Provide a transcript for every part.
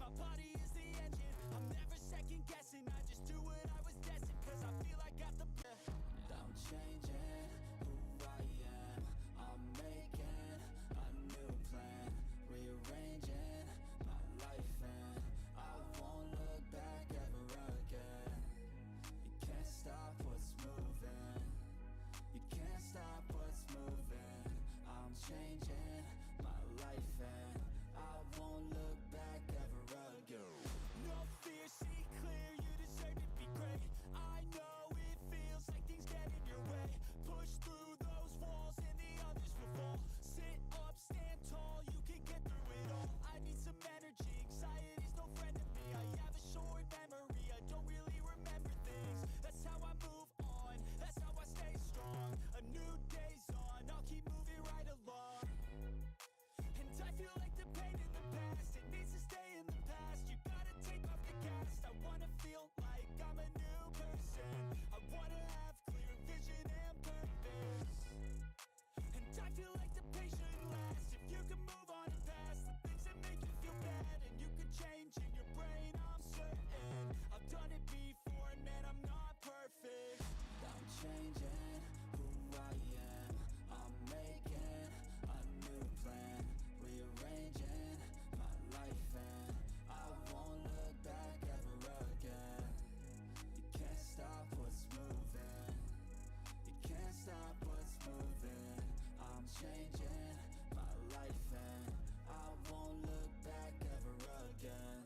my body is the engine. I'm never second guessing, I just do what I was destined, cause I feel I got the I'm changing who I am. I'm making a new plan, rearranging my life, and I won't look back ever again. You can't stop what's moving. You can't stop what's moving. I'm changing my life, and I won't look back ever again. No fear, see clear, you deserve to be great. I know it feels like things get in your way. Push through those walls and the others will fall. Sit up, stand tall, you can get through it all. I need some energy, anxiety's no friend to me. I have a short memory, I don't really remember things. That's how I move on, that's how I stay strong. A new day's on, I'll keep moving right along. And I feel like the pain in the past, it needs to stay in the past. You gotta take off the cast. I wanna feel like I'm a new person. I wanna have clear vision and purpose. And I feel like the pain shouldn't last. If you can move on and past the things that make you feel bad, and you can change in your brain, I'm certain. I've done it before, and man, I'm not perfect. I'm changing who I am. I'm making a new plan, rearranging my life, and I won't look back ever again. You can't stop what's moving. You can't stop what's moving. I'm changing my life, and I won't look back ever again.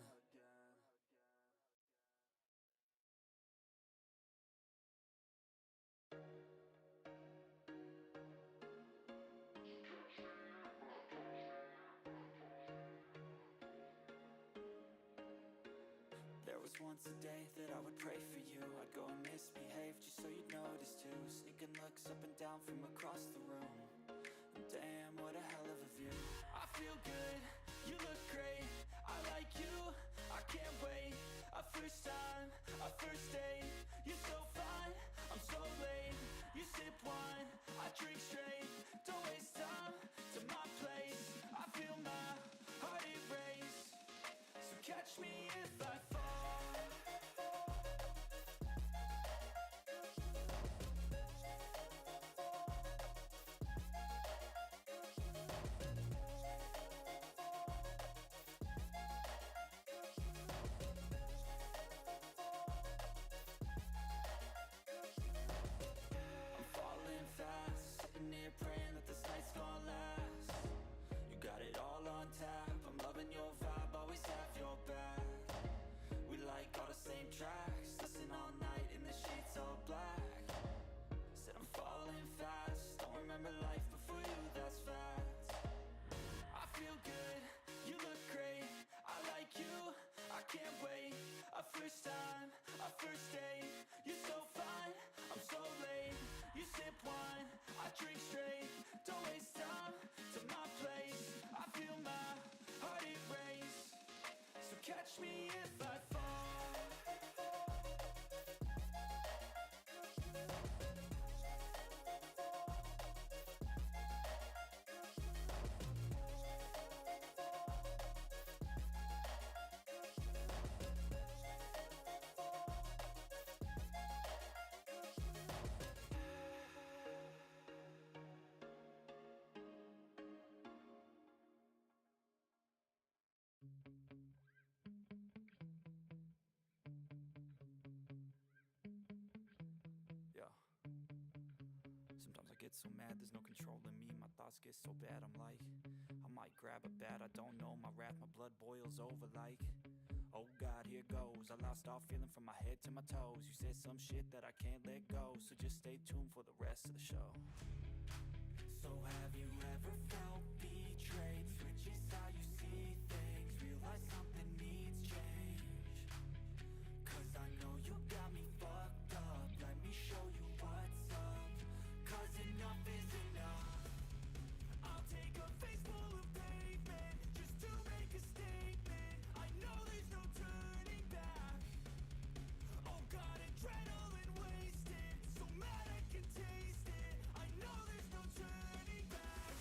There was once a day that I would pray for you. I'd go and misbehave just so you'd notice too. Sneaking looks up and down from across the room. And damn, what a hell of a view. I feel good, you look great, I like you, I can't wait. A first time, a first date, you're so fine, I'm so late. You sip wine, I drink straight, don't waste time to my place. I feel my heart erase, so catch me if I fall. Praying that this night's gonna last. You got it all on tap, I'm loving your vibe, always have your back. We like all the same tracks, listen all night in the sheets all black. Said I'm falling fast, don't remember life before you, that's facts. I feel good, you look great, I like you, I can't wait. A first time, a first date, you're so fine, I'm so late. You sip wine, I drink straight, don't waste time to my place. I feel my heart erase, so catch me if I fall. Yeah. Sometimes I get so mad, there's no controlling me. My thoughts get so bad, I'm like, I might grab a bat, I don't know. My wrath, my blood boils over like, oh God, here goes. I lost all feeling from my head to my toes. You said some shit that I can't let go, so just stay tuned for the rest of the show. So have you ever felt betrayed? Switches how you see things, realize something needs change. Cause I know you got me fucked up, let me show you what's up. Cause enough is enough. I'll take a face full of pavement just to make a statement. I know there's no turning back. Oh God, adrenaline wasted, so mad I can taste it. I know there's no turning back.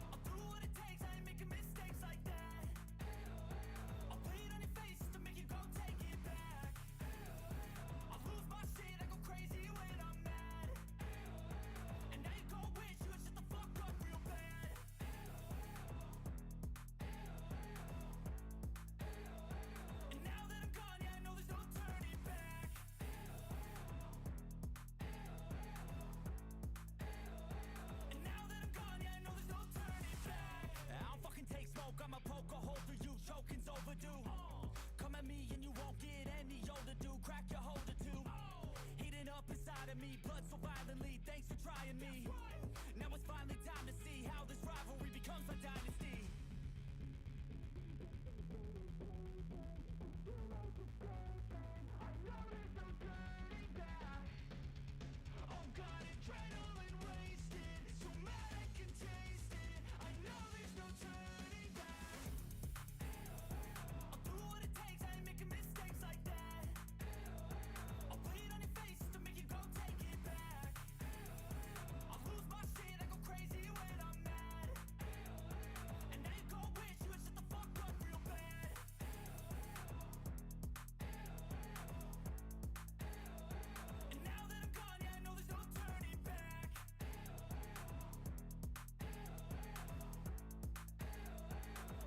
I'll do what it takes, I choke, I'ma poke a hole through you. Choking's overdue. Come at me and you won't get any older, dude. Crack your holder too. Heating up inside of me, blood so violently. Thanks for trying me. Now it's finally time to see how this rivalry becomes a dynasty. Oh God, adrenaline wasted. So mad I can taste it. I know there's no turning back. I'll do what it takes, I ain't making mistakes like that. I'll bleed on your face to make you go take it back. I'll lose my shit, I go crazy when I'm mad. And now you go wish you would shut the fuck up real bad. And now that I'm gone, yeah, I know there's no turning back.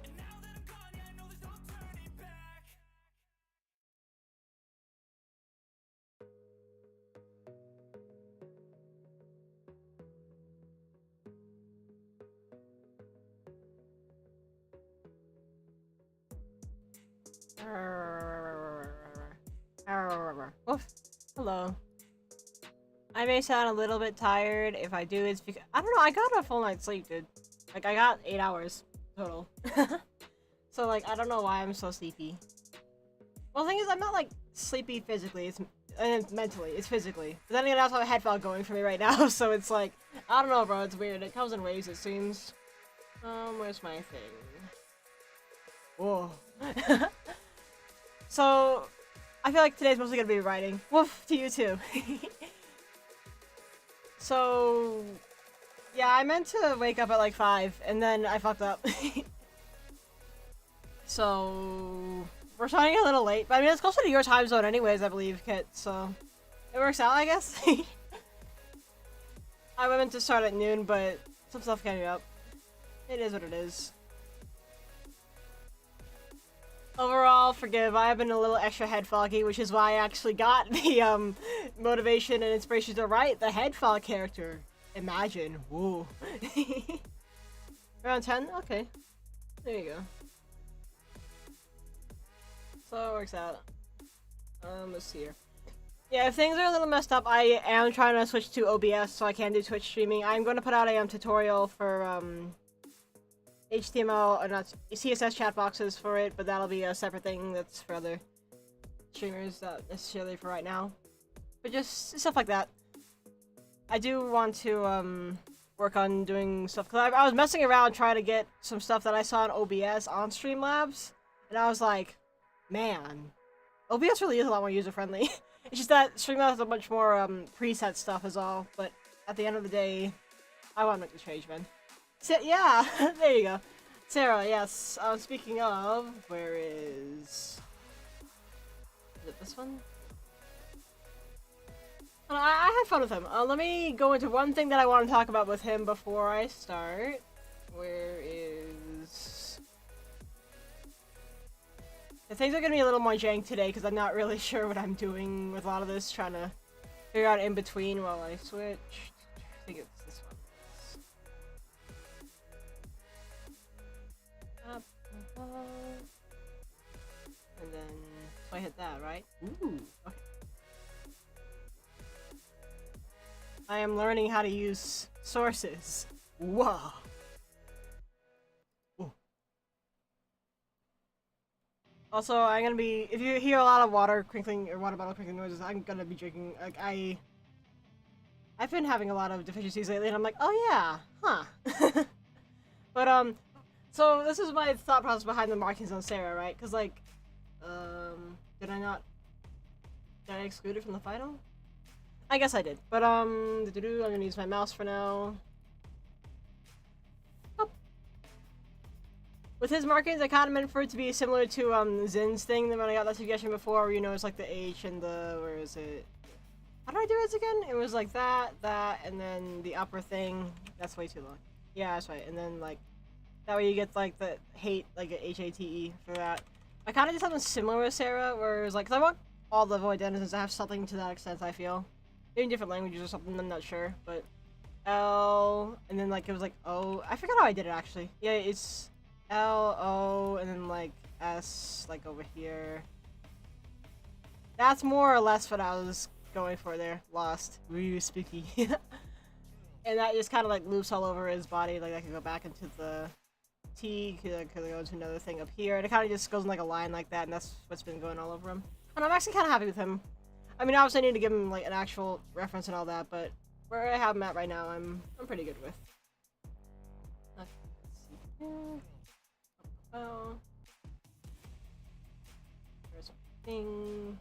And now that I'm gone, yeah, I know there's no turning back. Oof. Hello. I may sound a little bit tired. If I do, it's because I don't know. I got a full night's sleep, dude. Like I got 8 hours total. So like I don't know why I'm so sleepy. Well, the thing is, I'm not like sleepy physically. It's mentally. It's physically. But then again, I also have a head fog going for me right now. So it's like I don't know, bro. It's weird. It comes in waves. It seems. Where's my thing? Whoa. So, I feel like today's mostly gonna be writing. Woof, to you too. So, yeah, I meant to wake up at like 5, and then I fucked up. So, we're starting a little late, but I mean, it's closer to your time zone anyways, I believe, Kit, so it works out, I guess. I meant to start at noon, but some stuff came up. It is what it is. Overall, forgive, I have been a little extra head foggy, which is why I actually got the motivation and inspiration to write the head fog character. Imagine. Woo. Around 10? Okay. There you go. So it works out. Let's see here. Yeah, if things are a little messed up, I am trying to switch to OBS so I can do Twitch streaming. I'm going to put out a tutorial for HTML or not CSS chat boxes for it, but that'll be a separate thing that's for other streamers, not necessarily for right now. But just stuff like that. I do want to work on doing stuff because I was messing around trying to get some stuff that I saw on OBS on Streamlabs, and I was like, man, OBS really is a lot more user friendly. It's just that Streamlabs has a much more preset stuff is all. But at the end of the day, I want to make the change, man. Yeah, there you go. Sarah, yes. Speaking of, where is it this one? I had fun with him. Let me go into one thing that I want to talk about with him before I start. Where is... The things are going to be a little more jank today because I'm not really sure what I'm doing with a lot of this. Trying to figure out in between while I switch. I think it's this one. Up, and then so I hit that, right? Ooh, okay. I am learning how to use sources. Whoa. Ooh. Also, I'm gonna be, if you hear a lot of water crinkling or water bottle crinkling noises, I'm gonna be drinking, like, I've been having a lot of deficiencies lately, and I'm like, oh yeah, huh. But, so this is my thought process behind the markings on Sarah, right? Because, like, did I exclude it from the final? I guess I did. But, I'm gonna use my mouse for now. Oh. With his markings, I kind of meant for it to be similar to, Zin's thing when I got that suggestion before, where, you know, it's like the H and the, where is it? How did I do it again? It was like that, and then the upper thing. That's way too long. Yeah, that's right. And then, like, that way you get, like, the hate, like, a H-A-T-E for that. I kind of did something similar with Sarah, where it was like, because I want all the Void Denizens to have something to that extent, I feel. In different languages or something, I'm not sure, but L, and then, like, it was like O. I forgot how I did it, actually. Yeah, it's L, O, and then like S, like over here. That's more or less what I was going for there. Lost. Really spooky. And that just kind of like loops all over his body. Like I could go back into the T, could go into another thing up here. And it kind of just goes in like a line like that, and that's what's been going all over him. And I'm actually kind of happy with him. I mean, obviously I need to give him like an actual reference and all that, but where I have him at right now, I'm pretty good with. Okay, let's see here. Oh, there's a thing.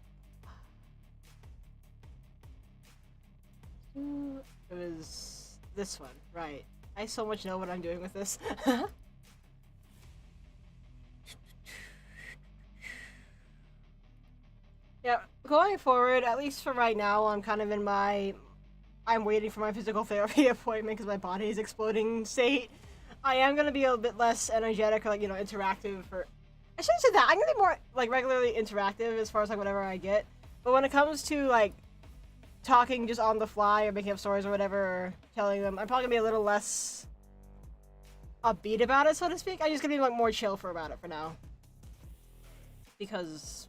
It was this one, right? I so much know what I'm doing with this. Yeah, going forward, at least for right now, I'm kind of in my I'm waiting for my physical therapy appointment because my body is exploding state. I am gonna be a bit less energetic or like, you know, interactive for I shouldn't say that. I'm gonna be more like regularly interactive as far as like whatever I get. But when it comes to like talking just on the fly or making up stories or whatever or telling them, I'm probably gonna be a little less upbeat about it, so to speak. I'm just gonna be like more chill about it for now. Because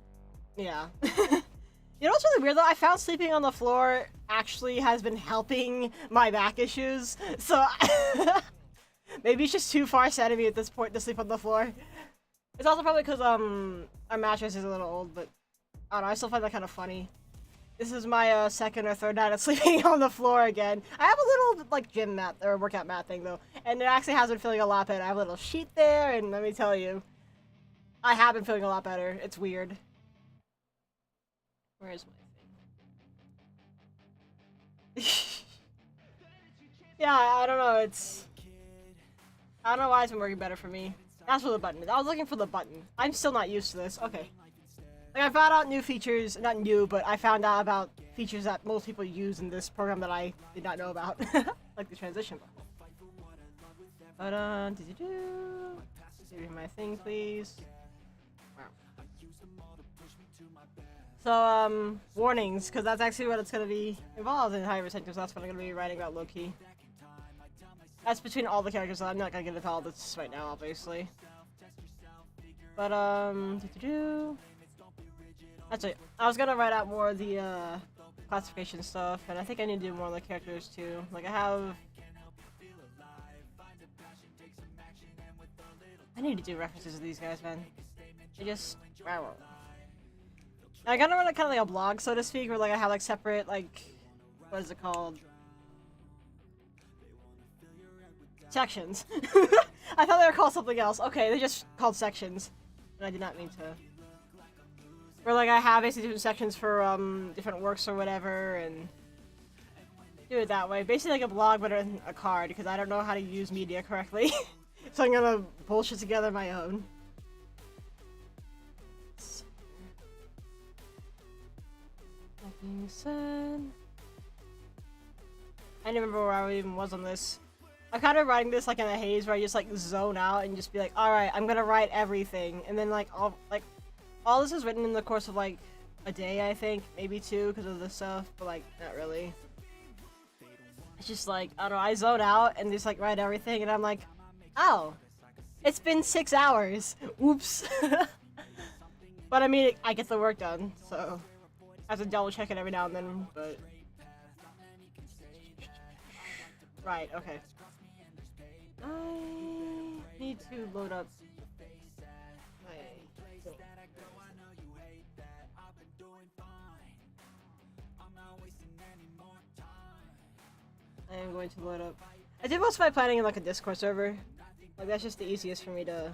yeah. You know what's really weird though? I found sleeping on the floor actually has been helping my back issues. So maybe it's just too far set of me at this point to sleep on the floor. It's also probably because our mattress is a little old, but I don't know, I still find that kind of funny. This is my second or third night of sleeping on the floor again. I have a little like gym mat or workout mat thing though, and it actually has been feeling a lot better. I have a little sheet there, and let me tell you, I have been feeling a lot better. It's weird. Where is my thing? Yeah, I don't know, I don't know why it's been working better for me. That's where the button is. I was looking for the button. I'm still not used to this. Okay. Like, I found out new features, not new, but I found out about features that most people use in this program that I did not know about. Like the transition button. But, give me my thing, please. Wow. So, warnings, because that's actually what it's going to be involved in Hiya Sanctum, so that's what I'm going to be writing about low-key. That's between all the characters, so I'm not going to get into all this right now, obviously. But, that's it. I was going to write out more of the, classification stuff, and I think I need to do more of the characters, too. Like, I need to do references to these guys, man. They just... I gotta run kind of like a blog, so to speak, where like I have like separate, like, what is it called? Sections. I thought they were called something else. Okay, they're just called sections. And I did not mean to. Where like I have basically different sections for different works or whatever, and do it that way. Basically like a blog, but in a card, because I don't know how to use media correctly. So I'm gonna bullshit together my own. That being said, I don't remember where I even was on this. I'm kind of writing this like in a haze where I just like zone out and just be like, alright, I'm gonna write everything. And then like all this is written in the course of like a day, I think, maybe two because of this stuff, but like not really. It's just like, I don't know, I zone out and just like write everything and I'm like, oh, it's been 6 hours. Oops. But I mean, I get the work done, so I have to double check it every now and then, but... Right, okay. I need to load up my... I am going to load up... I did most of my planning in like a Discord server. Like that's just the easiest for me to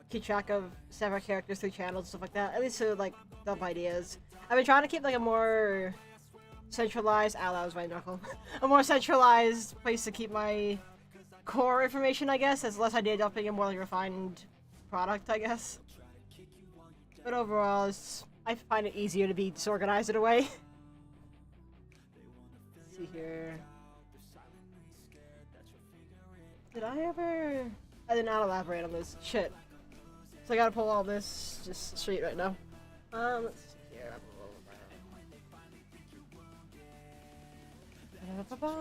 keep track of several characters through channels and stuff like that. At least to like dump ideas. I've been trying to keep like a more centralized, that was my knuckle. A more centralized place to keep my core information, I guess. As less idea dumping and more like refined product, I guess. But overall, I find it easier to be disorganized in a way. Let's see here. Did I ever... I did not elaborate on this. Shit. So I gotta pull all this just straight right now. Let's see here. Where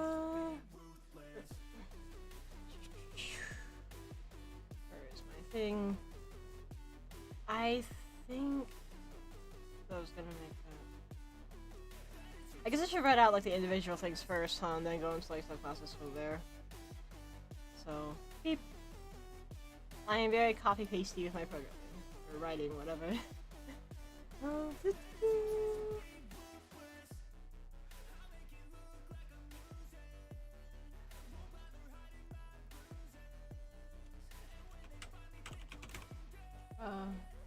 is thing. I think I was gonna make that. I guess I should write out like the individual things first, huh? And then go into like subclasses from there. So, beep. I am very copy pasty with my programming or writing, whatever.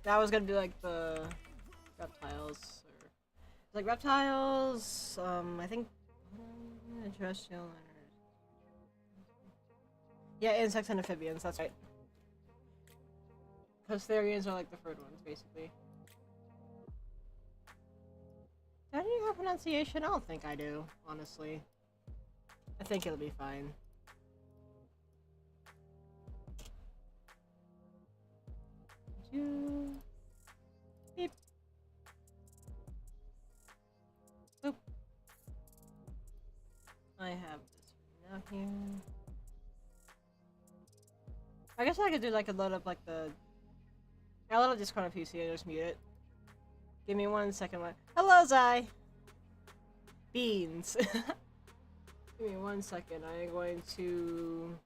That was gonna be like the reptiles, or like reptiles. I think terrestrial. Yeah, insects and amphibians. That's right. Posterians are like the third ones, basically. Do I need have pronunciation? I don't think I do, honestly. I think it'll be fine. Beep. Boop. I have this written out here. I guess I could do like a load up like the. I'll load up Discord on PC and just mute it. Give me 1 second. Hello, Zai! Beans! Give me 1 second. I'm going to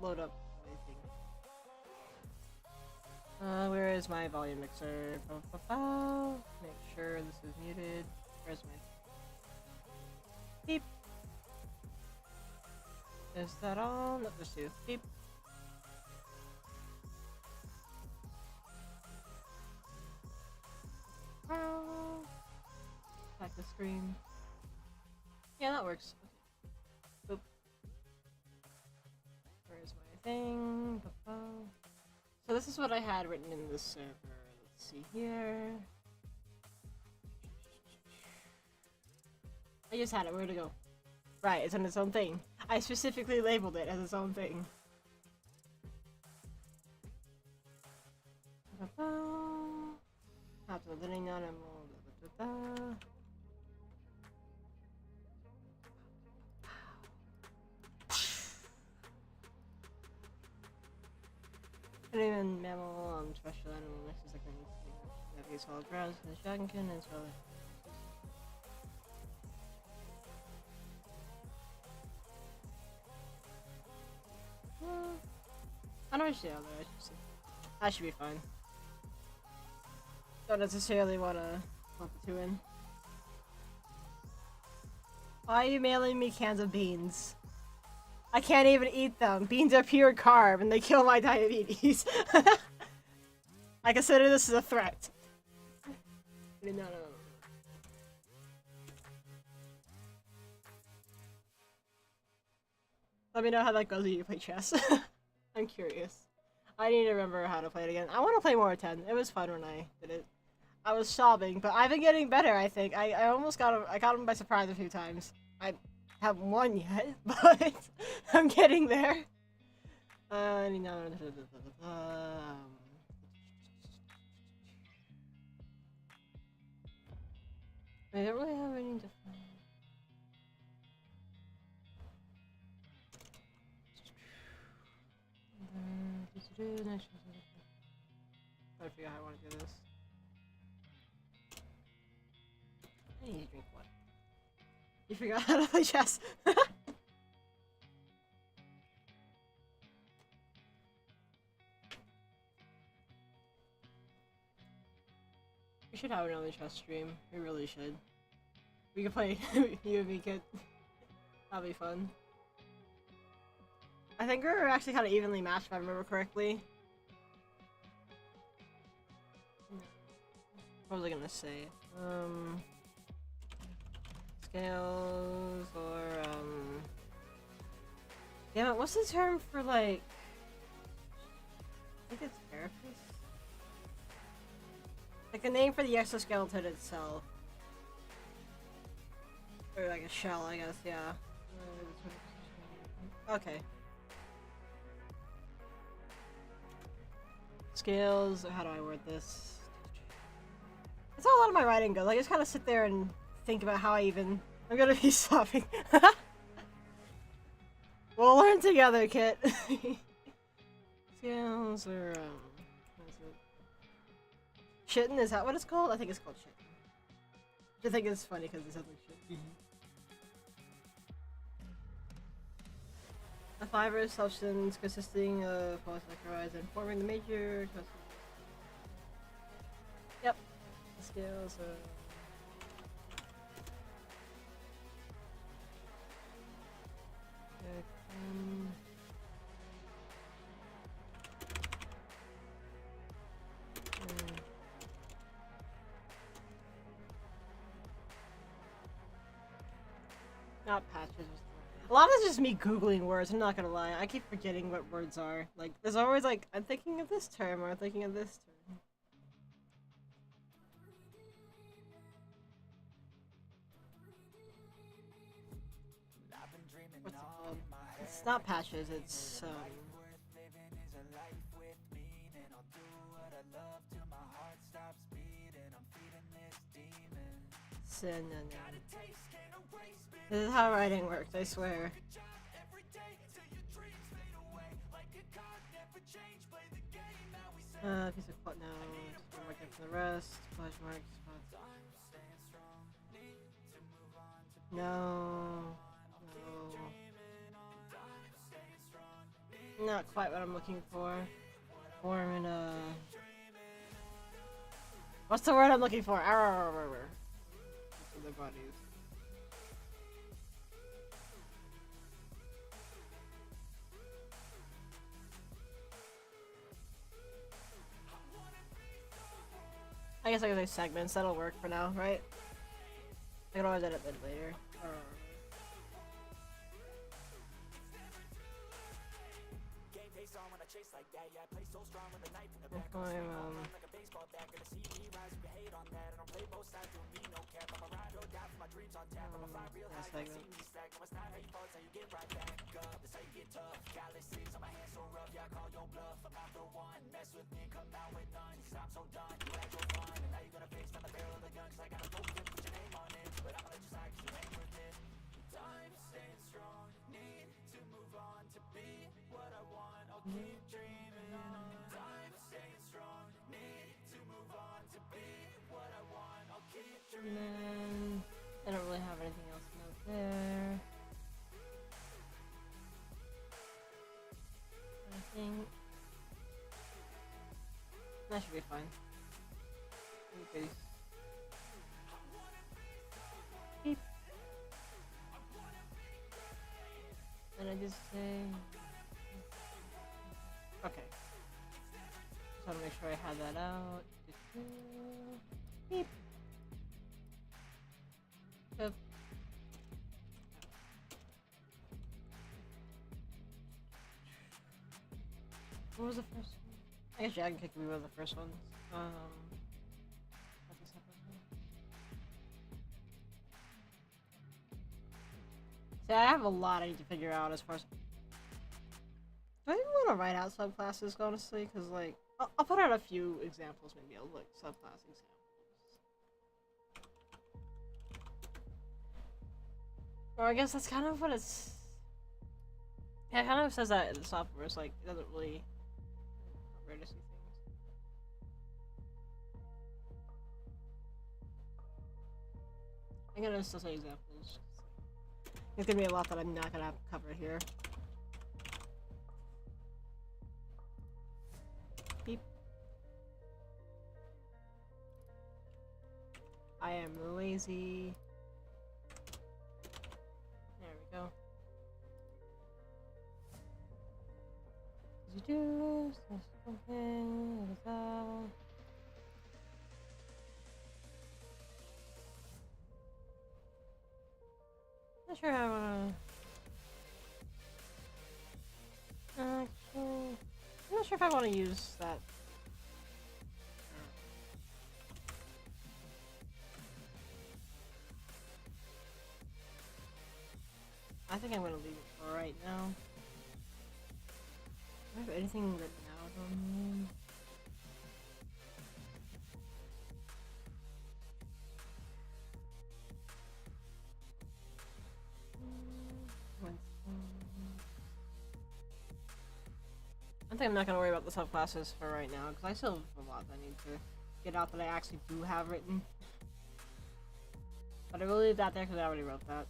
load up everything. Where is my volume mixer? Make sure this is muted. Where's my... Beep! Is that on? Nope, there's 2. Beep! Back the screen. Yeah, that works. Okay. Boop. Where's my thing? So this is what I had written in the server. Let's see here. I just had it. Where'd it go? Right, it's on its own thing. I specifically labeled it as its own thing. After the living animal. Even mammal, terrestrial animal mixes like these solid grounds and the dragonkin and so. I don't actually know that. I should be fine. Don't necessarily want to lump the 2 in. Why are you mailing me cans of beans? I can't even eat them. Beans are pure carb and they kill my diabetes. I consider this as a threat. No. Let me know how that goes when you play chess. I'm curious. I need to remember how to play it again. I want to play more 10. It was fun when I did it. I was sobbing, but I've been getting better, I think. I almost got him. I got him by surprise a few times. I haven't won yet, but I'm getting there. I don't really have any different. I figure out how I want to do this. I need to drink water. You forgot how to play chess. We should have another chess stream. We really should. We could play you and me, kid. That'd be fun. I think we're actually kind of evenly matched if I remember correctly. What was I gonna say? Scales or damn it, what's the term for like? I think it's carapace. Like a name for the exoskeleton itself. Or like a shell, I guess, yeah. Okay. Scales, how do I word this? That's how a lot of my writing goes. I just kind of sit there and think about how I'm gonna be stopping. We'll learn together, Kit. Scales or what is it? Shitten, is that what it's called? I think it's called shitten. Which I think is funny because it sounds like shit. A fibrous substance consisting of polysaccharides and forming the major. Yep. The scales are. Not patches. A lot of it's just me googling words. I'm not gonna lie. I keep forgetting what words are. Like, there's always like, I'm thinking of this term or I'm thinking of this term. What's it called? It's not patches. It's synonym. This is how writing works, I swear. Piece of quote notes. I'm working for the rest. Flash marks. No. No. Not quite what I'm looking for. Form in a. What's the word I'm looking for? The bodies. I guess I can say segments. That'll work for now, right? I can always edit it later. And then I don't really have anything else to note there. I think that should be fine. Okay. Beep. And I just say okay. Just want to make sure I had that out. Beep. Yep. What was the first one? I guess Dragon Kick would be one of the first ones. See, I have a lot I need to figure out as far as. Do I even want to write out subclasses, honestly? Because, like, I'll put out a few examples, maybe. I'll look subclass examples. Or I guess that's kind of what it's. Yeah, it kind of says that in the software. It's like, it doesn't really. Not rare to see things. I'm gonna still say examples. There's gonna be a lot that I'm not gonna have covered here. Beep. I am lazy. There we go. Did you do something? What is that? Not sure how I wanna. Actually, I'm not sure if I want to use that. I think I'm gonna leave it for right now. Do I have anything written out on me? I'm think I'm not gonna worry about the subclasses for right now, because I still have a lot that I need to get out that I actually do have written. But I will leave that there because I already wrote that.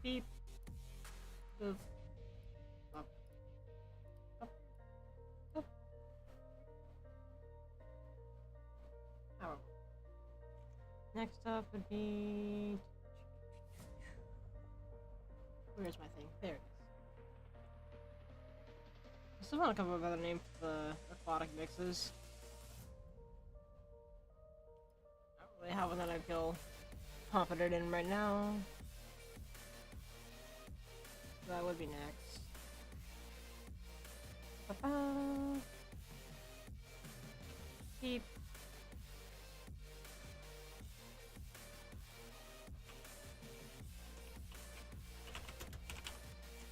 Beep. Boop. Up. Up. Up. Oh. Next up would be... Where's my thing? There it is. I still want to come up with another name for the aquatic mixes. I don't really have one that I feel confident in right now. That would be next. Ba-ba. Beep.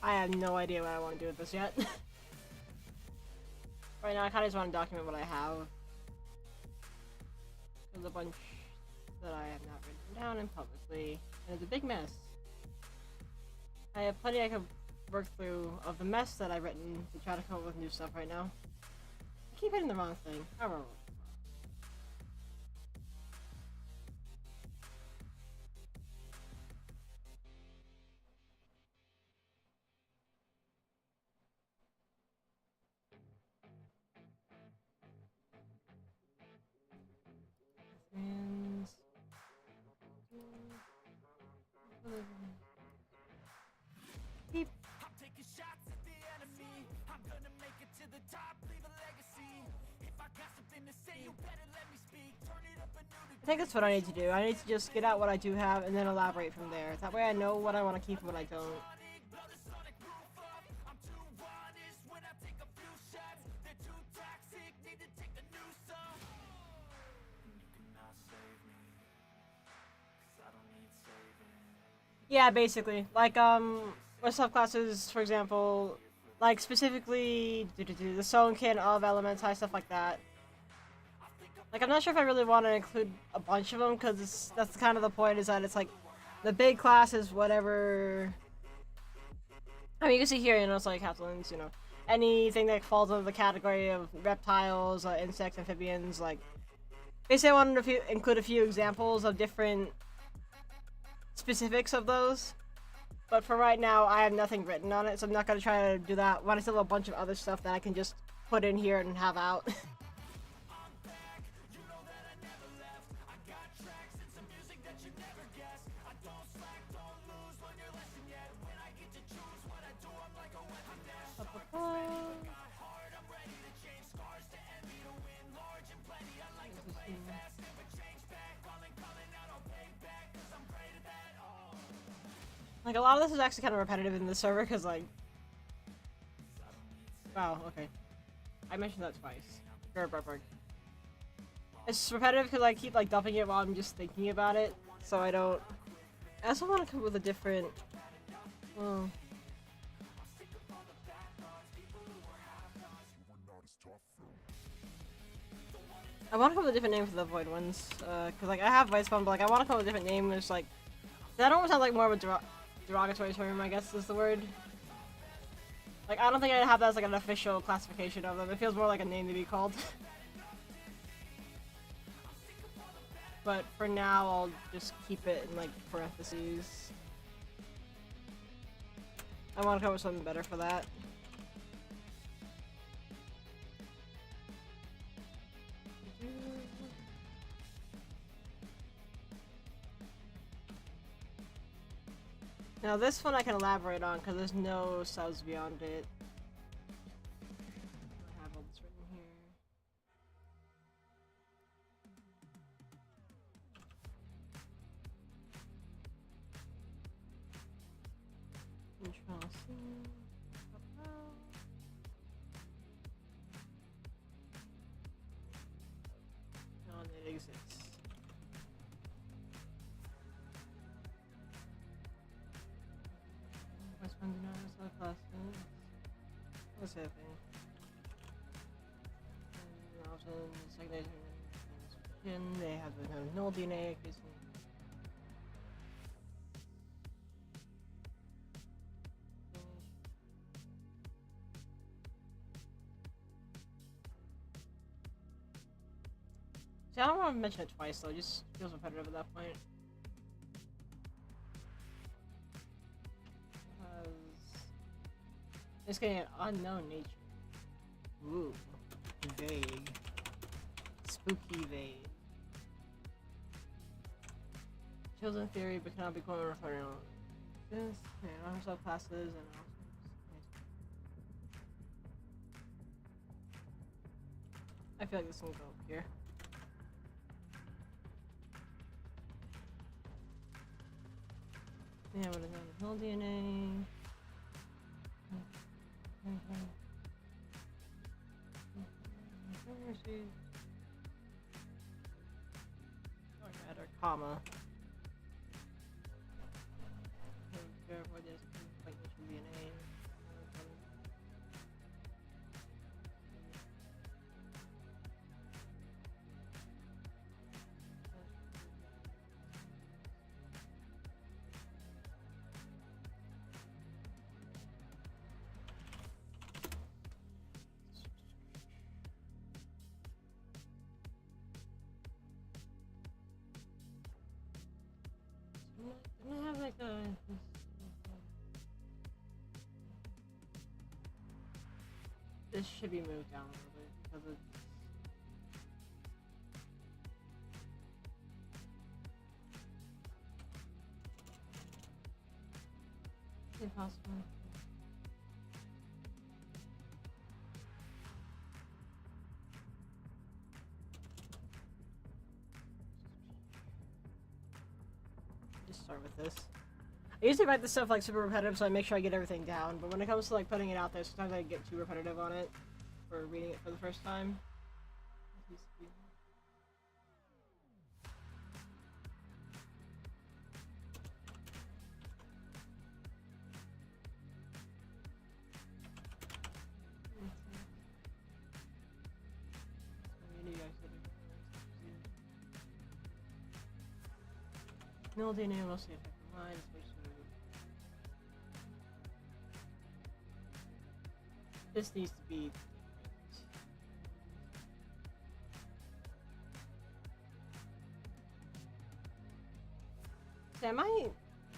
I have no idea what I want to do with this yet. Right now, I kind of just want to document what I have. There's a bunch that I have not written down and publicly, and it's a big mess. I have plenty I could work through of the mess that I've written to try to come up with new stuff right now. I keep hitting the wrong thing. I don't know. Friends. Beep. I'm taking shots at the enemy. I'm gonna make it to the top, leave a legacy. If I got something to say, you better let me speak. Turn it up a new I think that's what I need to do. I need to just get out what I do have and then elaborate from there. That way I know what I want to keep and what I don't. blow the sonic roof up. I'm too honest when I take a few shots. They're too toxic, need to take the noose off. You cannot save me, 'cause I don't need saving. Yeah, basically. Like, with subclasses, for example, like specifically the Sonkin of Elementai, stuff like that. Like, I'm not sure if I really want to include a bunch of them, because that's kind of the point, is that it's like, the big class is whatever... I mean, you can see here, you know, it's like Haptolins, you know, anything that falls under the category of reptiles, insects, amphibians, like... Basically, I wanted to include a few examples of different specifics of those. But for right now, I have nothing written on it, so I'm not going to try to do that. When I still have a bunch of other stuff that I can just put in here and have out. Like, a lot of this is actually kind of repetitive in the server, because, like... Wow, okay. I mentioned that twice. It's repetitive because I keep, like, dumping it while I'm just thinking about it, so I don't... I also want to come up with a different... Oh. I want to come up with a different name for the Void ones, because, like, I have Vice Bomb, but, like, I want to come up with a different name that's, like... That almost sounds like more of a derogatory term, I guess is the word. Like, I don't think I'd have that as, like, an official classification of them. It feels more like a name to be called. But for now, I'll just keep it in, like, parentheses. I want to come up with something better for that. Now this one I can elaborate on because there's no subs beyond it. I have all this written here. Control C. And it exists. What's happening? They have the null DNA. See, I don't want to mention it twice though, it just feels repetitive at that point. It's getting an unknown nature. Ooh, vague. Spooky vague. Chosen theory, but cannot be quoted referring on this. On herself classes and I feel like this will go up here. Yeah, what is that? Null DNA. Matter, comma. Verify this like this should be an A. Didn't I have like a this should be moved down a little bit because it's impossible. Just start with this. I usually write this stuff like super repetitive so I make sure I get everything down, but when it comes to like putting it out there, sometimes I get too repetitive on it for reading it for the first time. Null DNA mostly affect the mind, especially. This needs to be. See, I might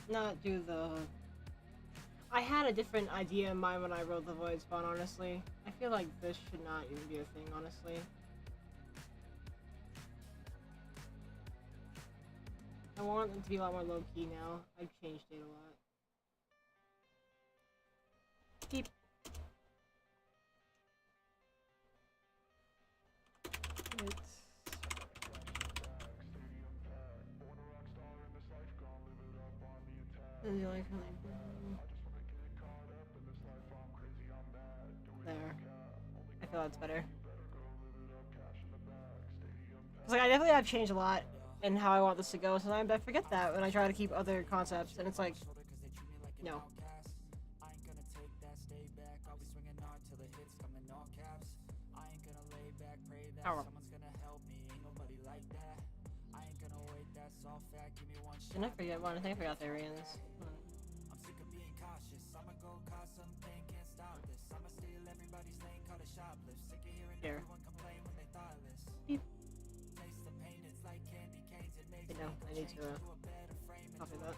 not do the. I had a different idea in mind when I wrote the void spawn, honestly. I feel like this should not even be a thing, honestly. I want it to be a lot more low-key now. I've changed it a lot. Keep. There. I feel that's better. Like, I definitely have changed a lot in how I want this to go. Sometimes I forget that when I try to keep other concepts, and it's like, no. Oh. Didn't I forget one? I think I forgot the Arians. Here. Beep. No, I need to copy that.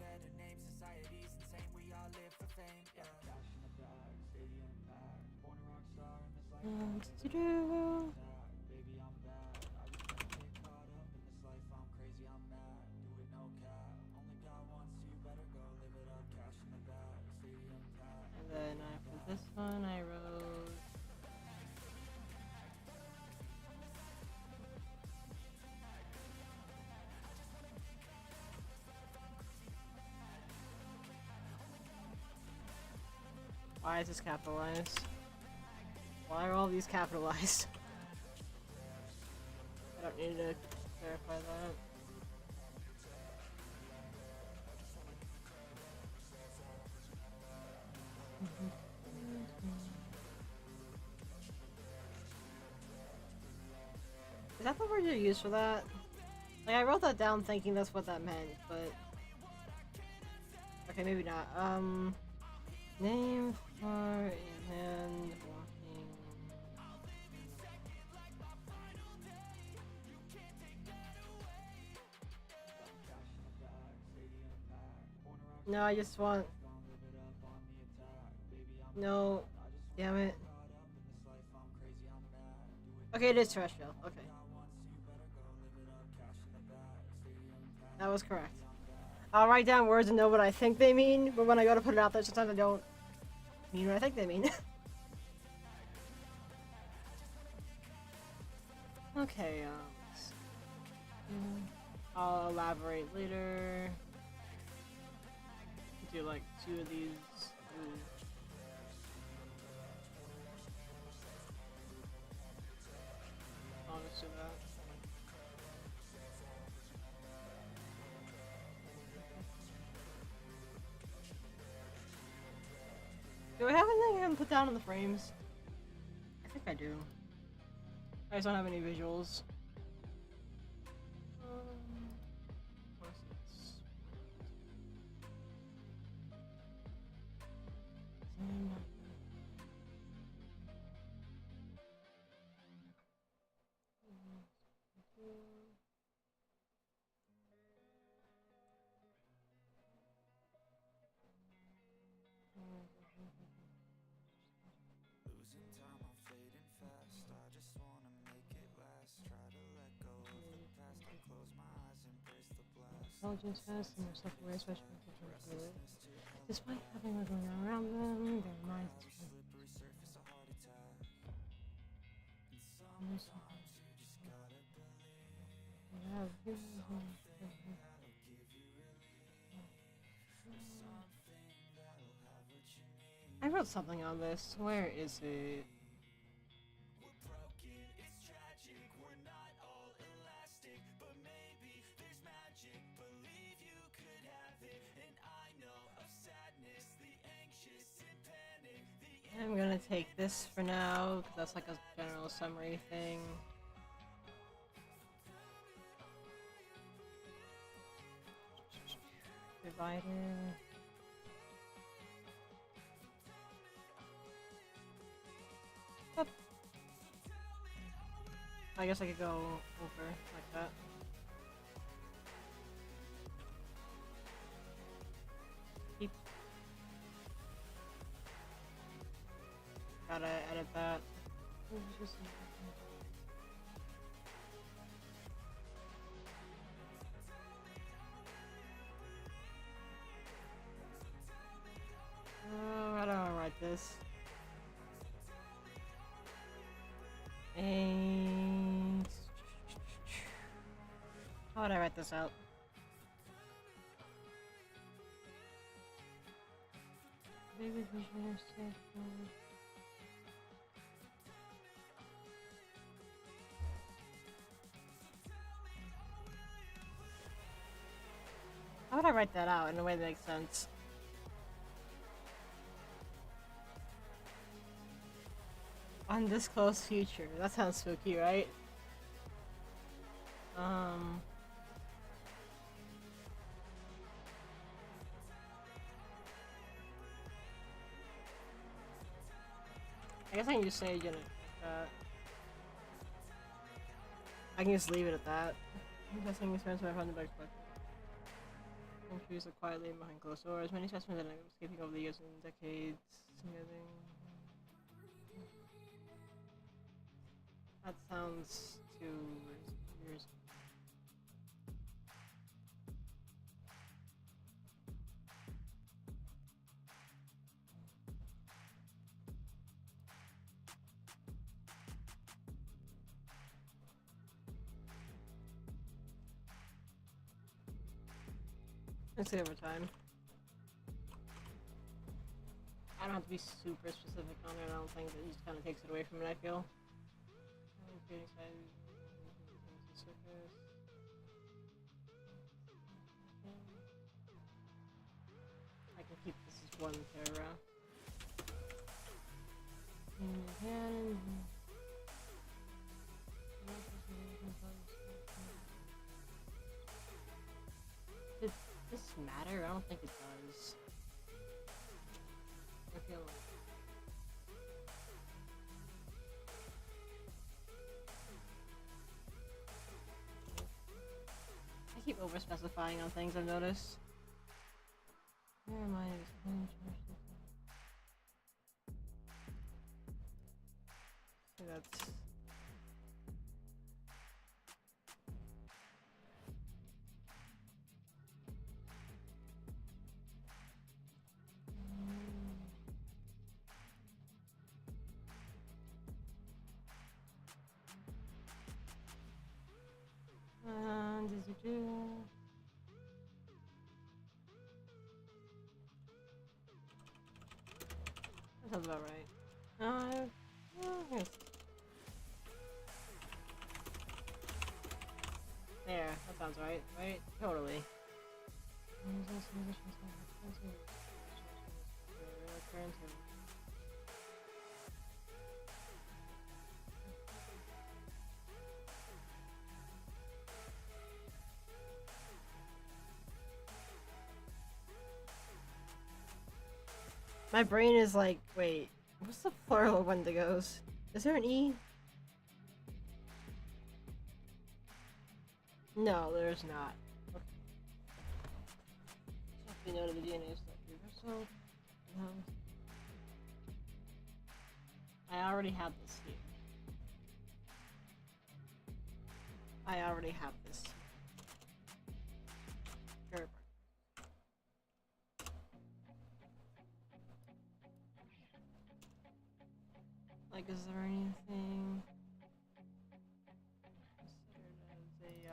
To do. And then for this one, I wrote. Why is this capitalized? Why are all these capitalized? I don't need to verify that. Is that the word you use for that? Like, I wrote that down thinking that's what that meant, but... Okay, maybe not. Name for a hand walking... No, I just want... No. Damn it. Okay, it is terrestrial. Okay. That was correct. I'll write down words and know what I think they mean, but when I go to put it out there, sometimes I don't mean what I think they mean. Okay, I'll elaborate later. Do like 2 of these. Ooh. I'll just do that. Do I have anything I can put down in the frames? I think I do. I just don't have any visuals. Intelligence fast and their self-aware, especially when people feel it. Despite having what's going on around them, their minds is I wrote something on this. Where is it? I'm gonna take this for now, because that's like a general summary thing. Divided. Up. I guess I could go over like that. Keep. Gotta edit that. Oh, I don't want to write this. And how would I write this out? How would I write that out in a way that makes sense? Undisclosed future. That sounds spooky, right? I guess I can just say agent like that. I can just leave it at that. I'm testing experiments by the back collection. Countries are quietly behind closed doors. Many specimens that are escaping over the years and decades. That sounds too weird. Let's say over time. I don't have to be super specific on it. I don't think that just kind of takes it away from it, I feel. I can keep this as one paragraph. Does this matter? I don't think it does. I feel like I keep over specifying on things I've noticed. That sounds about right. Here's... There, that sounds right, right? Totally. My brain is like, wait, what's the plural of Wendigos? Is there an E? No, there's not. Okay. Something note of the DNA is like reversal. No. I already have this here. I already have this. Gerber. Like, is there anything considered as a,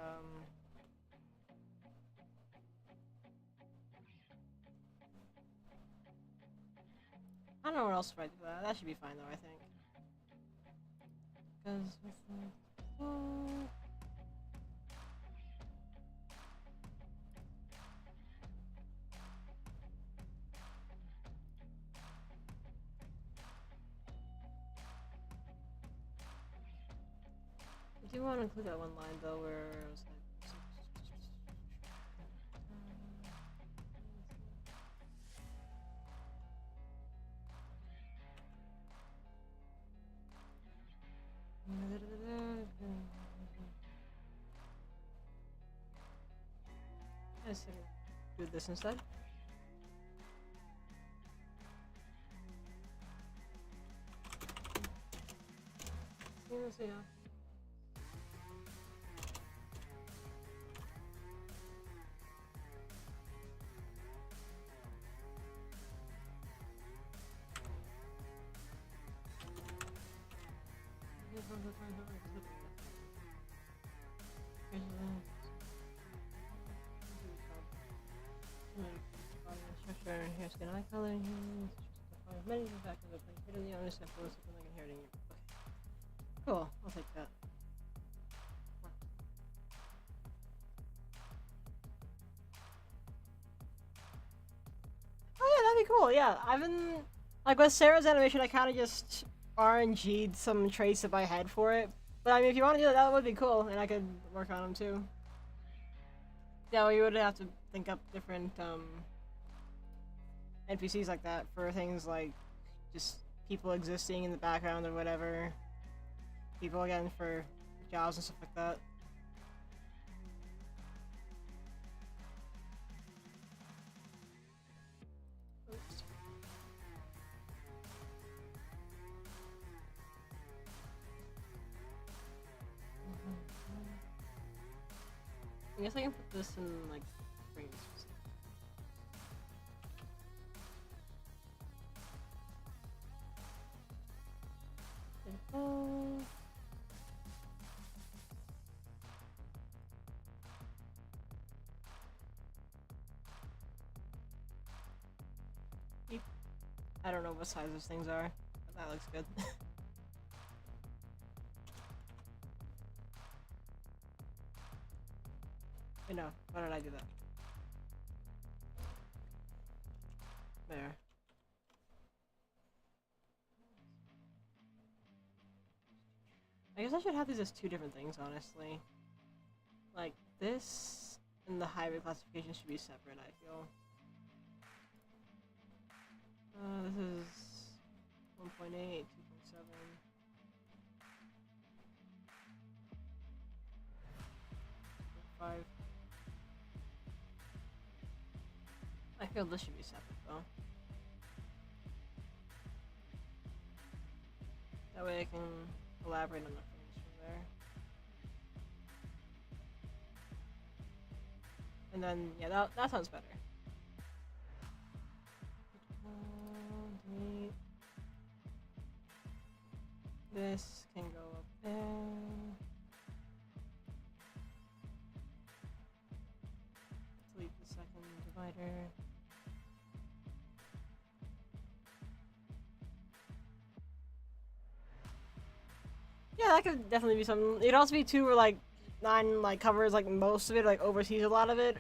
I don't know what else to write for that. That should be fine though, I think. Because with the... I do want to include that one line though where it was like... I should do this instead. Yeah. Here's skin eye color. Many factors are playing here in the honest and full of something like inheriting you. Okay. Cool, I'll take that. Oh yeah, that'd be cool, yeah. I've been... Like with Sarah's animation, I kinda just RNG'd some traits in my head for it. But I mean, if you want to do that, that would be cool, and I could work on them too. Yeah, well, you would have to think up different, NPCs like that for things like just people existing in the background or whatever. People again for jobs and stuff like that. Oops. I guess I can put this in like frames. I don't know what size those things are, but that looks good. You know, why did I do that? There. I guess I should have these as two different things, honestly. Like, this and the hybrid classification should be separate, I feel. This is 1.8, 2.7. Five. I feel this should be separate, though. That way I can elaborate on the frames from there. And then, yeah, that sounds better. This can go up there. Fighter. Yeah, that could definitely be something. It'd also be too where like 9 like covers like most of it, like oversees a lot of it.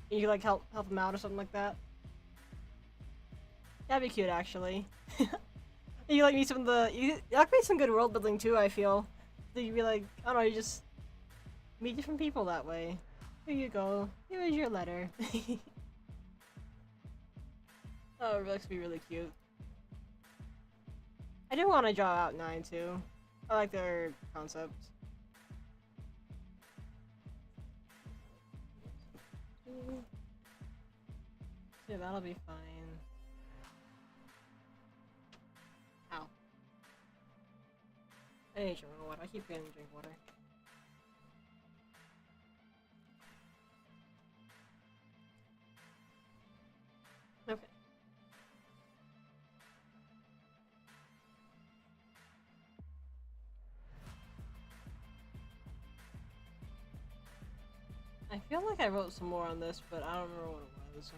And you could like help them out or something like that. That'd be cute actually. You like meet some of the you that could be some good world building too, I feel. So you'd be like, I don't know, you just meet different people that way. Here you go. Here's your letter. Oh, it looks to be really cute. I do want to draw out 9 too. I like their concept. Yeah, that'll be fine. Ow. I need to drink water. I keep forgetting to drink water. Okay. I feel like I wrote some more on this, but I don't remember what it was.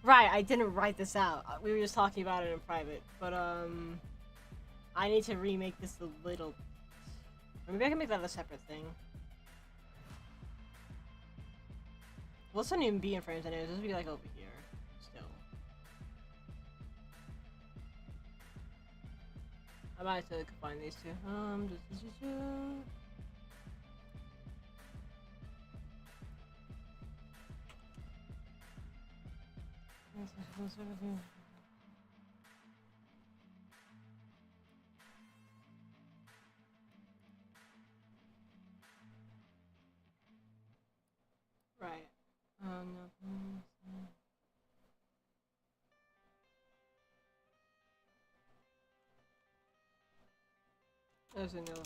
Right, I didn't write this out. We were just talking about it in private, but I need to remake this a little. Or maybe I can make that a separate thing. Well, this wouldn't even be in frames anyways. This would be like over here, still. I might have to combine these two. Right. There's another.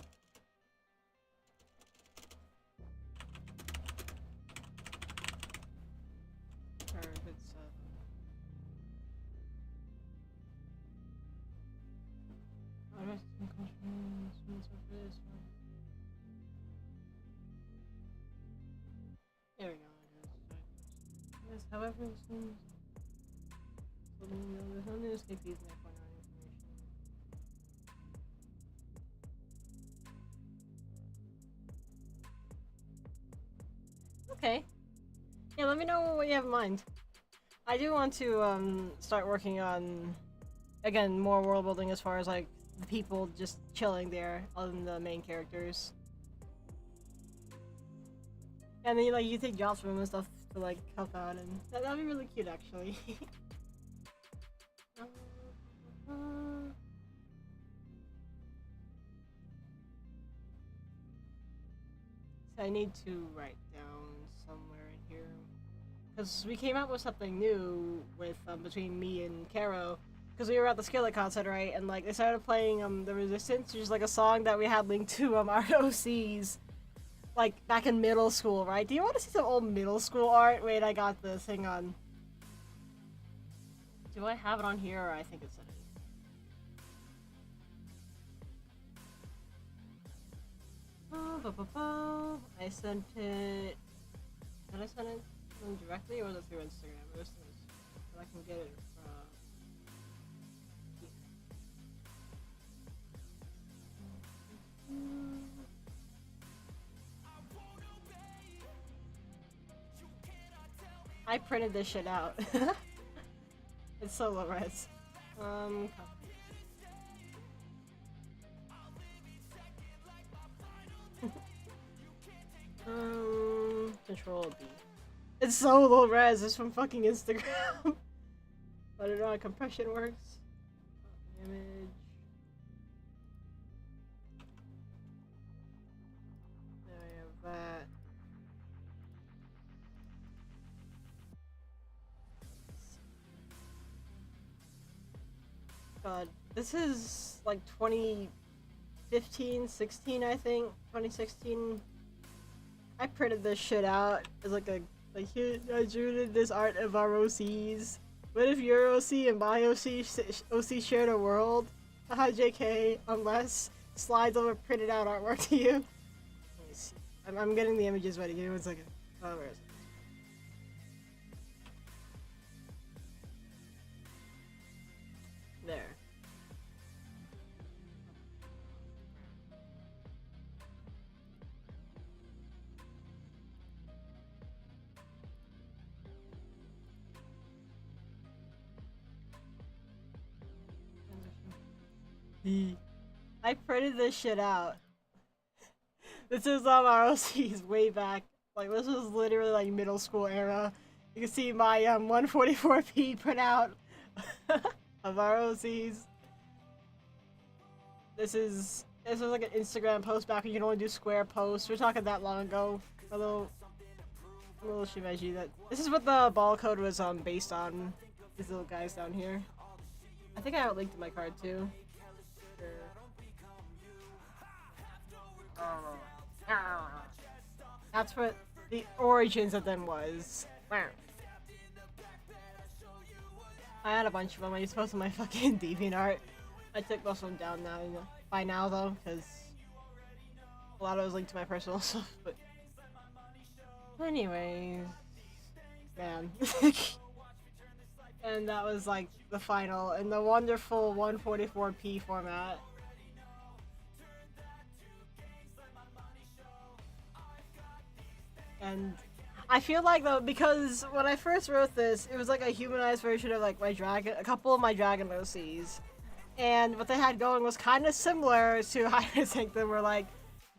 There we go. Yes, however, seems. There's no news escape these information. Okay. Yeah, let me know what you have in mind. I do want to start working on, again, more world building as far as like the people just chilling there other than the main characters. And then like you take jobs from them and stuff to like help out, and that'd be really cute actually. So I need to write down somewhere in here. Because we came up with something new with between me and Caro, because we were at the Skillet concert, right? And like they started playing The Resistance, which is like a song that we had linked to our OCs, like back in middle school, right? Do you want to see some old middle school art? Wait, I got this. Hang on. Do I have it on here, or I think it's in it? I sent it. Did I send it directly, or was it through Instagram? It was through Instagram, but I can get it from I printed this shit out. It's so low res. Control B. It's so low res. It's from fucking Instagram. I don't know how compression works. Image. There I have that. God, this is like 2015, 16, I think. 2016. I printed this shit out as like here I drew this art of our OCs. What if your OC and my OC shared a world? Haha, JK, unless slides over printed out artwork to you. Let me see. I'm getting the images ready. Give me 1 second. Oh, where is it? ROC. I printed this shit out. This is ROCs way back. Like, this was literally like middle school era. You can see my 144p printout of ROCs. This was like an Instagram post back when you could only do square posts. We're talking that long ago. A little shimeji that this is what the ball code was based on. These little guys down here. I think I have it linked to my card too. That's what the origins of them was. I had a bunch of them. I used to post on my fucking DeviantArt. I took most of them down now, by now though, because a lot of it was linked to my personal stuff. But anyways, man. And that was like the final in the wonderful 144p format. And I feel like though, because when I first wrote this, it was like a humanized version of like my dragon, a couple of my dragon OCs. And what they had going was kind of similar to Hiya Sanctum, where like,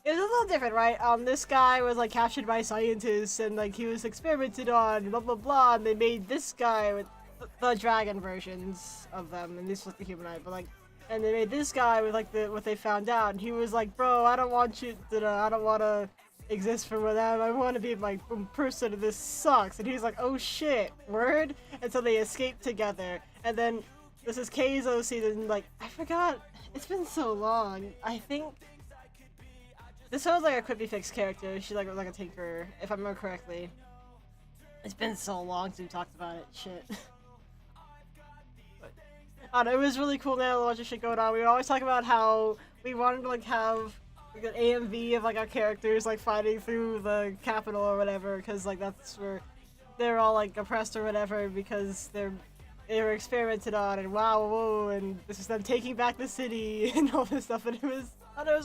it was a little different, right? This guy was like captured by scientists and like he was experimented on, blah blah blah, and they made this guy with the dragon versions of them, and this was the humanized, but like, and they made this guy with like what they found out, and he was like, bro, I don't want you to, I don't want to exist for them, I want to be my own person, and this sucks, and he's like, oh shit, word? And so they escaped together, and then this is K's OC, and like, I forgot, it's been so long, I think, this was like a Quippy Fix character, she like was like a tinker, if I remember correctly. It's been so long since we talked about it, shit. But, it was really cool now, a bunch of shit going on. We would always talk about how we wanted to like have like an AMV of like our characters like fighting through the capital or whatever, because like that's where they're all like oppressed or whatever because they were experimented on, and wow, whoa, and this is them taking back the city and all this stuff, and it was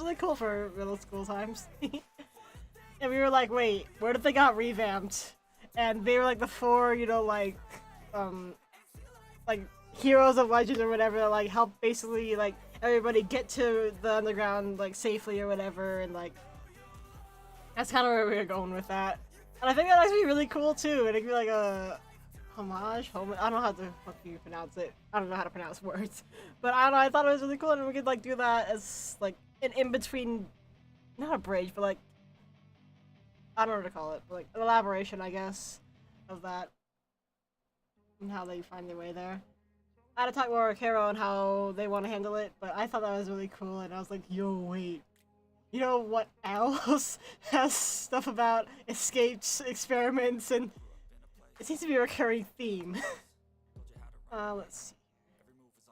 really cool for middle school times. And we were like, wait, where did they got revamped? And they were like the four, you know, like heroes of legend or whatever that like help basically like everybody get to the underground like safely or whatever, and like that's kind of where we were going with that. And I think that'd actually be really cool too, and it'd be like a homage, I don't know how to fucking pronounce it. I don't know how to pronounce words, but I don't know, I thought it was really cool, and we could like do that as like an in-between, not a bridge, but like, I don't know what to call it, but like an elaboration, I guess, of that and how they find their way there. I had to talk more with Karo on how they want to handle it, but I thought that was really cool, and I was like, yo, wait. You know what else has stuff about escapes, experiments, and it seems to be a recurring theme. Let's see.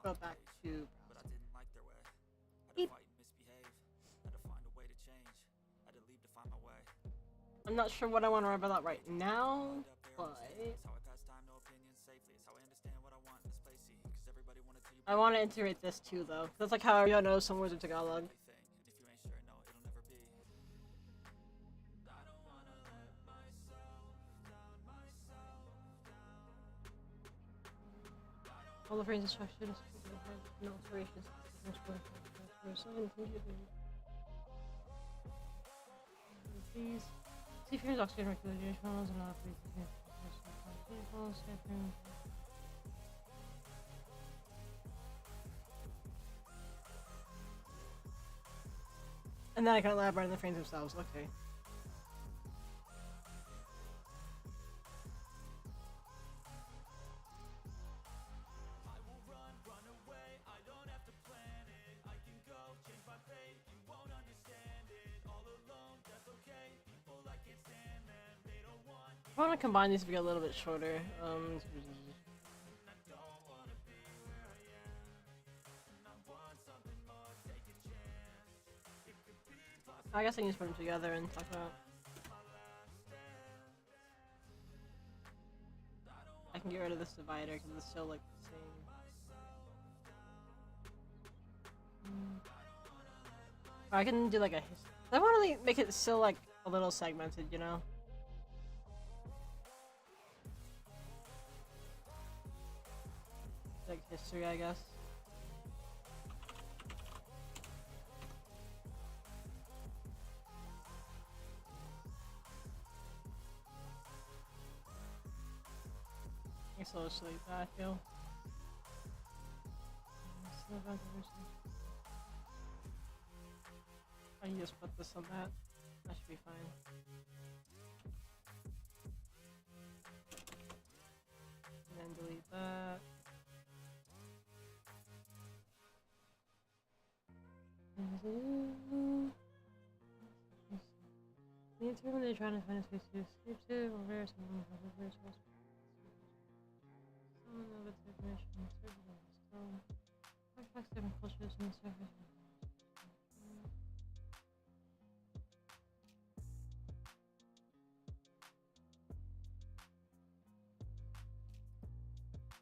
Go back to... Beep. I'm not sure what I want to remember that right now, but... I want to integrate this too, though. That's like how everyone knows some words in Tagalog. All the brain's instructions, no alterations, please see if your oxygen regulations and not and then I can elaborate on the frames themselves. Okay. I want to combine these to be a little bit shorter. I guess I can just put them together and talk about. I can get rid of this divider because it's still like the same. Or I can do like a. I want to make it still like a little segmented, you know. Like history, I guess. so silly that I feel. I can just put this on that. That should be fine. And then delete that. Me and Tim, they're trying to find a space to escape to, or where someone has a very small space. Someone of its information, surface of the stone. Reflects different cultures and surface.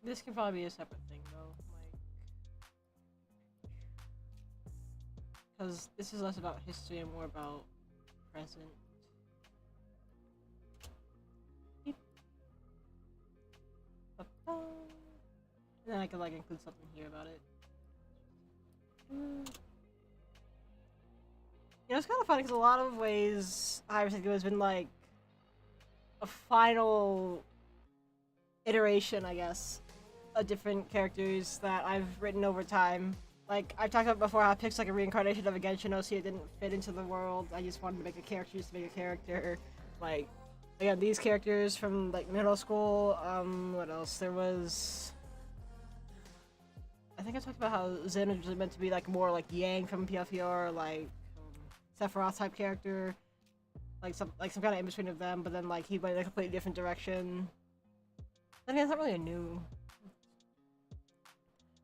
This can probably be a separate thing though, like, because this is less about history and more about present. And then I could like include something here about it. You know, it's kind of funny because a lot of ways Hypersync has been like a final iteration, I guess, of different characters that I've written over time. Like, I've talked about before how I picked like a reincarnation of a Genshin OC. It didn't fit into the world. I just wanted to make a character just to make a character. Like, again, these characters from like middle school. What else? There was... I think I talked about how Zen was meant to be like more like Yang from PFPR, like Sephiroth type character, like some kind of in between of them. But then like he went in a completely different direction. I mean, it's not really a new.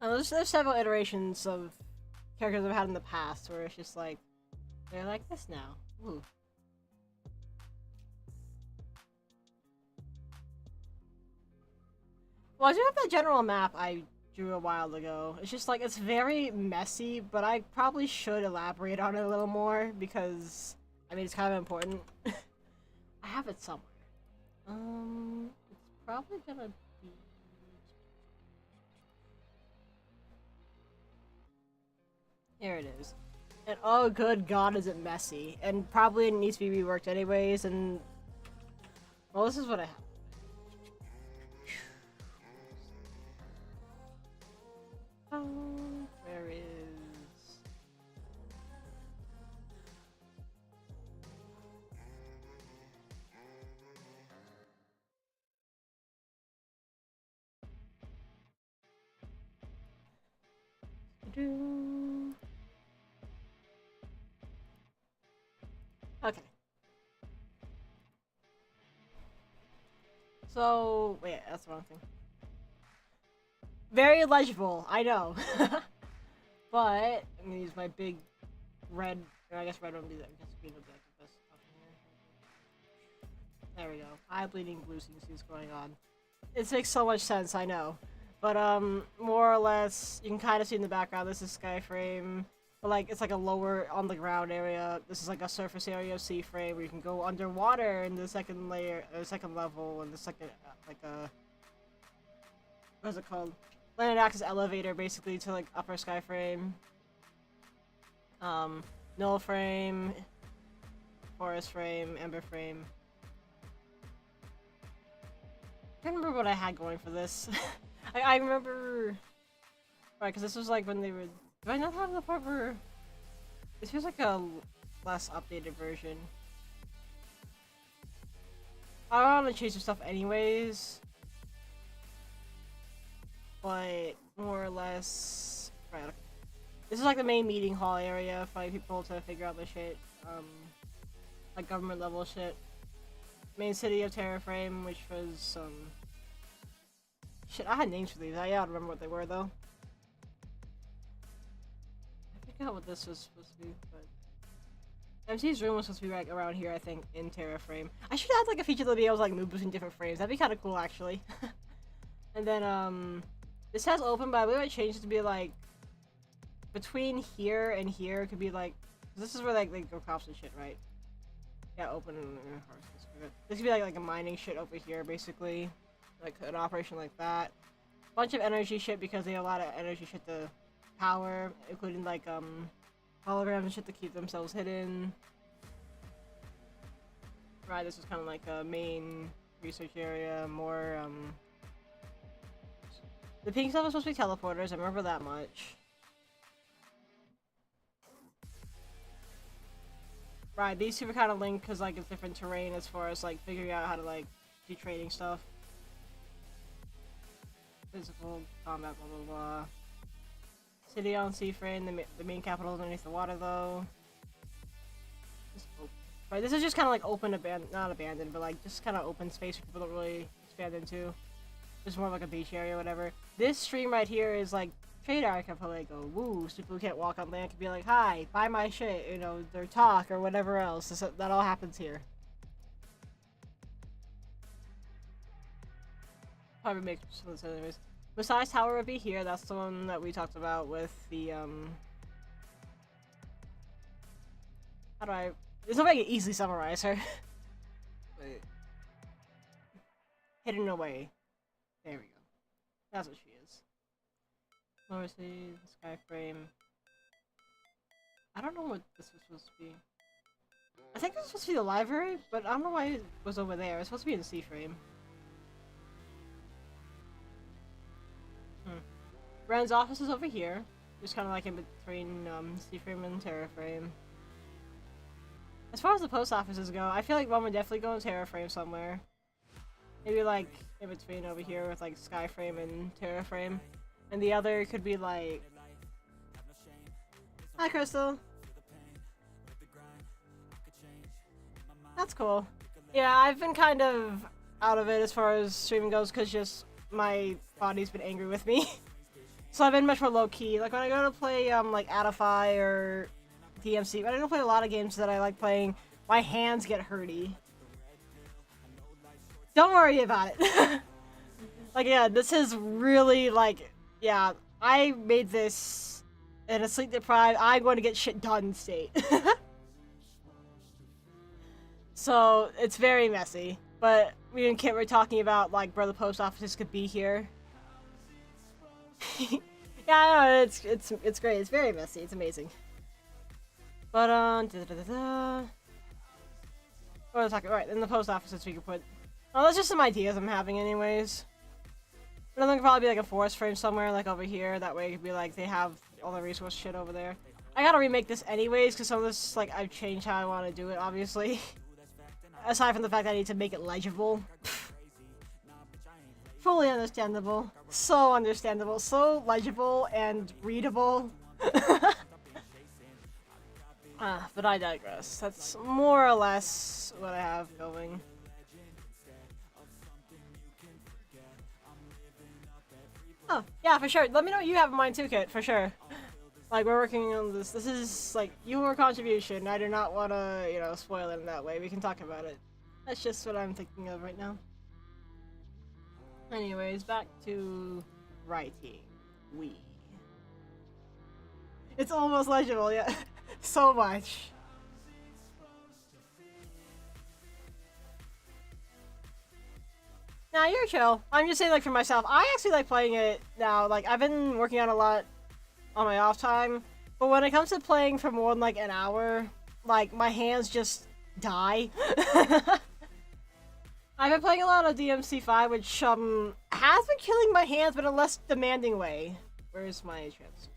There's several iterations of characters I've had in the past where it's just like they're like this now. Ooh. Well, I do have that general map I drew a while ago. It's just like it's very messy, but I probably should elaborate on it a little more because I mean it's kind of important. I have it somewhere. It's probably gonna be. Here it is. And oh good god is it messy. And probably it needs to be reworked anyways, and well this is what I have. Where is... Okay. So, wait, that's the wrong thing. Very legible, I know. But, I'm gonna use my big red, or I guess red won't be that, I guess green will be like the best option here. There we go. Eye bleeding blue seems to see what's going on. It makes so much sense, I know. But, more or less, you can kind of see in the background, this is Skyframe. But, like, it's like a lower, on the ground area. This is like a surface area of C-Frame where you can go underwater in the second layer, second level, and the second, like, what is it called? Land access elevator, basically, to, like, upper Skyframe. Null frame, forest frame, ember frame. I can't remember what I had going for this. I remember... Right, because this was like when they were... Do I not have the part where... This feels like a less updated version. I want to change some stuff anyways. But more or less... Right, okay. This is like the main meeting hall area for like, people to figure out the shit. Like government level shit. Main city of Terraframe, which was, shit, I had names for these. I don't remember what they were, though. I forgot what this was supposed to be, but... MC's room was supposed to be, like, around here, I think, in Terraframe. I should add, like, a feature to be able to, like, move between different frames. That'd be kind of cool, actually. And then, this has open, but I believe I changed it to be, like... Between here and here, it could be, like... This is where, like, they go cops and shit, right? Yeah, open and... This could be like a mining shit over here, basically. Like an operation like that. Bunch of energy shit because they have a lot of energy shit to power, including like holograms and shit to keep themselves hidden. Right, this is kind of like a main research area, more The pink stuff is supposed to be teleporters, I remember that much. Right, these two are kind of linked because like it's different terrain as far as like figuring out how to like do trading stuff. Physical combat, blah blah blah. City on sea frame, the main capital is underneath the water though. Right, this is just kind of like open, not abandoned, but like just kind of open space where people don't really expand into. Just more like a beach area or whatever. This stream right here is like trade archipelago. Woo, so people who can't walk on land can be like, hi, buy my shit, you know, their talk or whatever else. That all happens here. Probably make some of those anyways. Besides Tower would be here, that's the one that we talked about with the, how do I... There's no way I can easily summarize her. Wait. Hidden away. There we go. That's what she is. Lower sea, the sky frame. I don't know what this was supposed to be. I think this was supposed to be the library, but I don't know why it was over there. It's supposed to be in the sea frame. Ren's office is over here. Just kind of like in between sea frame and terra frame. As far as the post offices go, I feel like one would definitely go in terra frame somewhere. Maybe like in between over here with like sky frame and terra frame. And the other could be like... Hi Crystal! That's cool. Yeah, I've been kind of out of it as far as streaming goes because just my body's been angry with me. So I've been much more low-key. Like when I go to play like Adify or DMC, when I go play a lot of games that I like playing, my hands get hurty. Don't worry about it. Like yeah, this is really like, yeah, I made this in a sleep-deprived, I'm going to get shit done state. So it's very messy. But me and Kit were talking about like where the post offices could be here. Yeah, I know, it's great. It's very messy. It's amazing. But what was I talking? Right, in the post offices we could put. Oh, that's just some ideas I'm having, anyways. Another could probably be like a forest frame somewhere, like over here. That way it could be like they have all the resource shit over there. I gotta remake this anyways, because some of this like I've changed how I want to do it, obviously. Aside from the fact that I need to make it legible. Fully understandable. So understandable. So legible and readable. But I digress. That's more or less what I have going. Oh, yeah, for sure. Let me know what you have in mind too, Kit, for sure. Like, we're working on this. This is, like, your contribution. I do not want to, you know, spoil it in that way. We can talk about it. That's just what I'm thinking of right now. Anyways, back to writing. It's almost legible, yeah. So much. Nah, you're chill. I'm just saying, like, for myself, I actually like playing it now. Like, I've been working on a lot on my off time, but when it comes to playing for more than, like, an hour, like, my hands just die. I've been playing a lot of DMC5, which, has been killing my hands, but in a less demanding way. Where's my transition?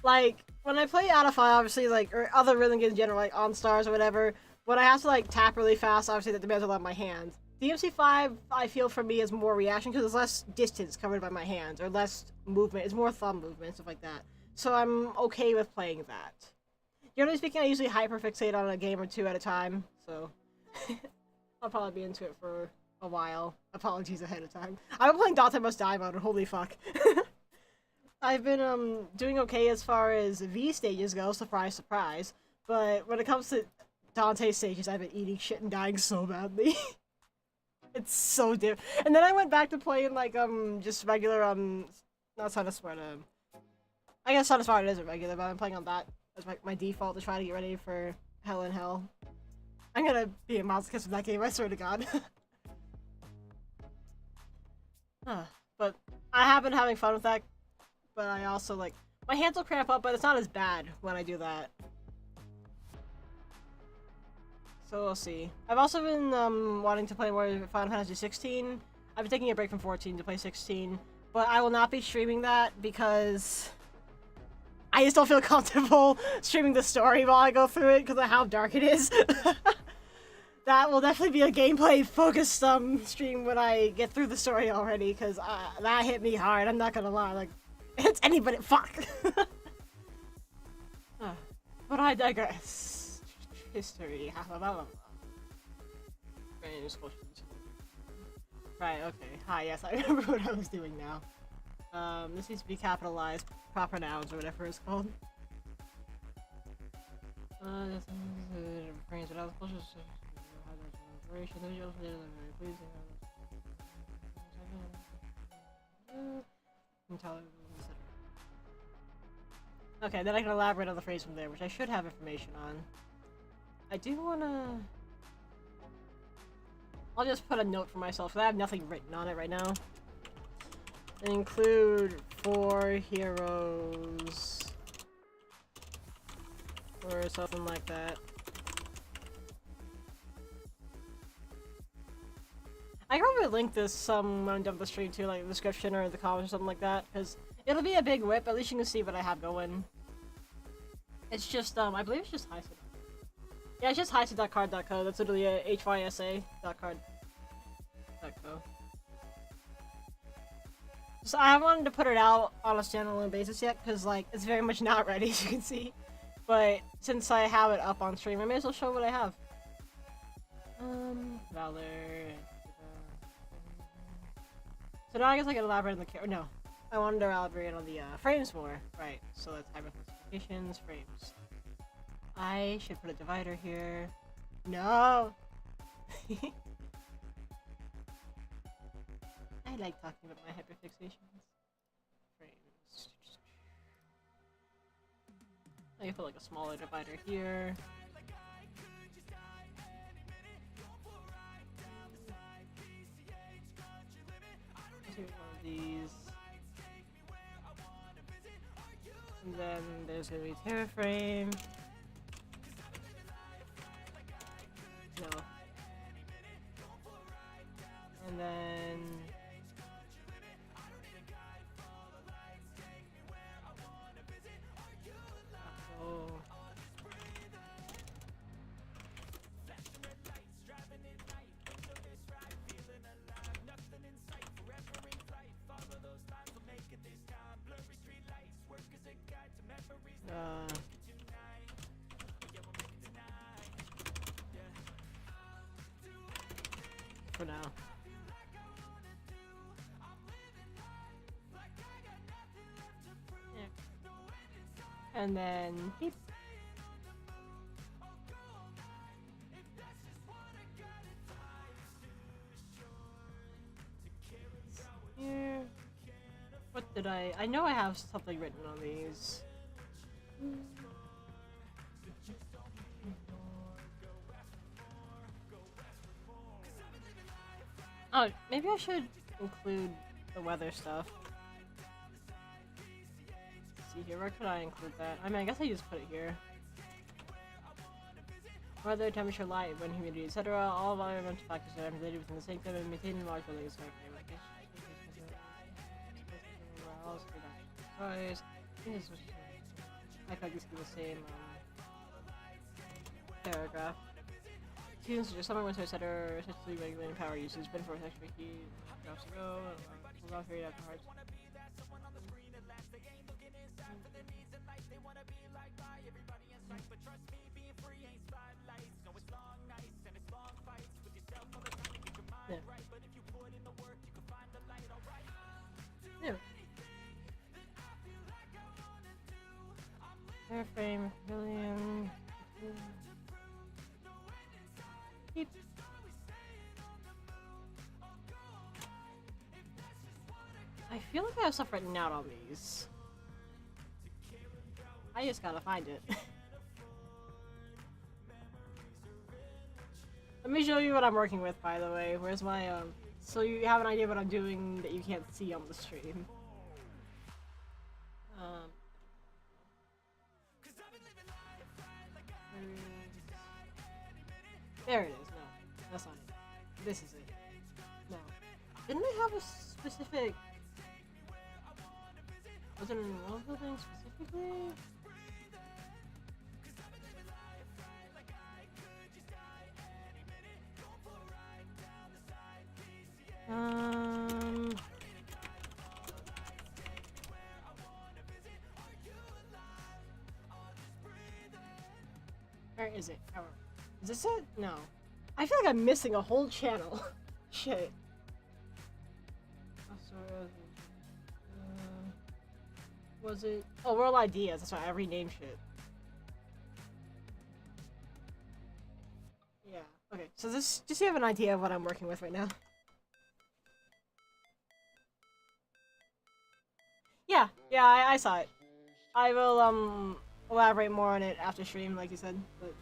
Like, when I play Adify, obviously, like, or other rhythm games in general, like On Stars or whatever, when I have to, like, tap really fast, obviously that demands a lot of my hands. DMC5, I feel, for me, is more reaction, because there's less distance covered by my hands, or less movement. It's more thumb movement, stuff like that. So I'm okay with playing that. Generally speaking, I usually hyperfixate on a game or two at a time, so... I'll probably be into it for a while. Apologies ahead of time. I've been playing Dante Must Die mode, holy fuck. I've been, doing okay as far as V stages go, surprise, surprise. But when it comes to Dante stages, I've been eating shit and dying so badly. It's so diff. And then I went back to playing, like, just regular, not Son of Sparta. I guess Son of Sparta isn't regular, but I'm playing on that as my default to try to get ready for Hell in Hell. I'm gonna be a masochist in that game, I swear to God. But I have been having fun with that, but I also, like, my hands will cramp up, but it's not as bad when I do that. So we'll see. I've also been wanting to play more Final Fantasy 16. I've been taking a break from 14 to play 16, but I will not be streaming that because I just don't feel comfortable streaming the story while I go through it because of how dark it is. That will definitely be a gameplay focused stream when I get through the story already, because that hit me hard, I'm not gonna lie, like, it's anybody, fuck! But I digress. History, Right, okay. Hi, yes, I remember what I was doing now. This needs to be capitalized, proper nouns, or whatever it's called. Okay, then I can elaborate on the phrase from there, which I should have information on. I do wanna... I'll just put a note for myself, because I have nothing written on it right now. Include 4 heroes. Or something like that. I can probably link this when I'm done with the stream too, like the description or the comments or something like that, because it'll be a big whip, at least you can see what I have going. It's just, I believe it's just Hysa. Yeah, it's just Hysa.card.co, that's literally a HYSA.card.co. So I haven't wanted to put it out on a standalone basis yet, because, like, it's very much not ready, as you can see. But since I have it up on stream, I may as well show what I have. Valor. So now I guess I can elaborate on the no. I wanted to elaborate on the frames more. Right, so that's hybrid classifications, frames. I should put a divider here. No! I like talking about my hyperfixations. Frames. I can put like a smaller divider here. Let's do one of these. And then there's gonna be Terra frame. No. And then oh. For now. Yeah. And then beep. Here. What did I know I have something written on these. Oh, maybe I should include the weather stuff. Let's see here, where could I include that? I mean, I guess I just put it here. Weather, temperature, light, wind, humidity, etc. All environmental factors are related within the Sanctum and maintaining large buildings. I feel like this could be the same paragraph. Students such as summer, winter, etc. essentially regulating power usage, but for extra heat, drops ago, hold on period after hearts. Yeah. Yeah. Airframe, pavilion. Beep. I feel like I have stuff written out on these. I just gotta find it. Let me show you what I'm working with, by the way. Where's my, so you have an idea what I'm doing that you can't see on the stream. There it is. No, that's not it. This is it. No. Didn't they have a specific... Was it in world building specifically? Where is it? Oh, is this it? No. I feel like I'm missing a whole channel. Shit. Was it? Oh, World Ideas. That's why I renamed shit. Yeah. Okay. So this, just so you have an idea of what I'm working with right now. Yeah. Yeah. I saw it. I will elaborate more on it after stream, like you said. But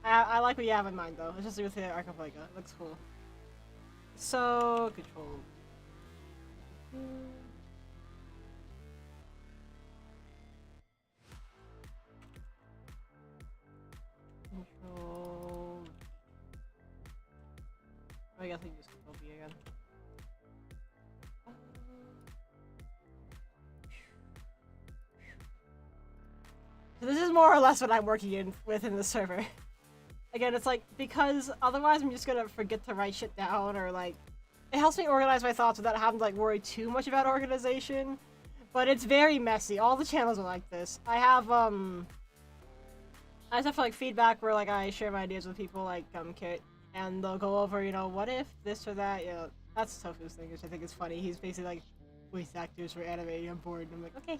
I like what you have in mind though. Especially with the Archipelago. It looks cool. So control. Control. I guess I can use Control B again. So this is more or less what I'm working within the server. Again, it's like, because otherwise I'm just gonna forget to write shit down, or like, it helps me organize my thoughts without having to like worry too much about organization. But it's very messy. All the channels are like this. I just have like feedback where like I share my ideas with people like Kit, and they'll go over, you know, what if this or that, you know, that's Tofu's thing, which I think is funny. He's basically like, voice actors for anime, I'm bored, and I'm like, okay.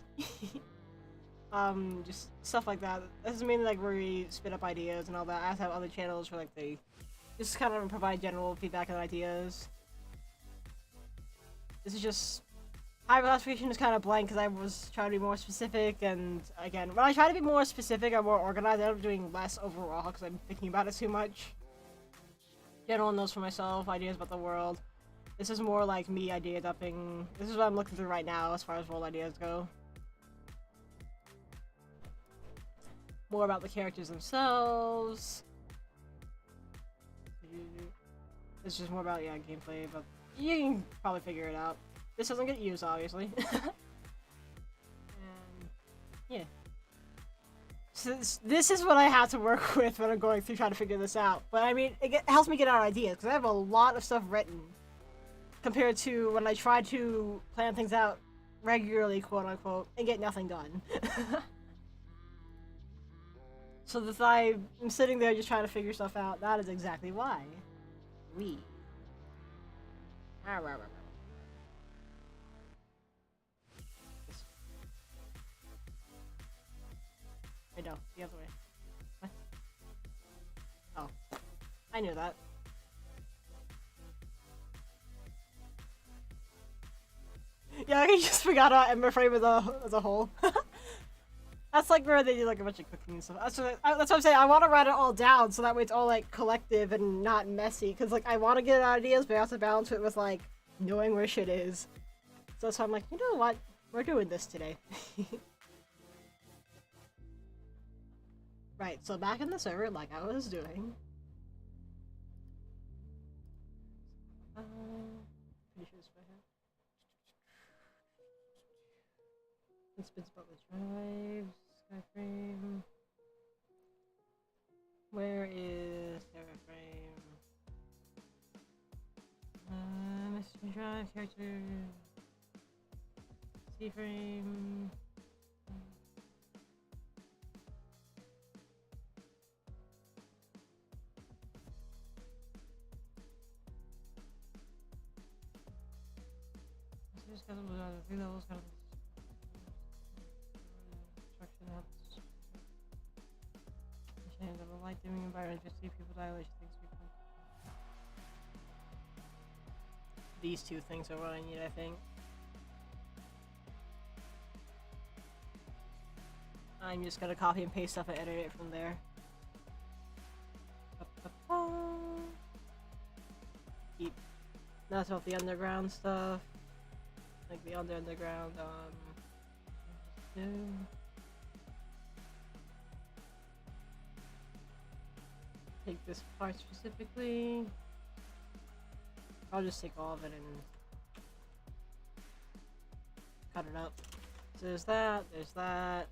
Just stuff like that. This is mainly like where we spit up ideas and all that. I have to have other channels where like they just kind of provide general feedback and ideas. This is just... high classification is kind of blank because I was trying to be more specific, and again, when I try to be more specific and more organized, I end up doing less overall because I'm thinking about it too much. General notes for myself, ideas about the world. This is more like me idea dumping. This is what I'm looking through right now as far as world ideas go. More about the characters themselves. It's just more about, yeah, gameplay, but you can probably figure it out. This doesn't get used, obviously. And yeah. So this is what I have to work with when I'm going through trying to figure this out. But I mean, it helps me get out ideas, because I have a lot of stuff written compared to when I try to plan things out regularly, quote unquote, and get nothing done. So if I'm sitting there just trying to figure stuff out, that is exactly why. We. Wait, no, the other way. What? Oh. I knew that. Yeah, I just forgot about Ember Frame as a whole. That's like where they do like a bunch of cooking and stuff. That's what I'm saying. I want to write it all down so that way it's all like collective and not messy. Cause like I want to get ideas, but I have to balance it with like knowing where shit is. So that's why I'm like, you know what? We're doing this today. Right. So back in the server, like I was doing. Pretty sure it's right here. It's been spelled with drives. Skyframe. Where is Skyframe? Message drive, character. C-frame. Just got the 3 levels, kind of. And the light dimming environment, just see people dilation things. These two things are what I need, I think. I'm just gonna copy and paste stuff and edit it from there. Keep. That's about the underground stuff. Like the underground, take this part specifically. I'll just take all of it and cut it up. So there's that, there's that.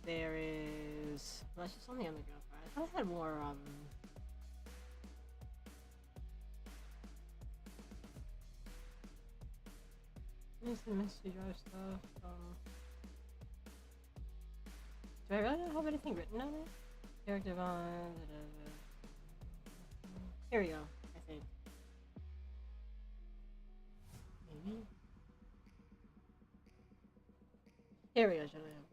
There is... Well, that's just on the underground part. I thought I had more, There's the mystery drive stuff, do I really not have anything written on it? Character on... Here we go, I think. Maybe? Here we go, Julian.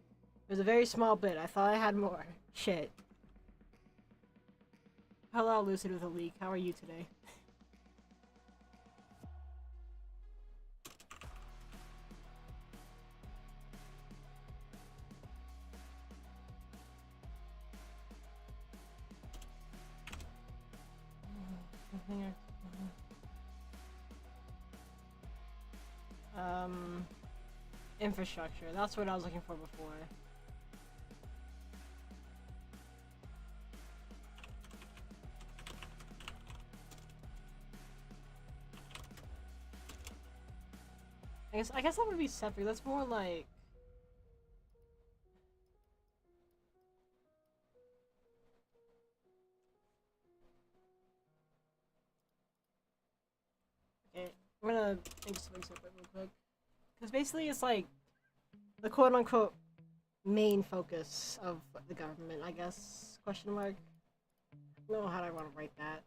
It was a very small bit. I thought I had more. Shit. Hello, Lucid with a leak. How are you today? Infrastructure. That's what I was looking for before. I guess that would be separate. That's more like... Okay, I'm gonna think something separate real quick. Because basically it's like the quote-unquote main focus of the government, I guess, question mark. I don't know how I want to write that.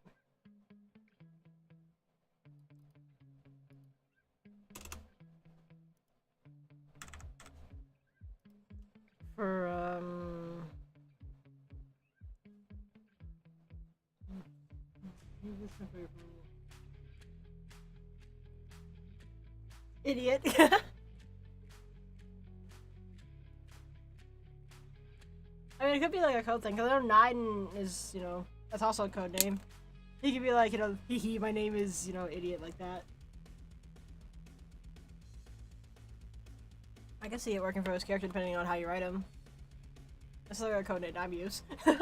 For, Idiot. I mean, it could be like a code thing, because I know Niden is, you know, that's also a code name. He could be like, you know, hee my name is, you know, idiot, like that. I can see it working for his character depending on how you write him. That's like a code name I use. It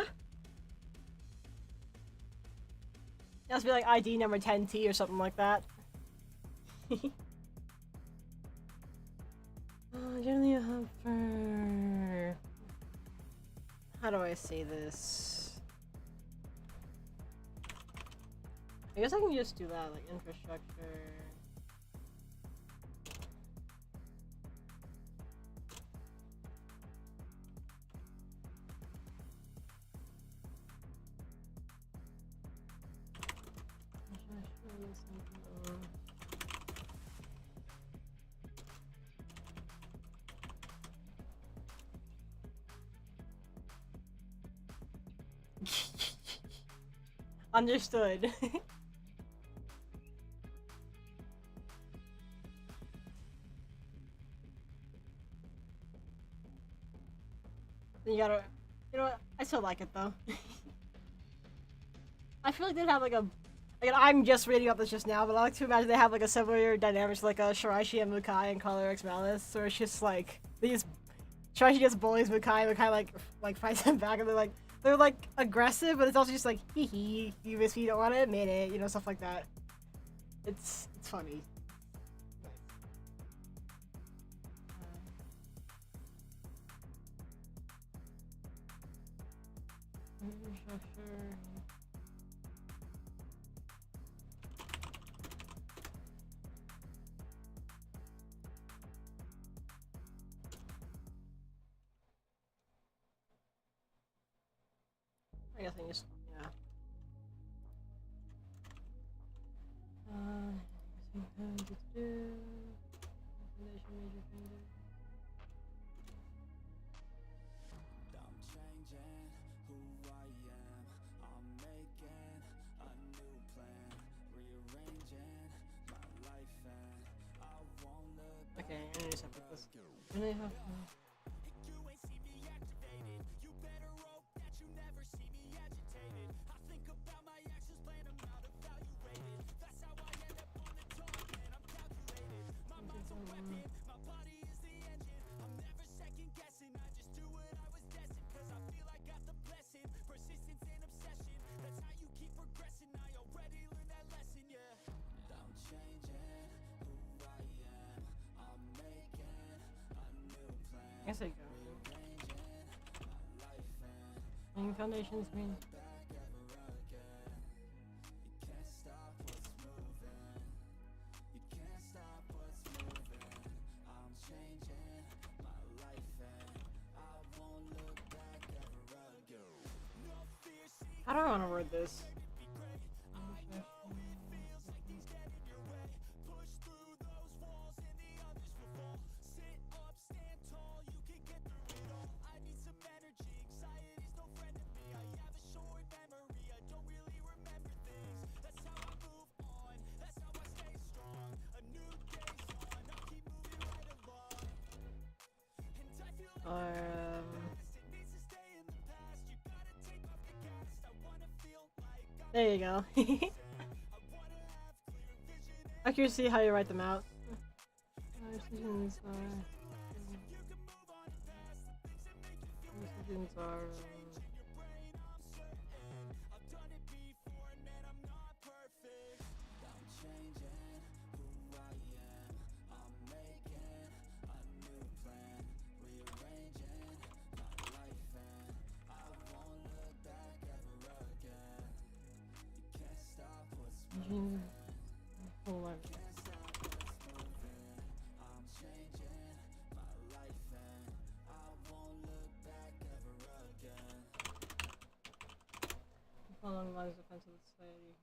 has to be like ID number 10T or something like that. Generally a helper. How do I say this? I guess I can just do that, like infrastructure. Understood. You gotta, you know what? I still like it though. I feel like they'd have like a, like I'm just reading up this just now, but I like to imagine they have like a similar dynamic to like a Shiraishi and Mukai and Color X Malice, where it's just like Shiraishi just bullies Mukai, Mukai like fights him back, and they're like aggressive, but it's also just like hee you miss me, you don't want to admit it, you know, stuff like that. It's funny. I guess I just, yeah. I'm changing who I am. I'm making a new plan, rearranging my life, and I won't look back. Okay, I need to separate this. Really have You ain't see me activated. You better hope that you never see me agitated. I think about my actions, plan them out, evaluated. That's how I end up on the top, man. I'm calculated. My mind's a weapon, my body is the engine. I'm never second guessing. I just do what I was destined, cause I feel I got the blessing. Persistence and obsession, that's how you keep progressing. I already learned that lesson, yeah. guess I go. Laying foundations mean. How do I want to word this? There you go. I can see how you write them out. Decisions are hold on. Along the lines of defense of the society.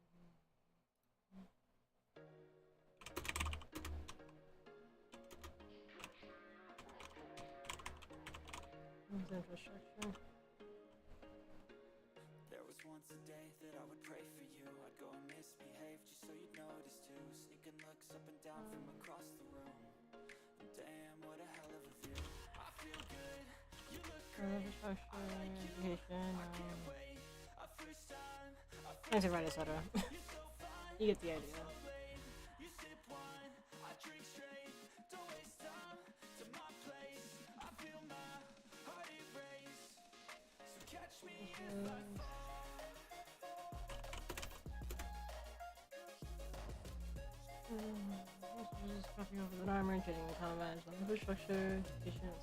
Infrastructure. There was once a day that I would pray for you. I'd go and misbehave just so you'd notice too. Sneaking looks up and down from across the room. And damn, what a hell of a view. I feel good. You look great. Education. Thanks for writing, etc. You get the idea. You sip wine, I drink straight. Don't waste time to my place. I feel my heart erase. So catch me if I fall. Just crossing over the armor, getting the combat, infrastructure, education.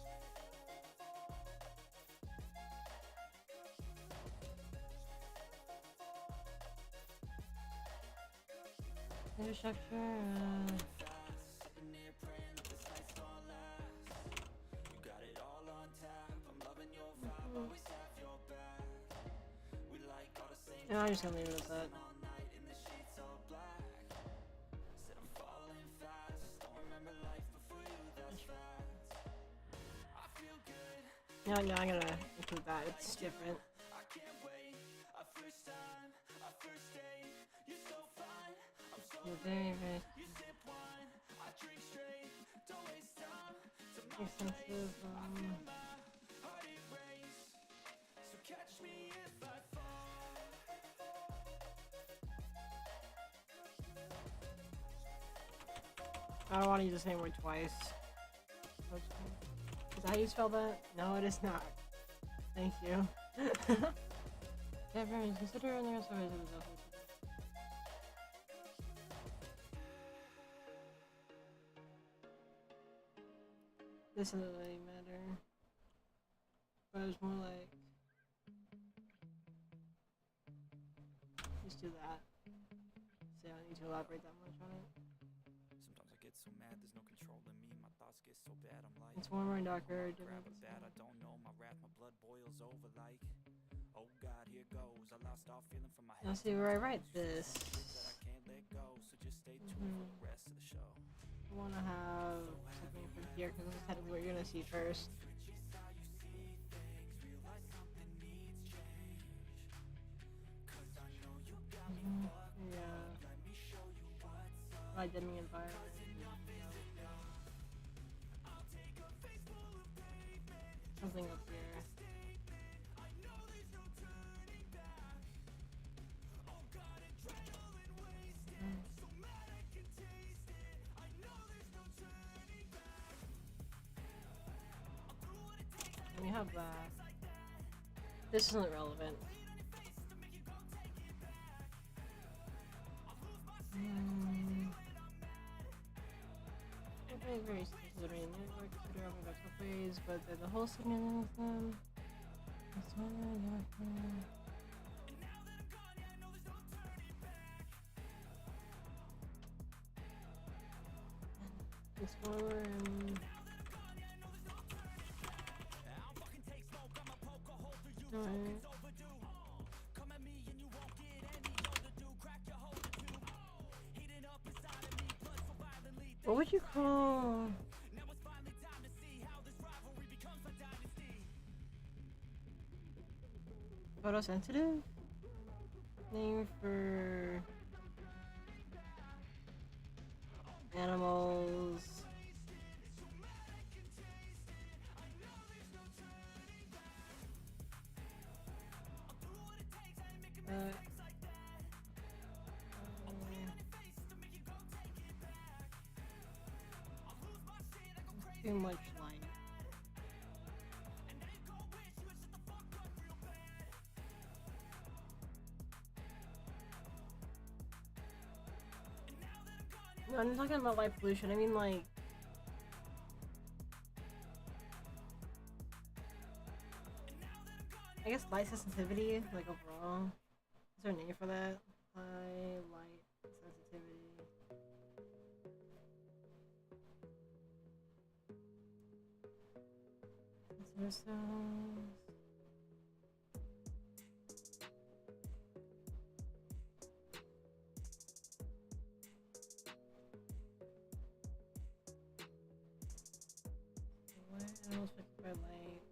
Infrastructure, yeah, I'm just gonna leave it at that. No, I'm gonna include that. It's different. You're very, very expensive. I don't want to use the same word twice. Is that how you spell that? No, it is not. Thank you. Yeah, very consider and the rest of it is okay. This doesn't really matter. But it's more like just do that. So I don't need to elaborate that much on it. Sometimes I get so mad, there's no controlling me. My thoughts get so bad, I'm like, It's warmer and darker. grab a bat, I don't know. My wrath, my blood boils over like, oh God, here goes. I lost all feeling from my head. Now see where I write this. That I can't let go, so just stay tuned for the rest of the show. I want to have something from here because this is technically what you're gonna see first. Yeah. Like dimming environment. Something up here. And you have that. This isn't relevant. Very, very simple. considering network, consider all the top ways, but they're the whole signaling of them. That's why Explorer and what would you call photosensitive? Name for animals. Too much light. No, I'm talking about light pollution. I mean, like, I guess light sensitivity, like overall. Is there a name for that? High light sensitivity. Sensor cells. What animals affected by light?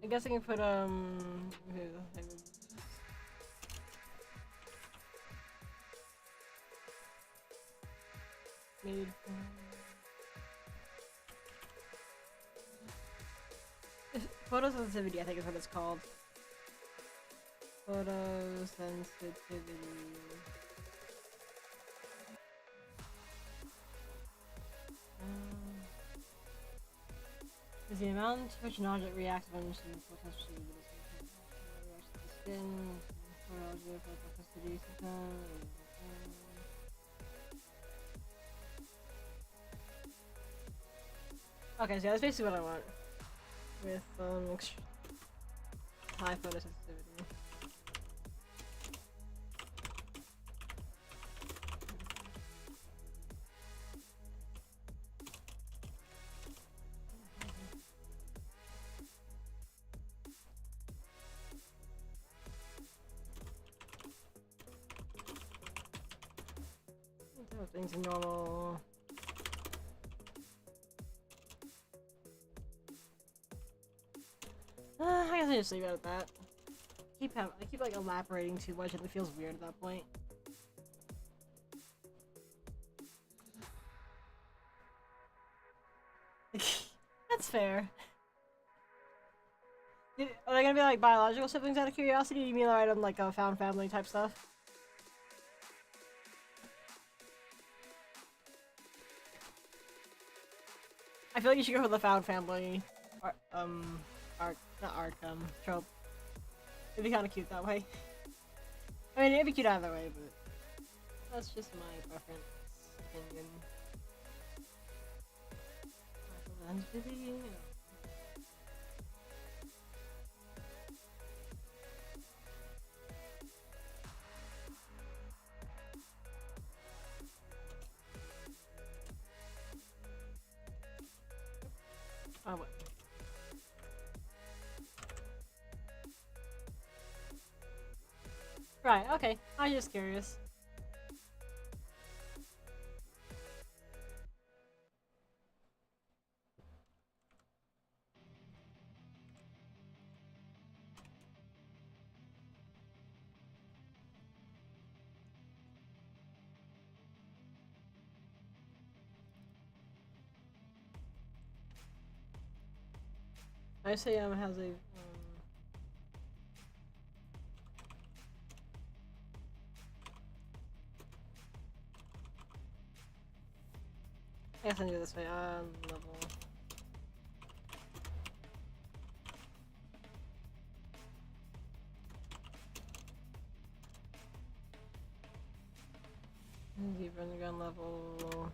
I guess I can put made photosensitivity, I think is what it's called. Photosensitivity. Is the amount to which an object reacts when the photosensitivity reacts to the skin, photosensitivity system. Okay, so that's basically what I want with high photosensitivity. Things are normal. I guess I just leave it at that. I keep like elaborating too much and it feels weird at that point. That's fair. Are they gonna be like biological siblings out of curiosity? Do you mean right on like a found family type stuff? I feel like you should go for the found family trope. It'd be kind of cute that way. I mean, it'd be cute either way, but that's just my preference opinion. Oh, what? Right, okay. I was just curious. I say has a I guess I do this way. Level. Deeper underground level.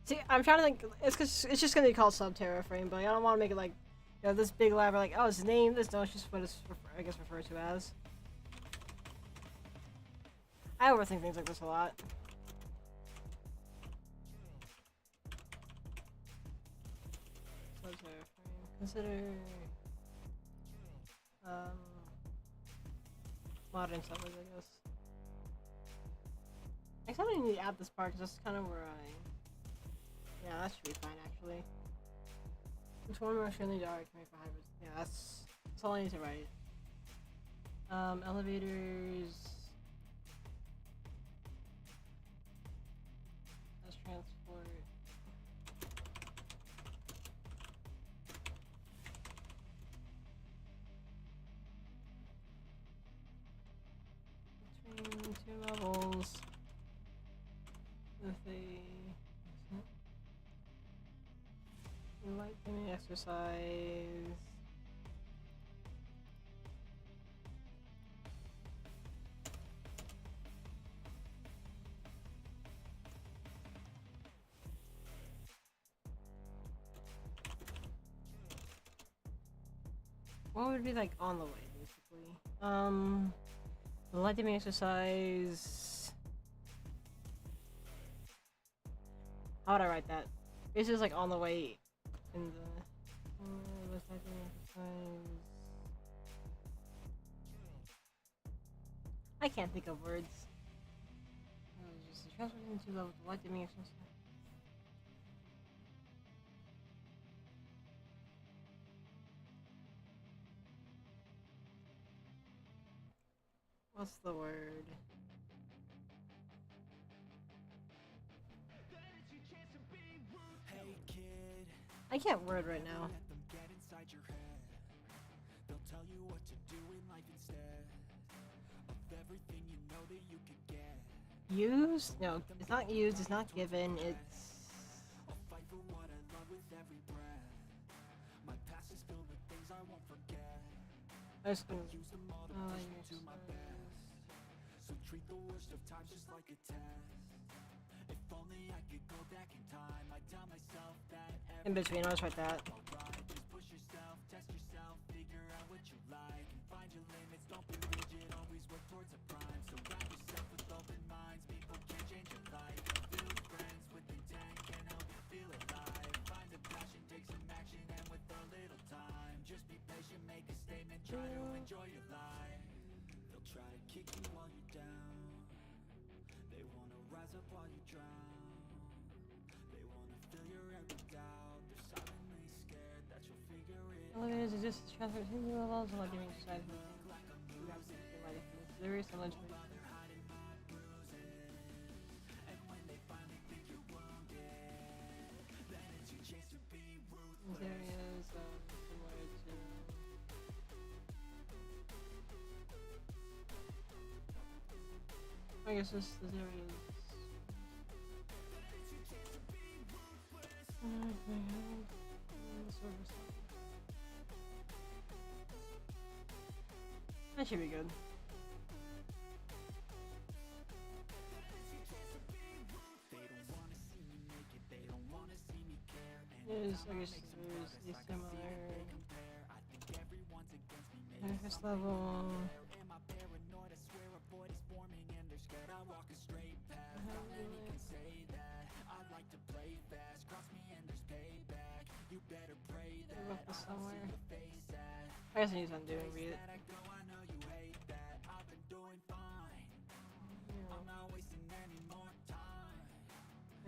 See, I'm trying to think. It's just gonna be called Subterra Frame, but I don't want to make it like, you know, this big lab. Like, oh, it's named this. No, it's just what it's I guess referred to as. I overthink things like this a lot. Subterra Frame. Consider modern settlers, I guess. I don't even need to add this part because that's kind of where I. Yeah, that should be fine actually. Which one more extremely dark can make for hybrids? Yeah, that's all I need to write. Elevators. Let's transport. Between 2 levels. With a light dimming exercise. What would be like on the way, basically? The light dimming exercise. How would I write that? It's just like on the way in the light dimming exercise. I can't think of words. Just transfer into level the light dimming exercise. What's the word? Hey kid, I can't word right now. let them get inside your head. They'll tell you what to do in life instead of everything you know that you could get. Used? No, it's not used, it's not given, it's... I'll fight for what I love with every breath. My past is filled with things I won't forget. I just gonna... Use them all to push me to my best. So treat the worst of times just like a test. If only I could go back in time, I'd tell myself that In between, I'll just write that. alright. Just push yourself, test yourself, figure out what you like, and find your limits. Don't be rigid, always work towards a prime. Surround yourself with open minds, people can change your life. Build friends with intent can help you feel alive. Find a passion, take some action, and with a little time, just be patient, make a statement, try to enjoy your life. They'll try to kick you while you're down. They wanna rise up while you drown. They wanna fill your head with doubt. They're silently scared that you'll figure it out. Elevators exist to transfer to new levels and light dimming exercise. There is some lunch. These areas similar to... I guess this area is... That should be good. There's, I guess there's these similar... First level... Somewhere. I guess I need something to read it. I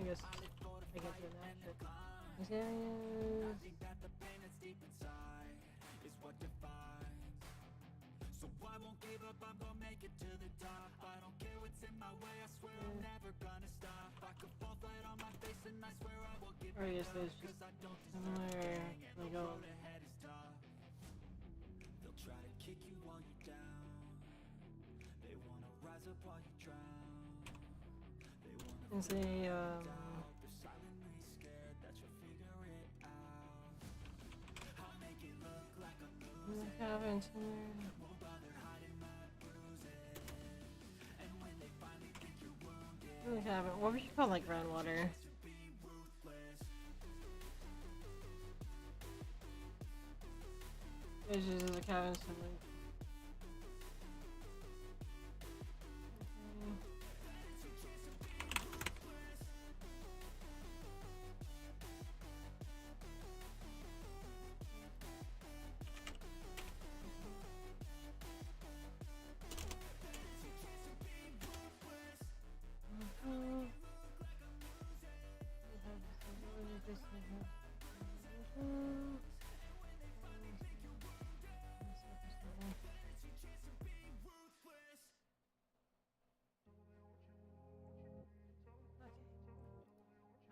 guess I can do that. These areas. So I won't give up, I'm gonna make it to the top. I don't care what's in my way, I swear I'm never gonna stop. I could fall flat on my face and I swear I will give Or I guess there's just somewhere like oh. They'll try to kick you while you're down. They wanna rise up while you drown. They wanna It's a cabins in there. In the cabin. What would you call like groundwater? There's just a cabin somewhere.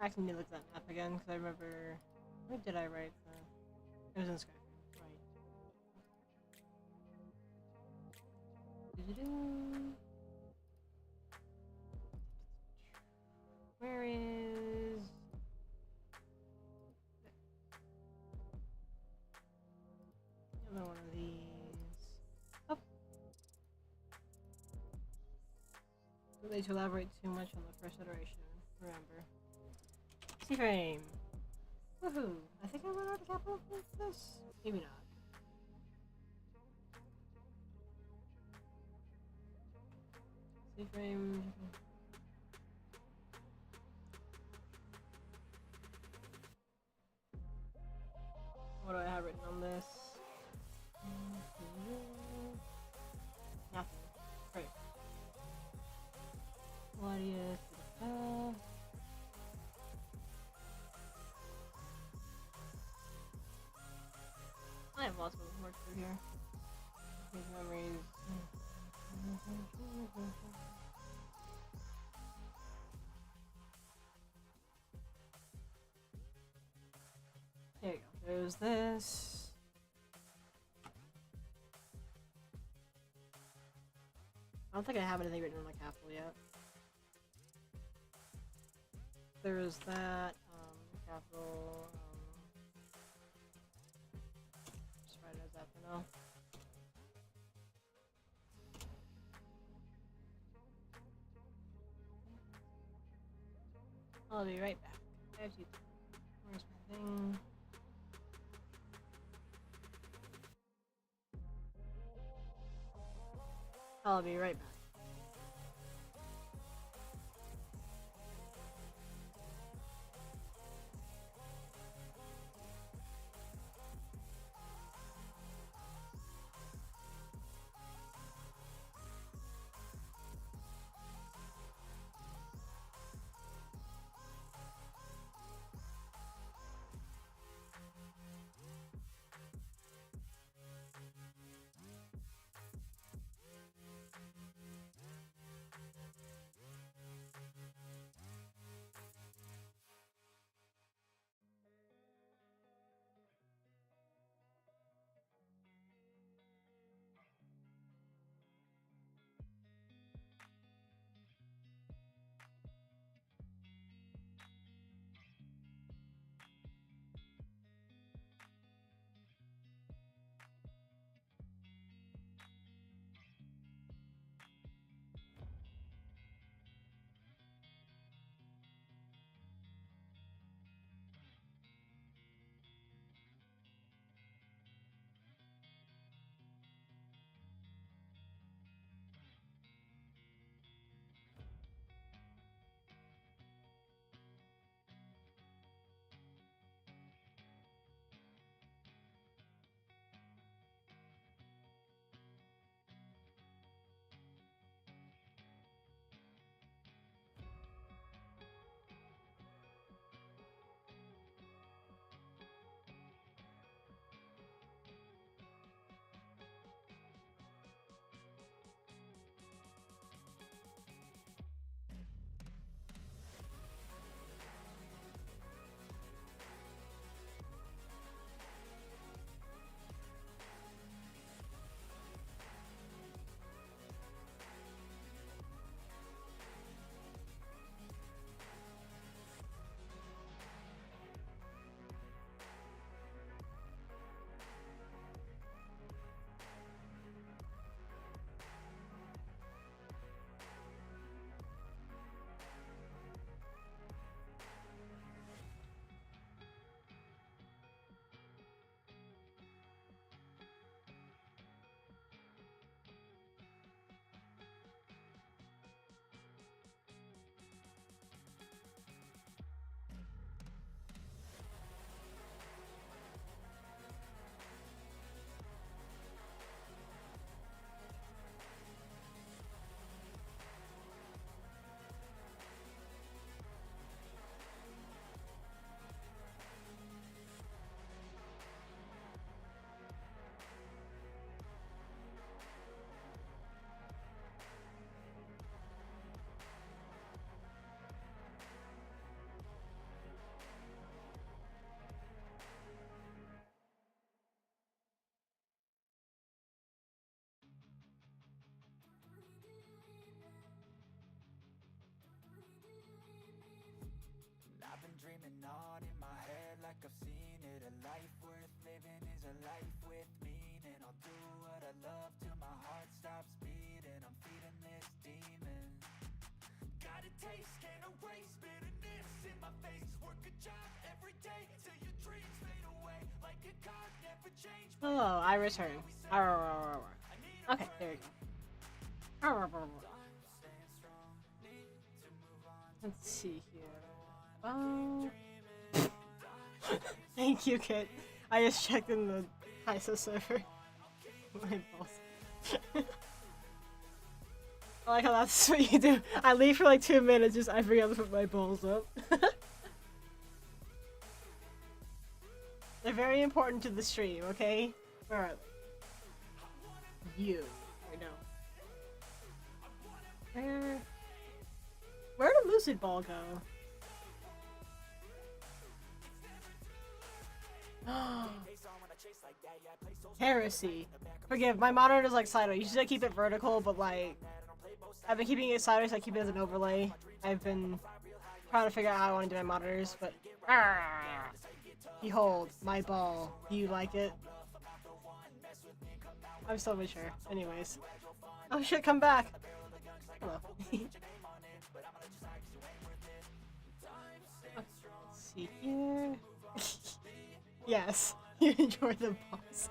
I actually need to look at that map again because I remember. Where did I write that? It was in Skype. Right. Where is another one of these? Oh. Don't need to elaborate too much on the first iteration. Remember. C-frame. Woohoo! I think I went out of capital for this. Maybe not. C-frame. What do I have written on this? Nothing. Great. What do you think? I have lots of work through here. These memories. There you go. There's this. I don't think I have anything written on my capital yet. There is that, capital, just write it as that for now. I'll be right back. There's you. Where's my thing? I'll be right back. on in my head like I've seen it. A life worth living is a life with meaning. I'll do what I love till my heart stops beating. I'm feeding this demon. Got a taste, can't erase bitterness in my face. Work a job every day till your dreams fade away. Like a card never changed. Hello, I return. Okay, there we go. Let's see here. Oh. Thank you, Kit. I just checked in the ISO server. My balls. I like how that's what you do. I leave for like 2 minutes, just I forget to put my balls up. They're very important to the stream, okay? Where are they? You. I know. Where did Lucid Ball go? Heresy. Forgive, my monitor is like sideways. Usually I keep it vertical, but like I've been keeping it sideways so I keep it as an overlay. I've been trying to figure out how I want to do my monitors, but behold, my ball. Do you like it? I'm still not sure. Anyways. Oh shit, come back! Hello. Let's see here. Yes, you enjoy the boss.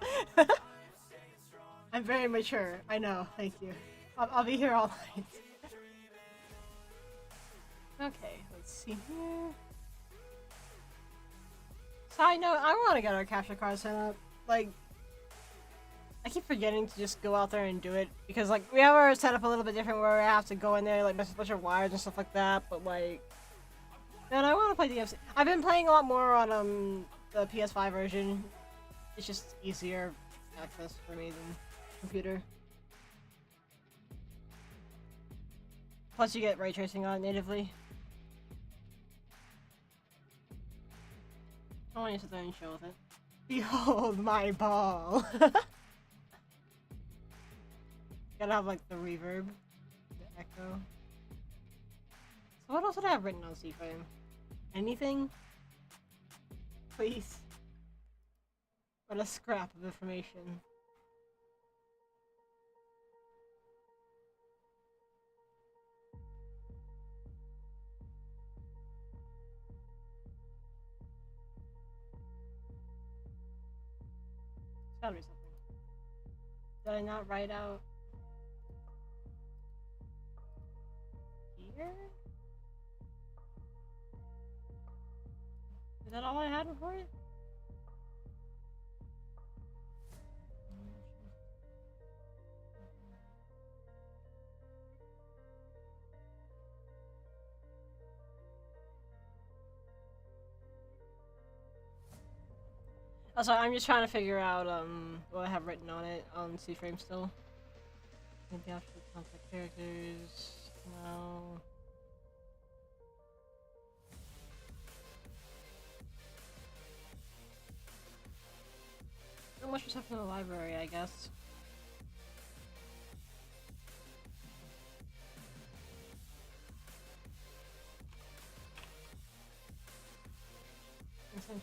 I'm very mature. I know. Thank you. I'll be here all night. Okay, let's see here. Side note, I want to get our capture card set up. Like, I keep forgetting to just go out there and do it because, like, we have our setup a little bit different where I have to go in there, like, mess with a bunch of wires and stuff like that. But like, man, I want to play DMC. I've been playing a lot more on the PS5 version. It's just easier access for me than computer. Plus, you get ray tracing on it natively. I want you to sit there and chill with it. Behold my ball! Gotta have like the reverb, the echo. So what else would I have written on C-frame? Anything? Please. What a scrap of information. There's gotta be something. Did I not write out here? Is that all I had before it? Oh, sorry, I'm just trying to figure out what I have written on it on C-frame still. Maybe after complex characters. No. So much stuff in the library, I guess. Essentials.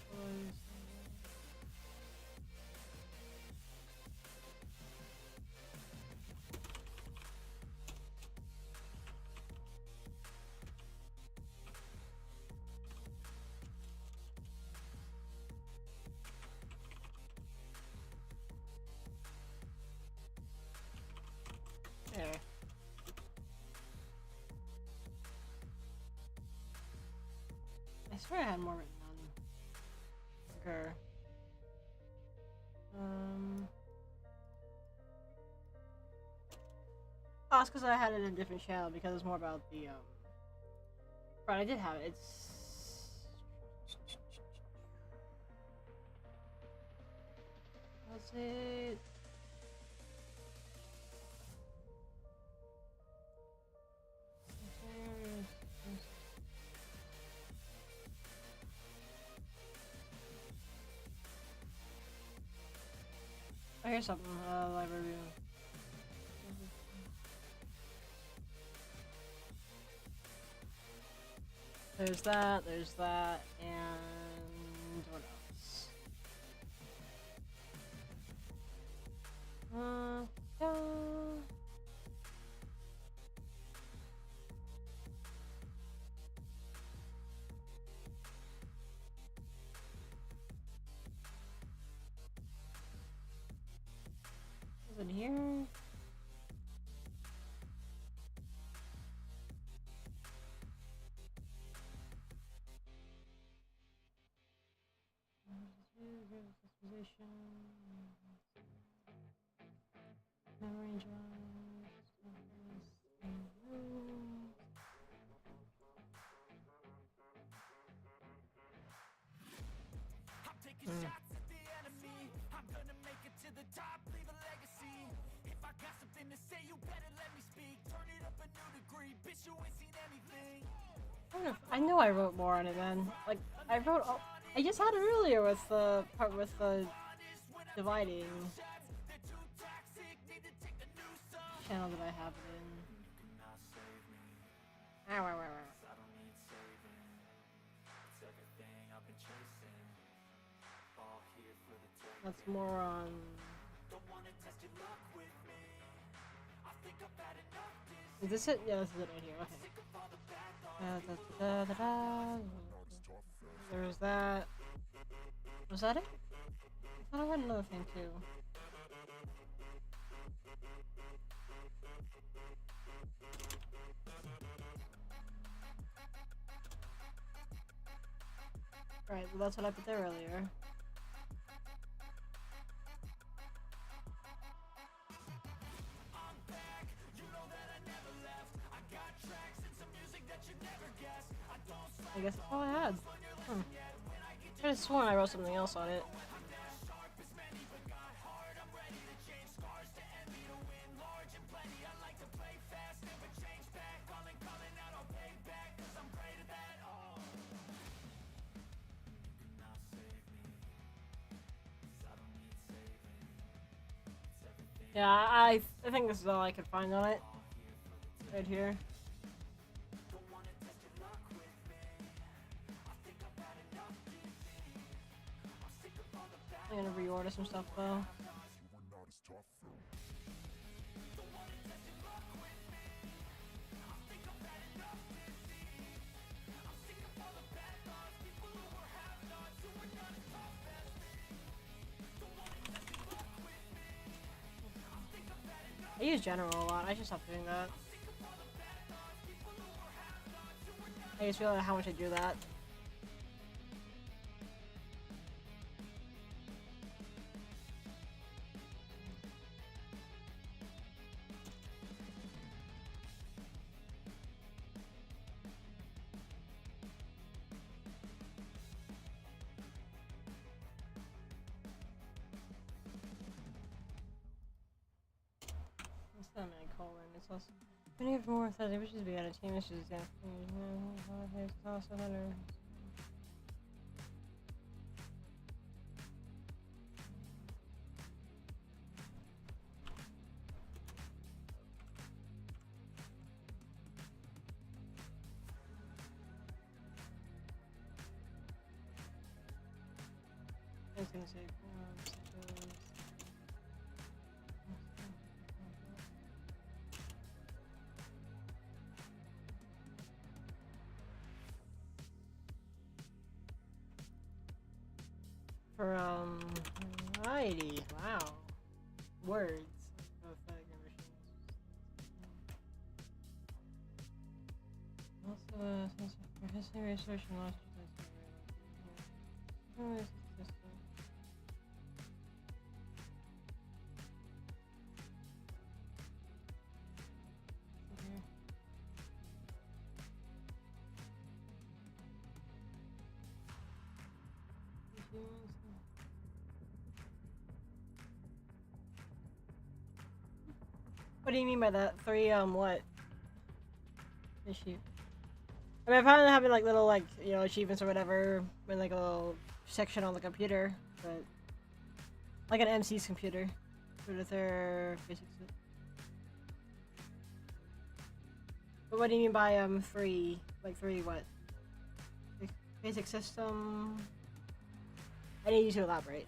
There. I swear I had more written on Gur. Oh, it's because I had it in a different channel because it's more about the Right, I did have it. It's what's it? I hear something, library view. There's that, and Is it here? Memory drive. I'm taking shots at the enemy. I'm gonna make it to the top, leave a legacy. If I got something to say, you better let me speak. Turn it up a new degree, bitch, you ain't seen anything. I know I wrote more on it then. Like, I wrote all, I just had it earlier with the part with the dividing channel that I have it in. Ow, ow, ow, ow. That's more on. Is this it? Yeah, this is it right here. Okay. There's that. Was that it? I thought I had another thing too. Right, well that's what I put there earlier. I guess that's all I had. I could have sworn I wrote something else on it. Yeah, I think this is all I could find on it. Right here. I'm gonna reorder some stuff though. I use general a lot. I should stop doing that. I just realized how much I do that. It's not many colon. It's also many of more thought it should be on a team. It's just it's also better. I was gonna say for variety. Wow. Words. Also, for history research and logic. What do you mean by that? Three, what? Issue. I mean, I probably having like little, like, you know, achievements or whatever in like a little section on the computer, but like an MC's computer with their basic. But what do you mean by free? Like three what? Basic system. I need you to elaborate.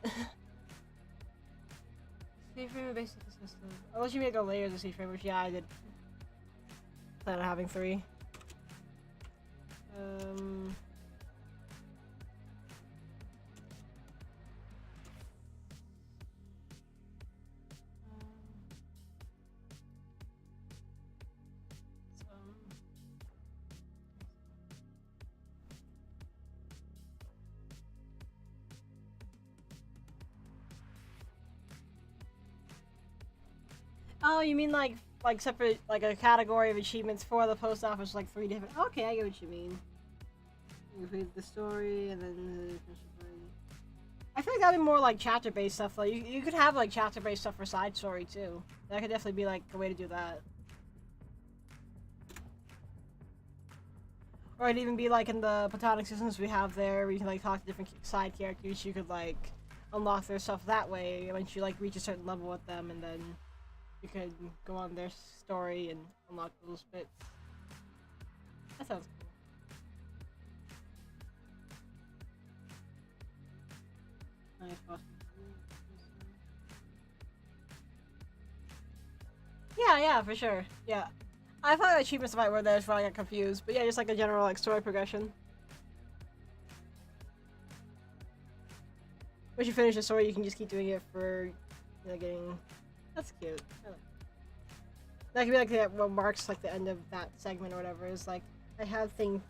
C-frame is basically consistent. Unless you make the layers of C-frame, which yeah, I did plan on having 3. Oh, you mean like separate, like a category of achievements for the post office, like 3 different. Okay, I get what you mean. You read the story and then. I feel like that'd be more like chapter-based stuff. Like you could have like chapter-based stuff for side story too. That could definitely be like a way to do that. Or it'd even be like in the platonic systems we have there, where you can like talk to different side characters. You could like unlock their stuff that way once you like reach a certain level with them, and then you could go on their story and unlock those bits. That sounds cool. Yeah, for sure. Yeah. I thought achievements might were there, so I got confused. But yeah, just like a general like story progression. Once you finish the story, you can just keep doing it for, you know, getting. That's cute. That could be like what marks like the end of that segment or whatever. Is like I have thing.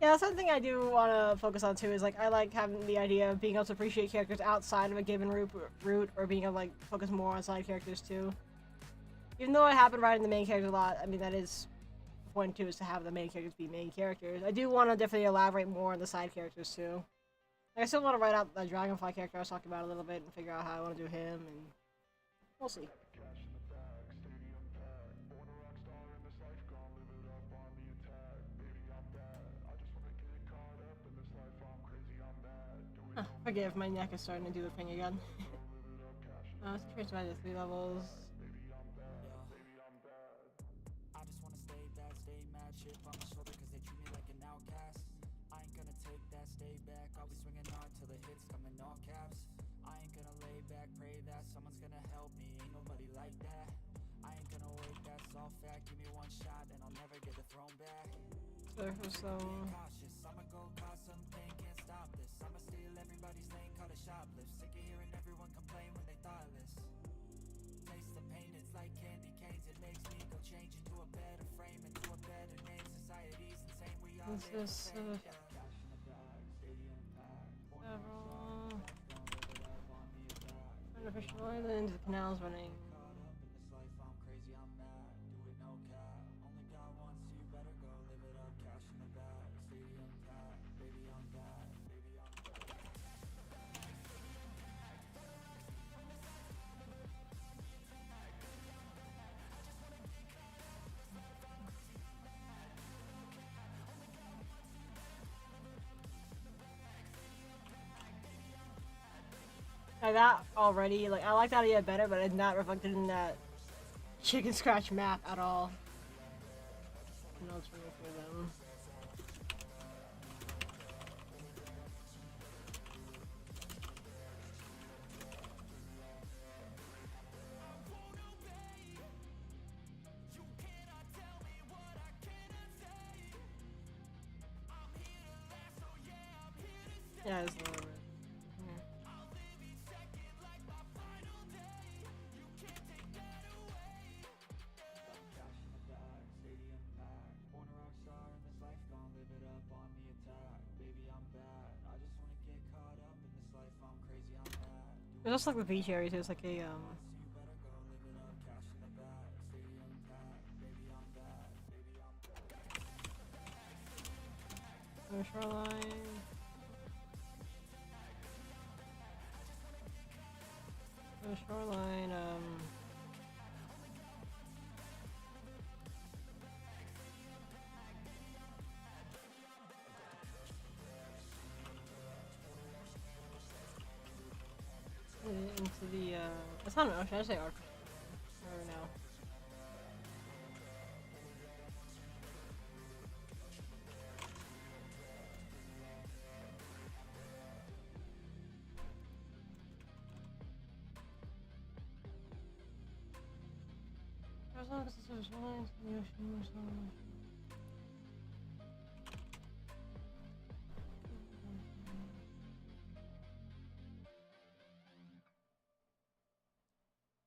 Yeah, that's something I do want to focus on too. Is like I like having the idea of being able to appreciate characters outside of a given route, or being able to like focus more on side characters too. Even though I have been writing the main character a lot, I mean that is the point too, is to have the main characters be main characters. I do want to definitely elaborate more on the side characters too. Like, I still want to write out the Dragonfly character I was talking about a little bit and figure out how I want to do him, and we'll see. Huh, forgive, my neck is starting to do the thing again. Let's increase by the 3 levels. I just wanna stay bad, stay mad, chip on my shoulder cause they treat me like an outcast. I ain't gonna take that, stay back, I'll be swinging hard till the hits come in all caps. I ain't gonna lay back, pray that someone's gonna help me, ain't nobody like that. I ain't gonna wait, that's all fact, give me one shot and I'll never get the throne back. So Cautious, I'ma go cause something, can't stop this. I'ma steal everybody's lane, call it shoplift. Sick of hearing everyone complain when they thoughtless. Taste the pain, it's like candy canes. It makes me go change into a better frame, into a better name. Society's insane, we all this live is the same. several artificial islands, the canals running. Like that already, like I like that idea better, but it's not reflected in that chicken scratch map at all. No, it's really for them. Yeah, it's a little bit. It's just like the beach area too. It's like a shoreline. Shoreline. Into the it's not an ocean. I say arc. I don't know. I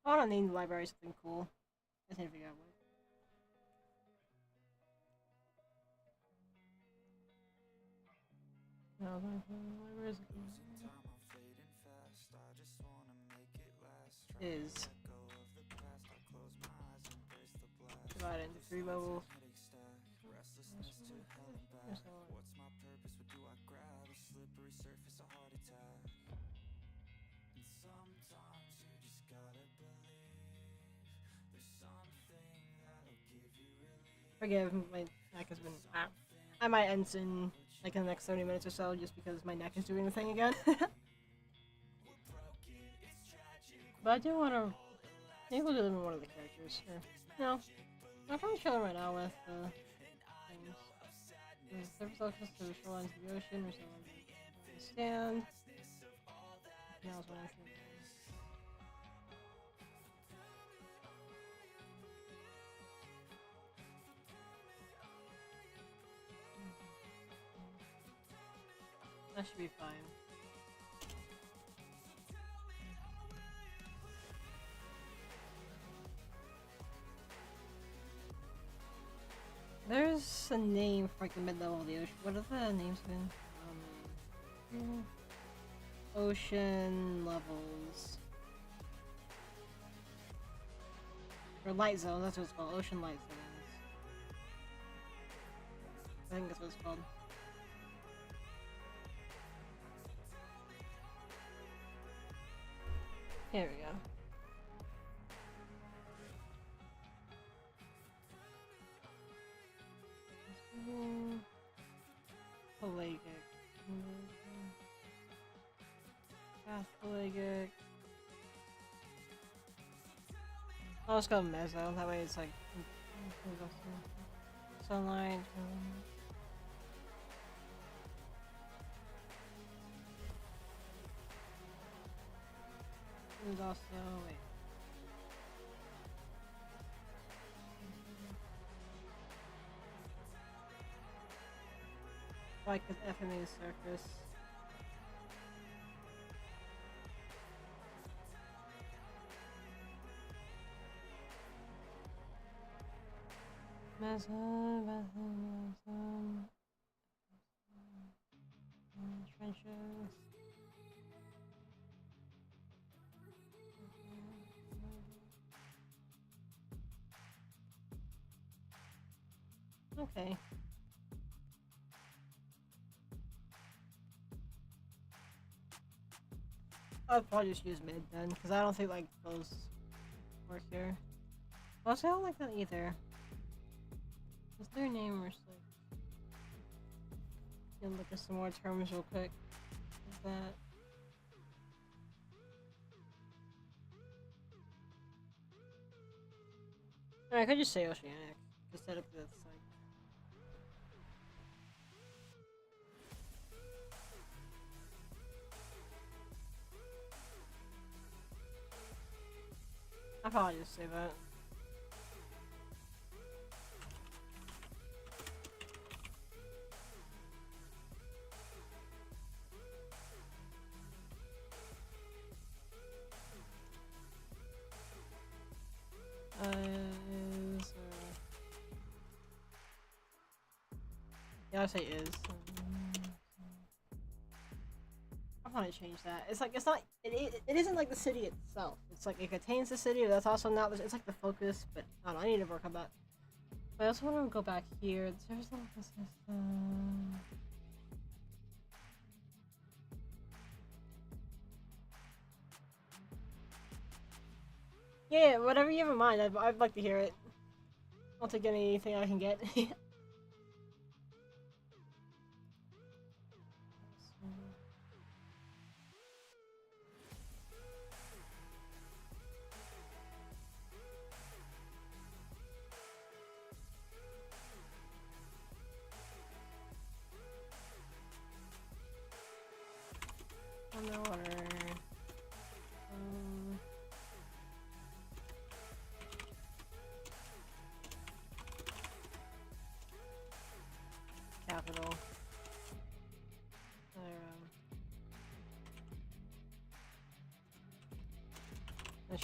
want to name the library something cool. I just need to figure out what. No, where is it? Is divide into 3 levels. Forgive my neck has been. I might end soon, like in the next 30 minutes or so, just because my neck is doing the thing again. But I do want to. Maybe we'll do them in one of the characters. Or, no, I'm probably chilling right now with things. The surface access to the shorelines of the ocean, or something. Stand. Now is when I think. That should be fine. There's a name for like the mid-level of the ocean. What are the names again? Ocean levels. Or light zone, that's what it's called. Ocean light zones. I think that's what it's called. Here we go. Pelagic. Pelagic. I'll just go Mezzo, that way it's like sunlight. There's also wait. Like an FMA surface. Trenches. Okay. I'll probably just use mid then, because I don't think like those work here. Also, I don't like that either. What's their name or something? Look at some more terms real quick. Is that? I could just say oceanic. Aesthetically, that's like. I'll probably just say that. Yeah, I'll say is. I want to change that. It's like, it's not, it isn't like the city itself. It's like, it contains the city, but that's also not, it's like the focus, but I don't know, I need to work on that. But I also want to go back here. There's no system. Yeah, whatever you have in mind, I'd like to hear it. I'll take anything I can get. Underwater.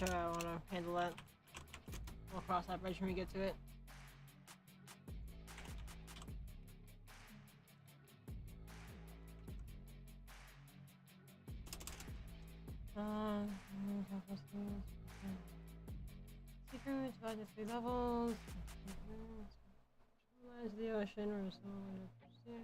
sure I want to handle that. We'll cross that bridge when we get to it. Secrets by the 3 levels. Realize the ocean or someone to understand.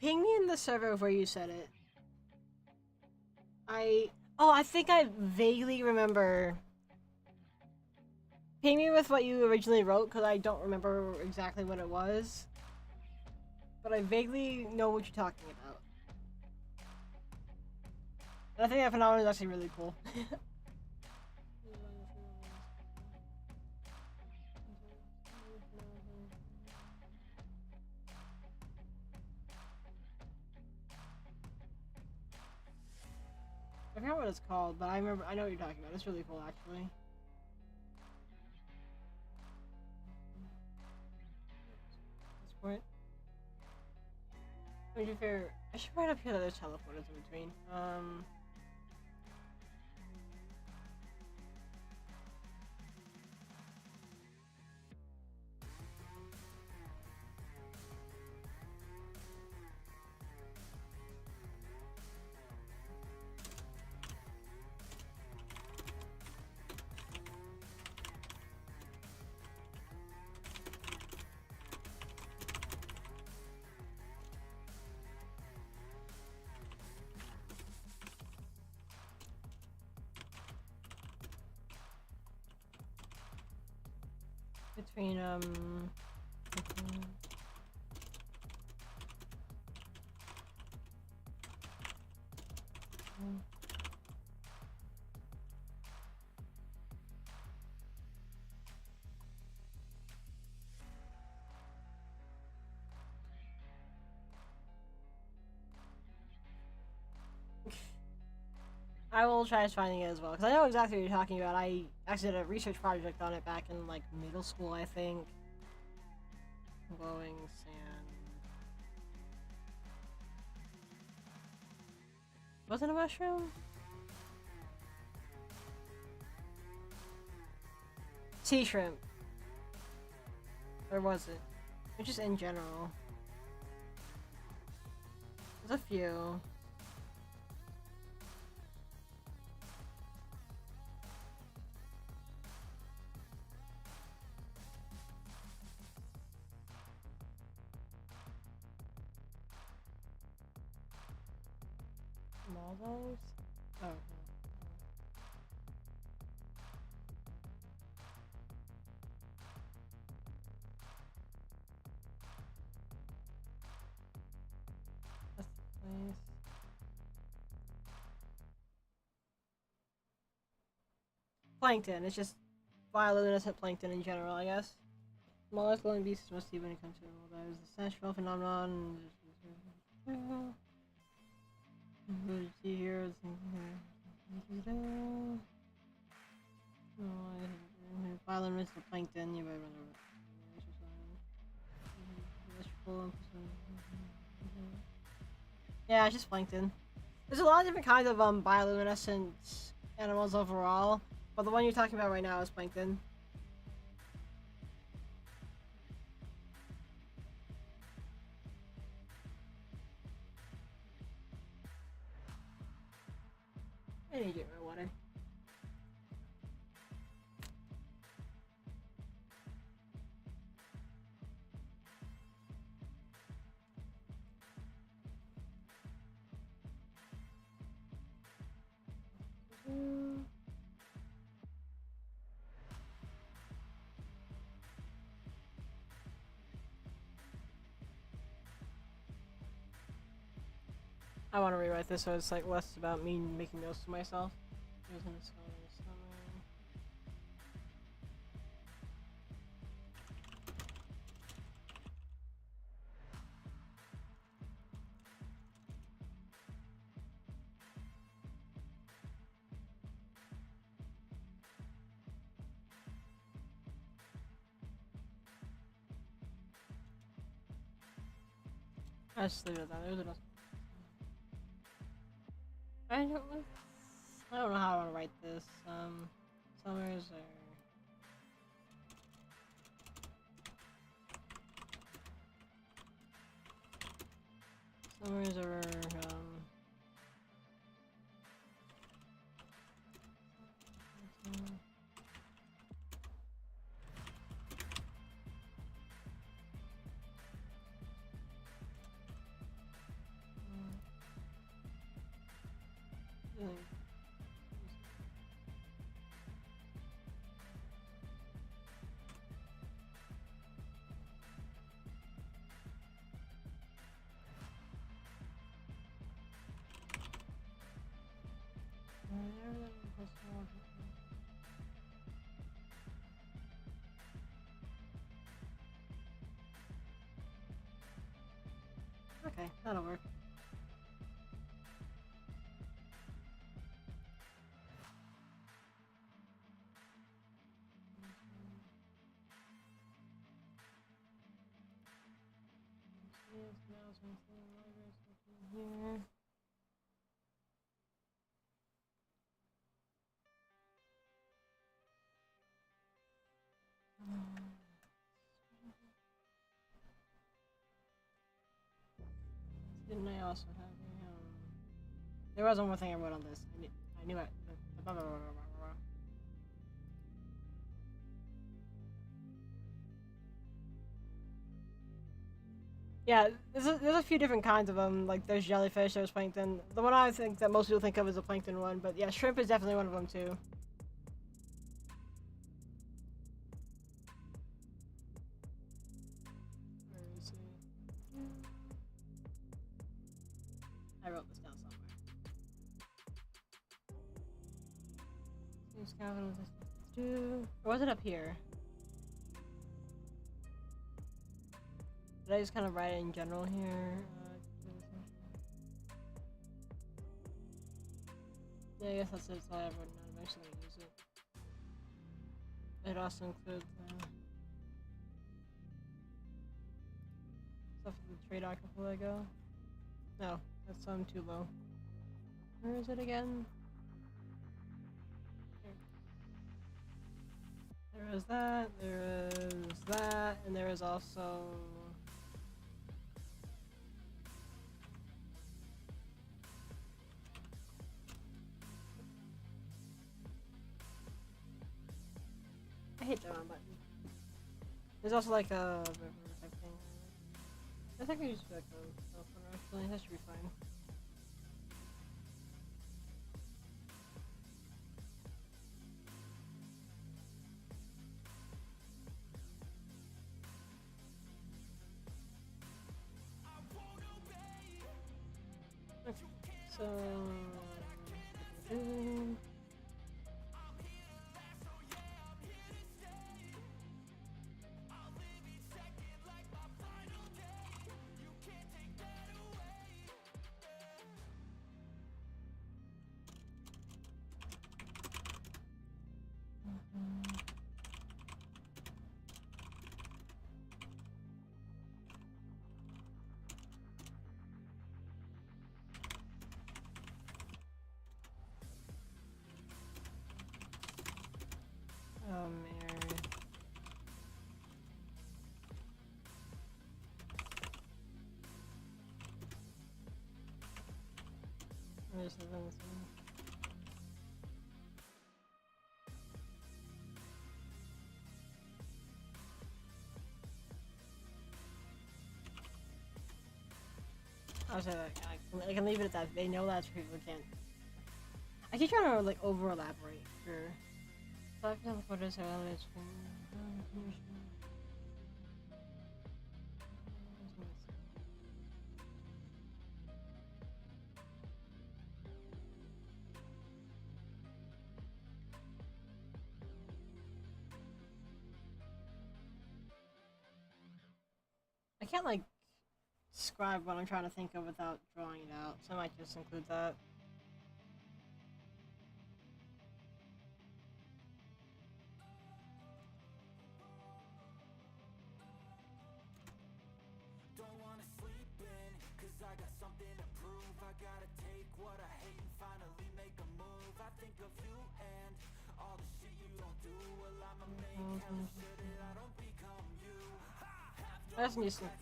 Ping me in the server where you said it. I think I vaguely remember. Ping me with what you originally wrote, because I don't remember exactly what it was. But I vaguely know what you're talking about. And I think that phenomenon is actually really cool. I forgot what it's called, but I know what you're talking about. It's really cool, actually. This point. To be fair, I should write up here that there's teleporters in between. Between, I will try finding it as well, because I know exactly what you're talking about. I actually did a research project on it back in, like, middle school, I think. Glowing sand. Was it a mushroom? Sea shrimp. Or was it? Or just in general? There's a few. Maldos? Oh. That's the place. Plankton. It's just bioluminescent plankton in general, I guess. Smallest glowing beasts must see when it comes to animal dives. The sensual phenomenon. See here. Bioluminescent plankton. You yeah, it's just plankton. There's a lot of different kinds of bioluminescent animals overall, but the one you're talking about right now is plankton. I need to get my water. I want to rewrite this so it's like less about me making notes to myself. I just leave it at that. There's enough. I don't know how I want to write this. Summers are. Summers are, okay, that'll work. Here. Didn't I also have there was one more thing I wrote on this. I knew it. Blah, blah, blah, blah, blah, blah. Yeah, there's a few different kinds of them. Like there's jellyfish, there's plankton. The one I think that most people think of is the plankton one, but yeah, shrimp is definitely one of them too. Where is it? I wrote this down somewhere. Or was it up here? Did I just kind of write it in general here? Yeah, I guess that's it. So I have written down. I'm actually gonna use it. It also includes stuff with the trade archival Lego. No, that's too low. Where is it again? There is that, and there is also... I hate that one button. There's also like a river type thing. I think I just like a cell phone actually, that should be fine. Okay, so... Mary. Where's the lens? I'll say that. I can leave it at that. They know that's for people who can't. I keep trying to like over elaborate. Sure. So photos are elements from I can't like describe what I'm trying to think of without drawing it out, so I might just include that. I got something to prove. I gotta take what I hate and finally make a move. I think of you and all the shit you don't do. Well, I'ma make hella sure that I don't become you. That's new stuff.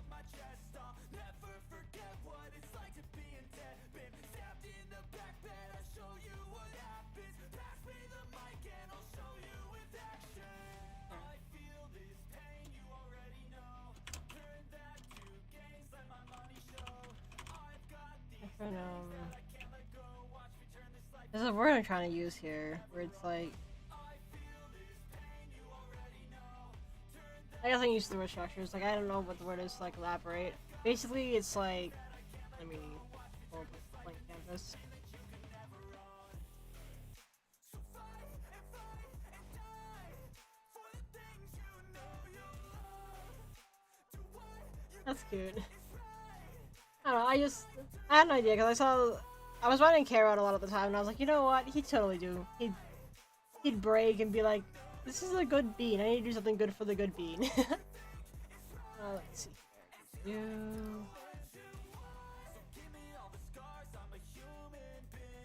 My chest, I'll never forget what it's like to be in debt. Been stabbed in the back bed, I'll show you what happens. Pass me the mic and I'll show you with action. I feel this pain, you already know. Turn that to gains, let my money show. I've got these things that I can't let go. Watch me turn this life. There's a word I'm trying to use here, where it's like... I guess I use the word structures. Like, I don't know what the word is to, like, elaborate. Basically, it's like... I mean... blank canvas. That's cute. I don't know, I had an idea, because I was writing Kara out a lot at the time, and I was like, you know what? He'd totally do. He'd break and be like, this is a good bean. I need to do something good for the good bean. Let's see.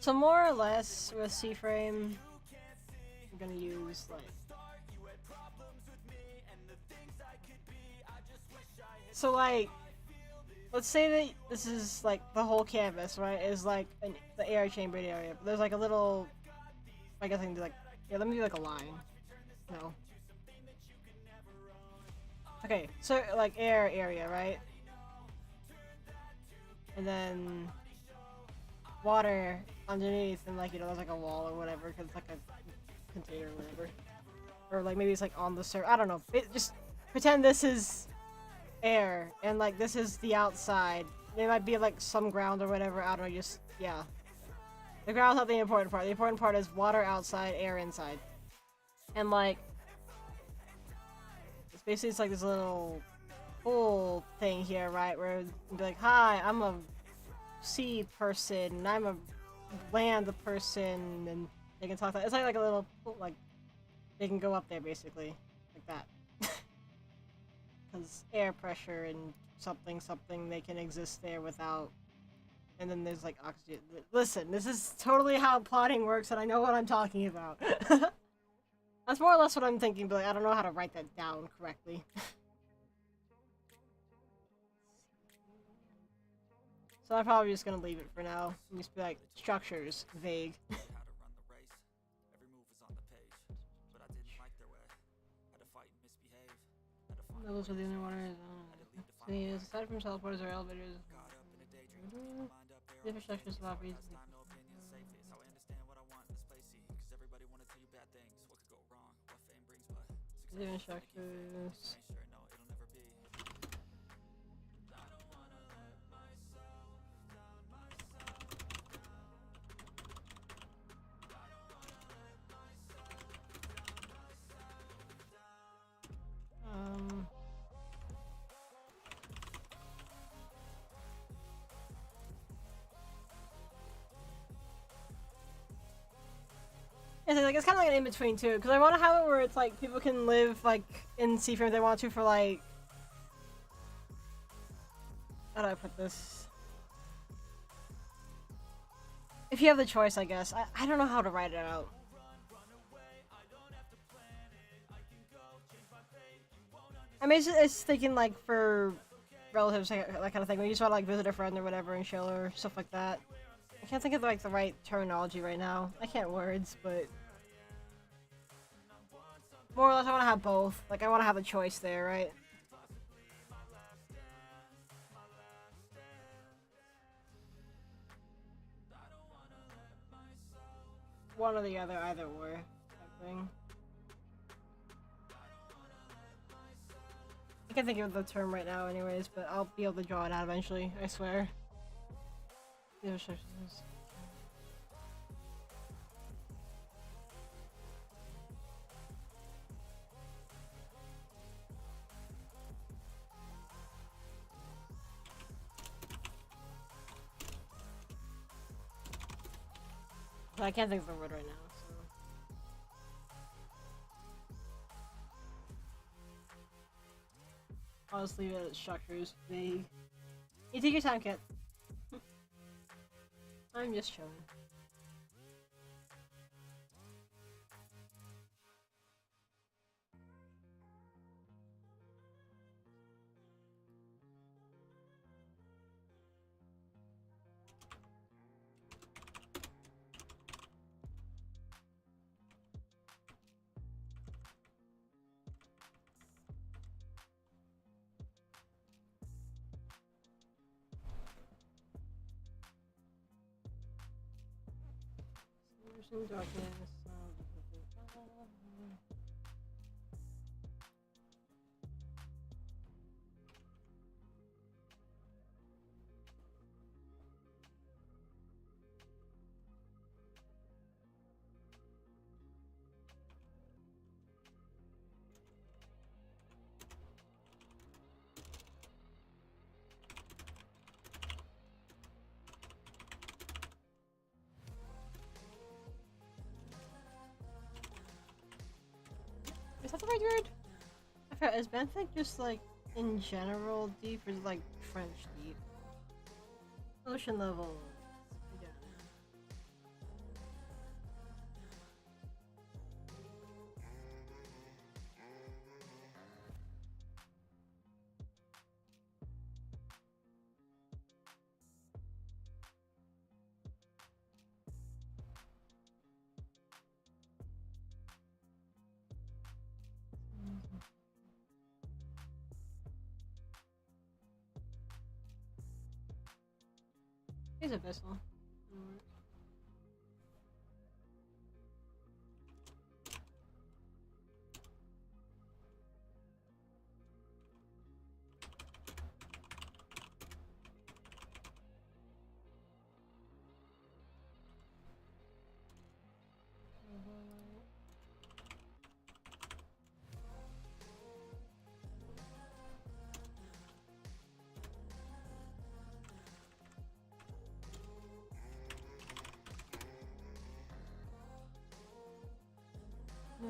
So more or less with C-frame, I'm gonna use like. So like, let's say that this is like the whole canvas, right? Is like the air chambered area. But there's like a little. I guess I can do like. Yeah, let me do like a line. No. Okay, so like air area, right? And then water underneath, and like, you know, there's like a wall or whatever, because it's like a container or whatever. Or like maybe it's like on the surface. I don't know. Just pretend this is air, and like this is the outside. There might be like some ground or whatever. I don't know. Just yeah. The ground's not the important part. The important part is water outside, air inside, and like. Basically, it's like this little pool thing here, right? Where you'd be like, hi, I'm a sea person, and I'm a land person, and they can talk. It's like a little pool, like they can go up there basically, like that. Because air pressure and something, they can exist there without. And then there's like oxygen. Listen, this is totally how plotting works, and I know what I'm talking about. That's more or less what I'm thinking, but like, I don't know how to write that down correctly. So I'm probably just gonna leave it for now. And just be like, structures, vague. Those are the only waters. Aside from teleporters or elevators, the infrastructure's a lot easier. The instructions. Yeah, so like it's kind of like an in between too, because I want to have it where it's like people can live like in C-frame if they want to for like. How do I put this? If you have the choice, I guess. I don't know how to write it out. I mean, it's thinking like for relatives, like, that kind of thing. When you just want to like visit a friend or whatever and chill or stuff like that. I can't think of like the right terminology right now. I can't words, but more or less I want to have both. Like I want to have a choice there, right? One or the other, either or, type thing. I can't think of the term right now anyways, but I'll be able to draw it out eventually, I swear. I can't think of the word right now, so. I'll just leave it as structures, vague. You take your time, Kit. I'm just chilling. Some darkness. Is that the right word? I forgot, is benthic just like in general deep or is it like French deep? Ocean level. Yeah. He's abyssal.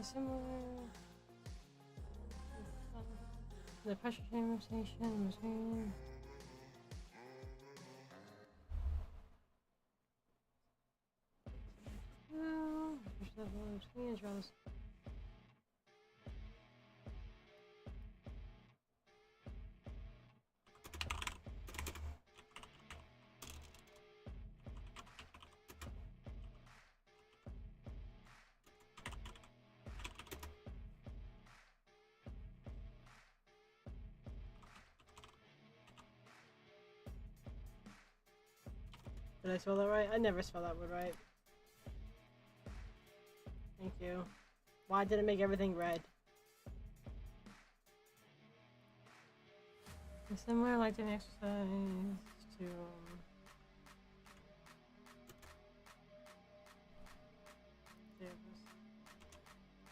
Similar. The pressure chamber station machine. Push that volume between draws. Did I spell that right? I never spell that word right. Thank you. Why did it make everything red? Somewhere like an exercise to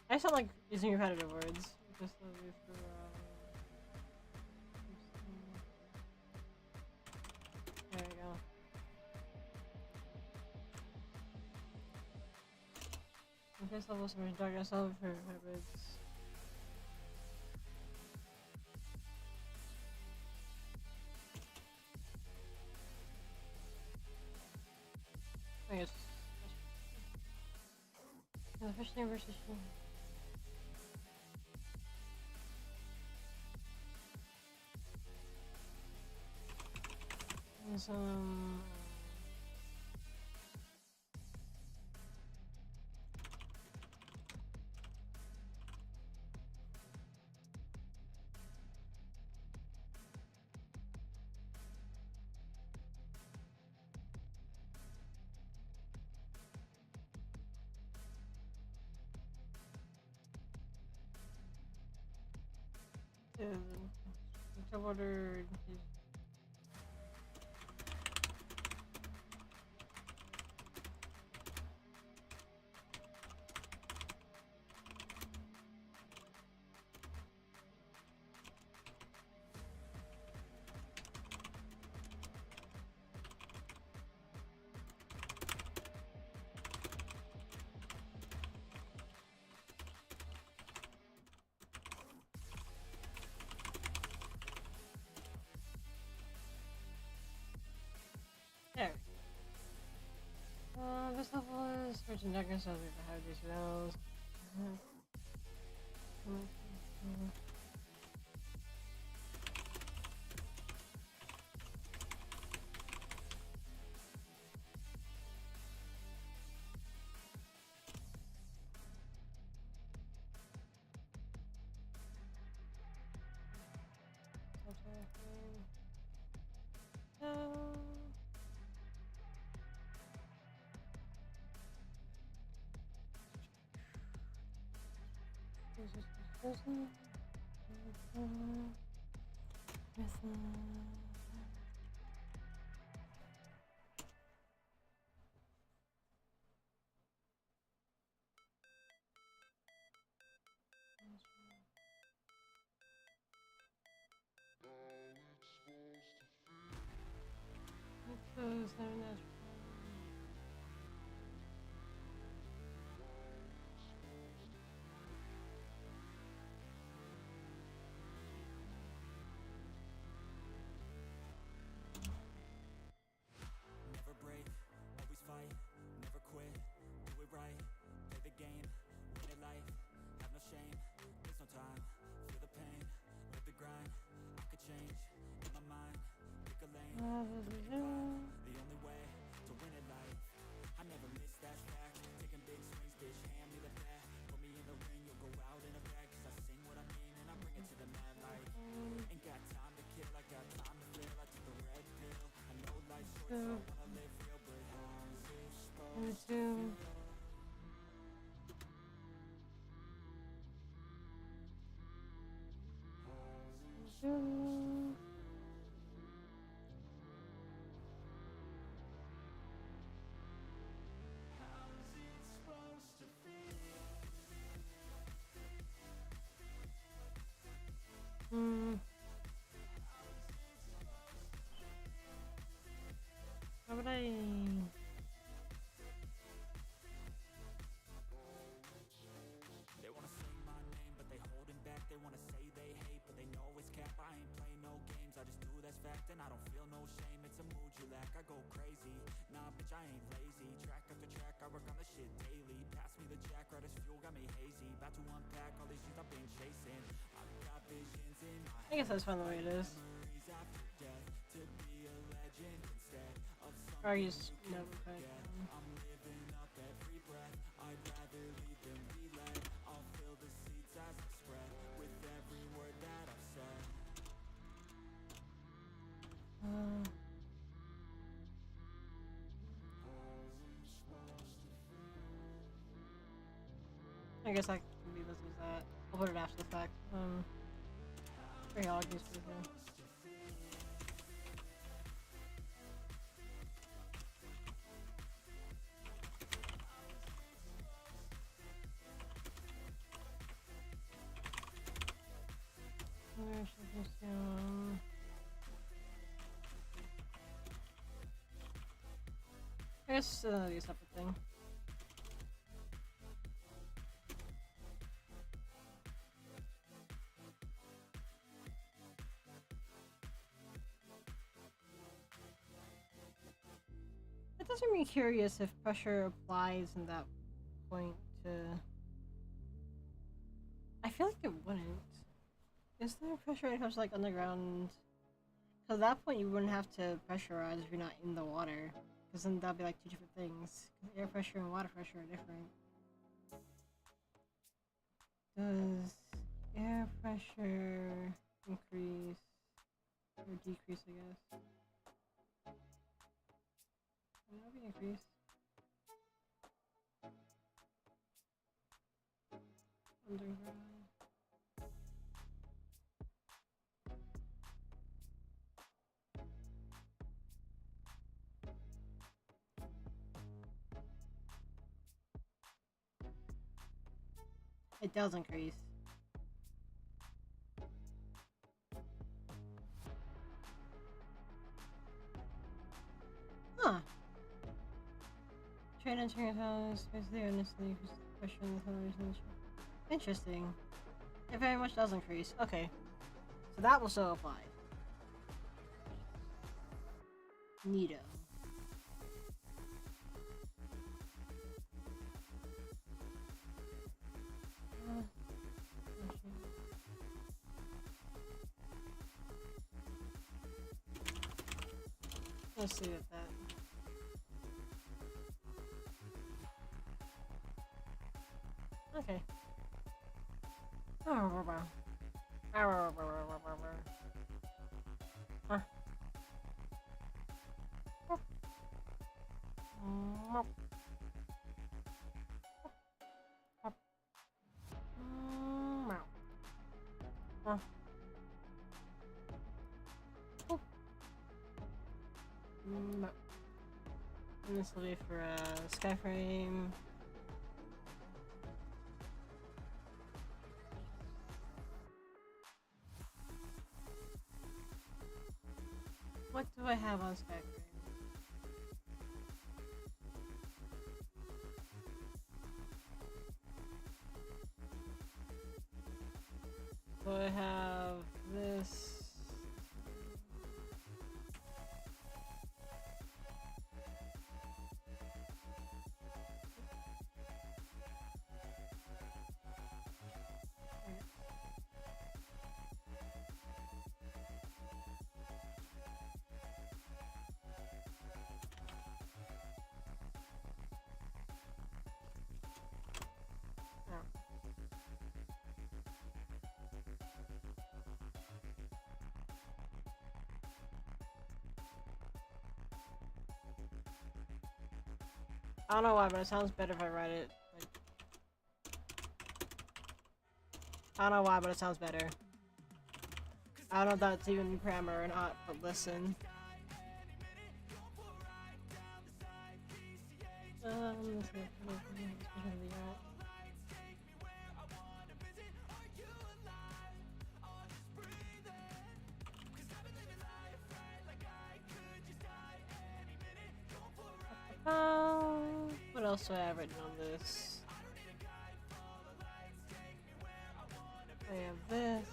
I just don't like using repetitive words. Just for there we go. Increase levels of darkness level for hybrids. I guess. The fish name versus the water. Imagine darkness of the how these smells. Never break, always fight, never quit, do it right, play the game, win it life, have no shame, there's no time, feel the pain, live the grind, I could change, in my mind, pick a lane, commit and climb, the only way to win it life, I never miss that fact, taking big swings, bitch, hand me the bat, put me in the ring, you'll go out in a bag, cause I sing what I mean and I bring it to the mad light, ain't got time to kill, I got time to feel, I took the red pill, I know life's short, so I wanna live real, but how's it supposed to feel? How would I? They wanna say my name, but they holding back. They wanna say they hate, but they know it's cap. I ain't play no games, I just do that's fact. And I don't feel no shame, it's a mood you lack. I go crazy, nah bitch I ain't lazy. Track after track, I work on the shit daily. Pass me the jack, right as fuel, got me hazy. About to unpack all these things I've been chasing. I've got visions in my I guess that's fine the way it is. memories after death. To be a legend instead of Or something you just you never can could. forget. I'm living up every breath. I'd rather lead than be led. I'll fill the seats as I spread with every word that I've said. I guess I can be able to use that. I'll put it after the fact. Pretty hard use for the Where should this go? I guess a separate thing. It does make me curious if pressure applies in that point to. I feel like it wouldn't. Is there pressure when it comes to like underground? Because at that point you wouldn't have to pressurize if you're not in the water. Because then that'd be like two different things. 'Cause air pressure and water pressure are different. Does air pressure increase or decrease, I guess? Maybe increase. Underground. It does increase. Huh. Train entering a house, space there, and instantly increases the pressure in the television. Interesting. It very much does increase. Okay. So that will still apply. Neato. Let's see if that. Okay. And this will be for Skyframe. What do I have on Skyframe? So I have this. I don't know why, but it sounds better if I write it. Like, I don't know why, but it sounds better. I don't know if that's even grammar or not, but listen. Let's see. What else do I have written on this? I have this.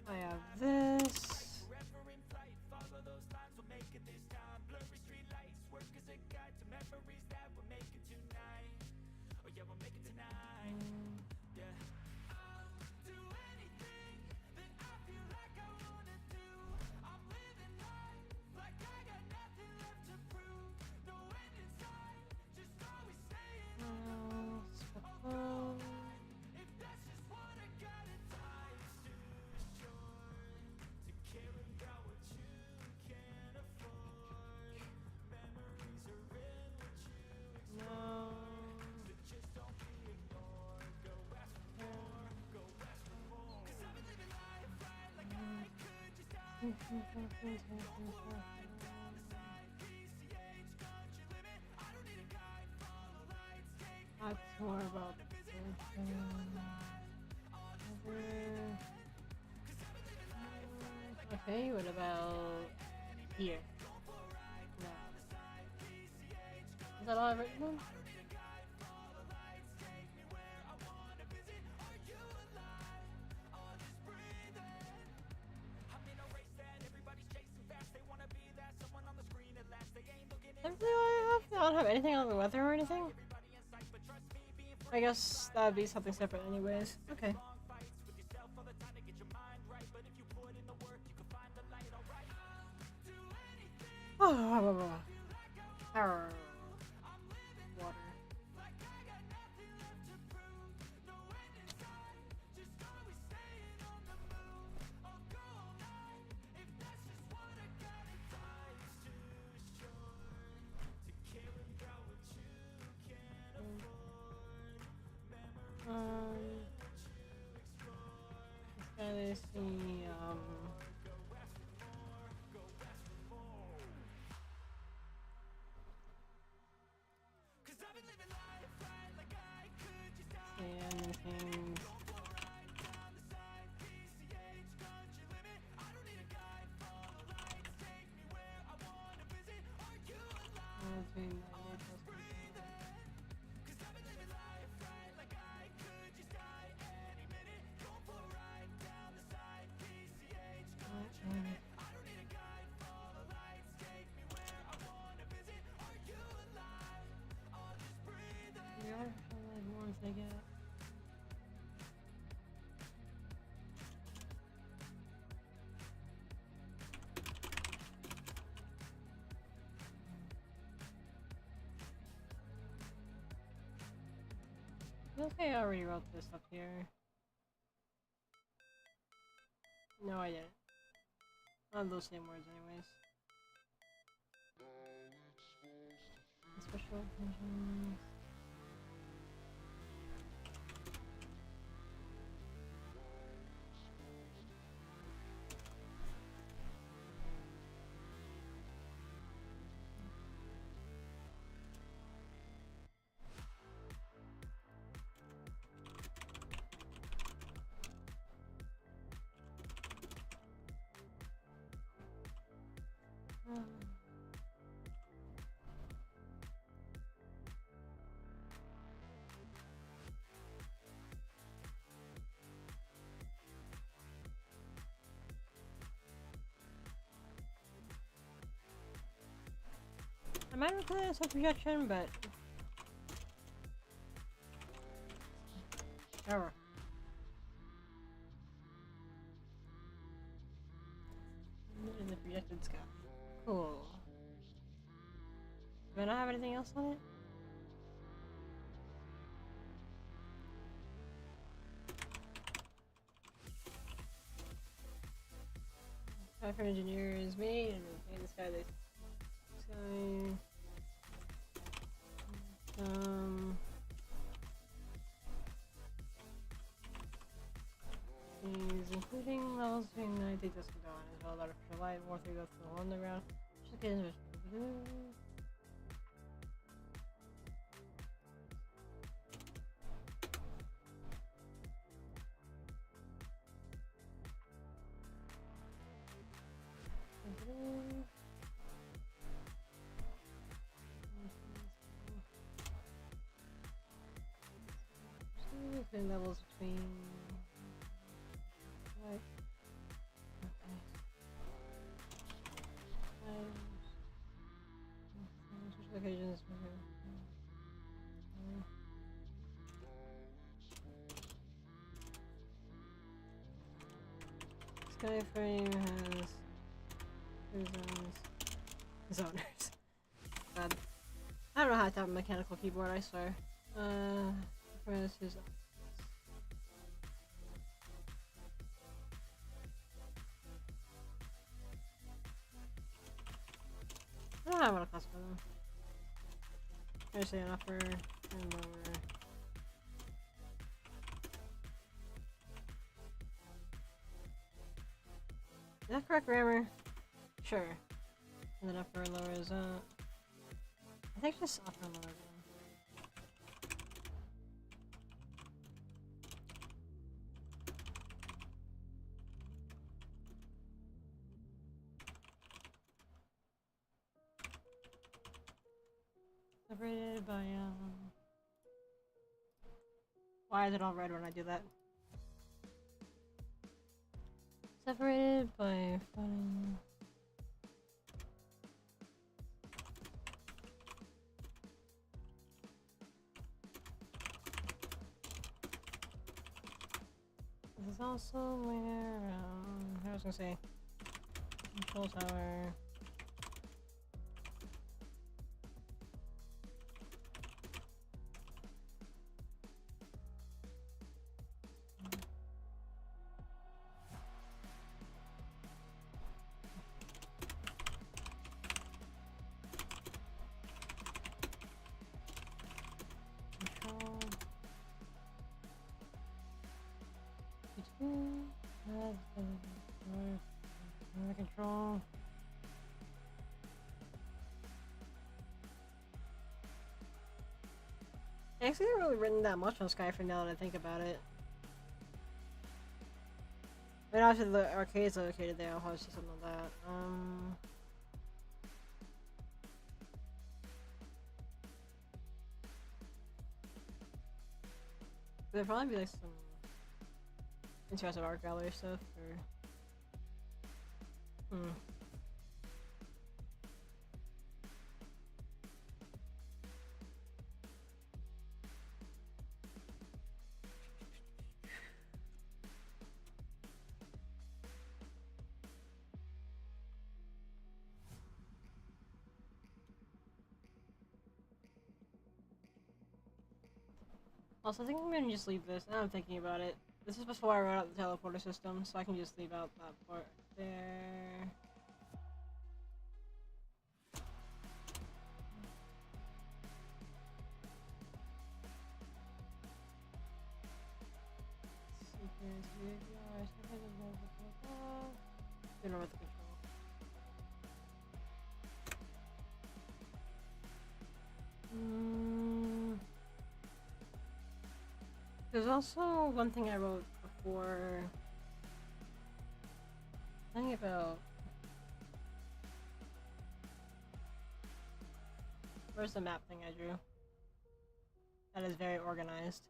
I have this. That's more about okay, what about here? No. Is that all I've written on? I don't have anything on the weather or anything? I guess that would be something separate anyways. Okay. Water. Let's see, anything. feels like I already wrote this up here. No, I didn't. Not those same words, anyways. Special occasions. I might have done some projection, but error. In the projected sky. Cool. Do I not have anything else on it? Sky for engineers made and in the sky they sky. Is including levels between 90 dusk and dawn as well as artificial light, warfare goes to the underground. Just getting levels between what? Okay. Occasions. Skyframe has two zoners. God. I don't know how to type a mechanical keyboard, I swear. Press his I don't know how I want to classify them. I say an upper and lower. Is that correct grammar? Sure. And then upper and lower is I think just upper and lower. Separated by why is it all red when I do that? Separated by fun. This is also where I was gonna say control tower. Control. I actually haven't really written that much on Skyframe now that I think about it. I mean, obviously the arcade's located there, I'll probably see something like that. There'd probably be like some interesting art gallery stuff, or Also, I think I'm gonna just leave this. Now I'm thinking about it. This is before I wrote out the teleporter system, so I can just leave out that part there. Don't know what the control. There's also one thing I wrote before. Something about. Where's the map thing I drew? That is very organized.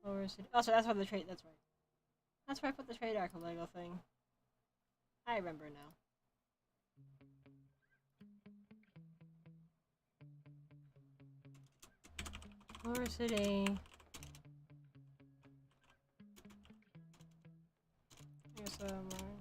Lower city. Oh, so that's why the trade. That's right. That's where I put the trade arc Lego thing. I remember now. Lower city. Here's somewhere.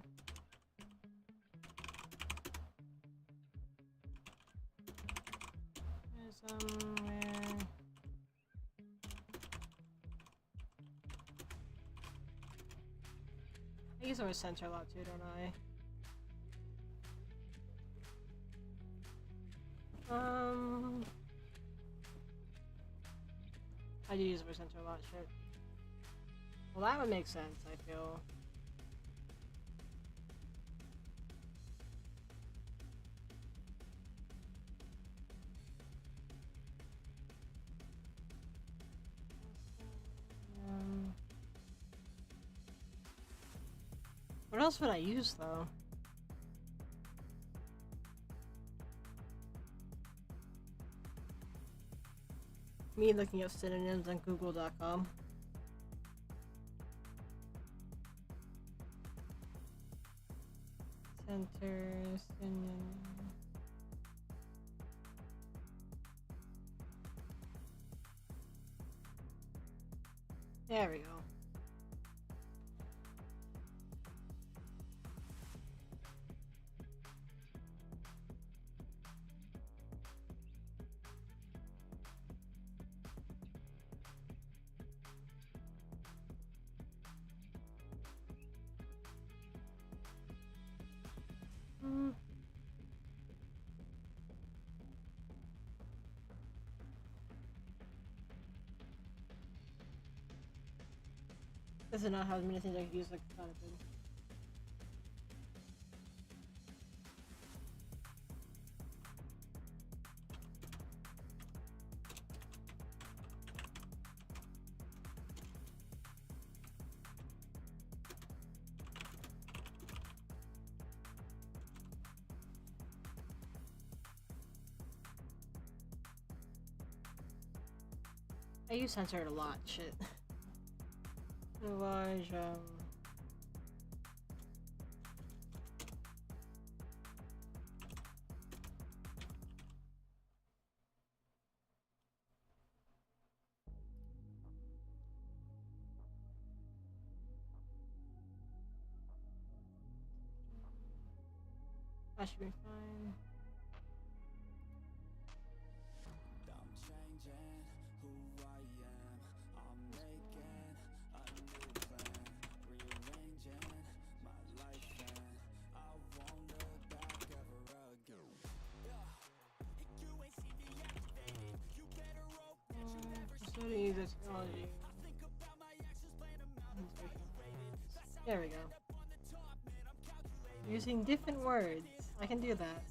I use the word center a lot too, don't I? I do use the word center a lot, shit. Well, that would make sense, I feel. What else would I use, though? Me looking up synonyms on google.com. Center, synonym. There we go. This is not how many things I could use like kind of thing. I use censored a lot, shit. Large, that should be fine. I'm changing who I am. I'm making a new plan, rearranging my life, and I won't look back ever again. You ain't see me activated. You better hope that you never see So to use this technology. I think about my actions, plan them out, evaluated. That's how There we I go. end up on the top, man. I'm calculated. Using different words. I can do that.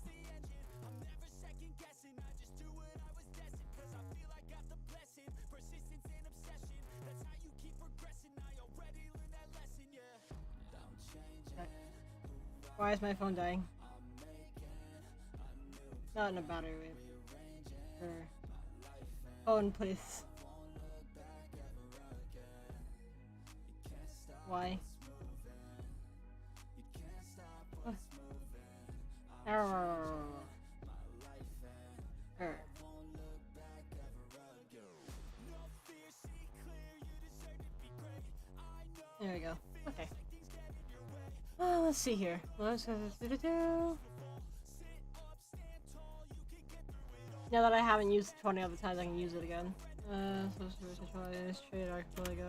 I'm never second guessing. I just do what I was destined, 'cause I feel I got the blessing. Persistence and obsession. That's how you keep progressing. I already learned that lesson, yeah. I'm changing. Why is my phone dying? Not in a battery way. Sure. Phone, please. Why? Error. Error. There we go. Okay. Let's see here. Let's go. Now that I haven't used it 20 other times, I can use it again. So trade archipelago.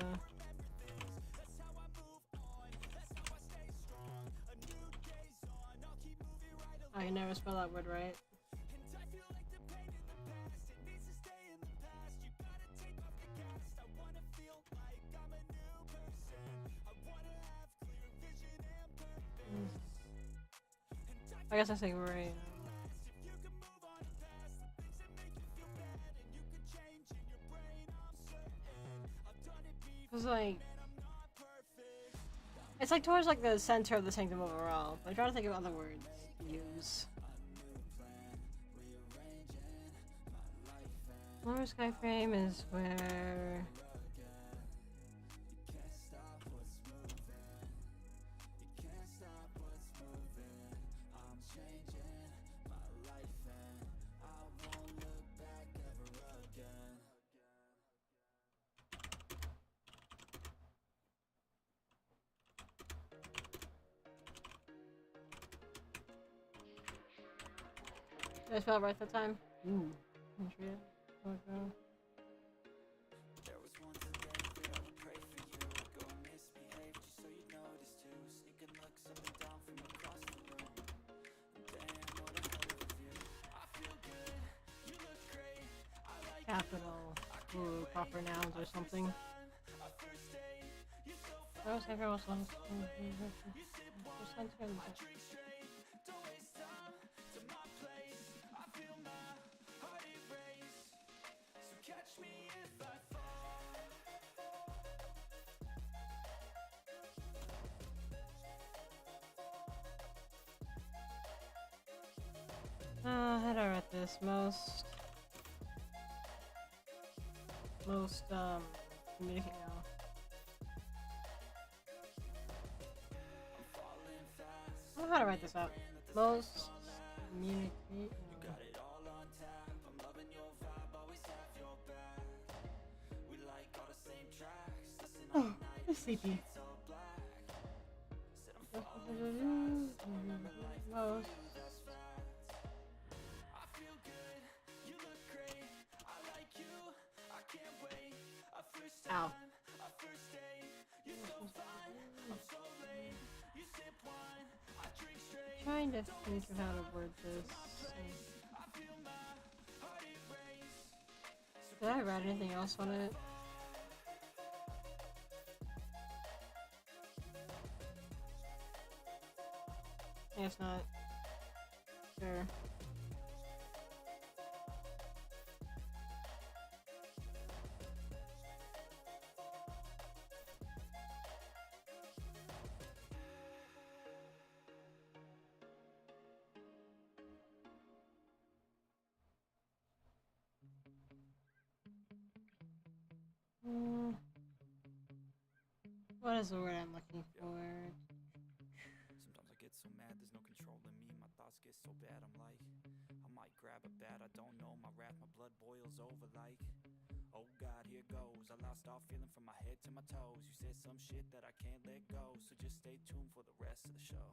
I can never spell that word right. I guess I say right. Cause like, it's like towards like the center of the Sanctum overall. But I'm trying to think of other words to use. Lower sky frame is where. Did I spell it right that time? Ooh. Capital. Ooh, proper nouns or something. I was thinking was one. How do I write this? Most communicate now. I don't know how to write this out. Most communicate now. Oh, it's sleepy. Most. Ow. Trying to think of how to word this. Did I write anything else on it? I guess not. Sure. What is the word I'm looking for? Sometimes I get so mad, there's no controlling me. My thoughts get so bad, I'm like, I might grab a bat, I don't know. My wrath, my blood boils over like, oh God, here goes. I lost all feeling from my head to my toes. You said some shit that I can't let go, so just stay tuned for the rest of the show.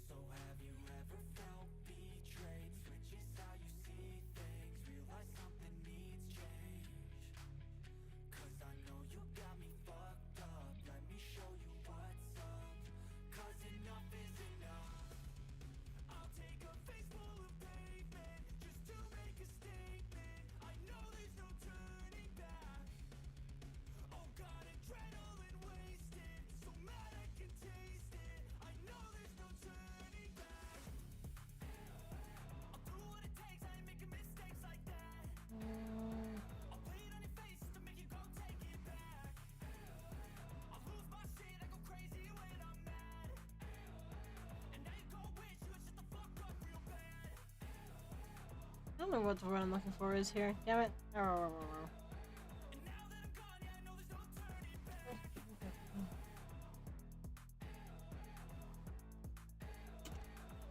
So have you ever felt betrayed? Switches how you see things, realize something needs change. Cause I know you got me fucked up, let me show you what's up. Cause enough is enough. I'll take a face full of pavement just to make a statement. I know there's no turning back. Oh God, adrenaline wasted, so mad I can taste it. I know there's no turning back. I'll do what it takes, I ain't making mistakes like that. I'll put it on your face to make you go take it back. I'll lose my shit, I go crazy when I'm mad. And now you go wish you would shut the fuck up real bad. I don't know what the word I'm looking for is here. Damn it. And now that I'm gone, yeah, I know there's no turning back.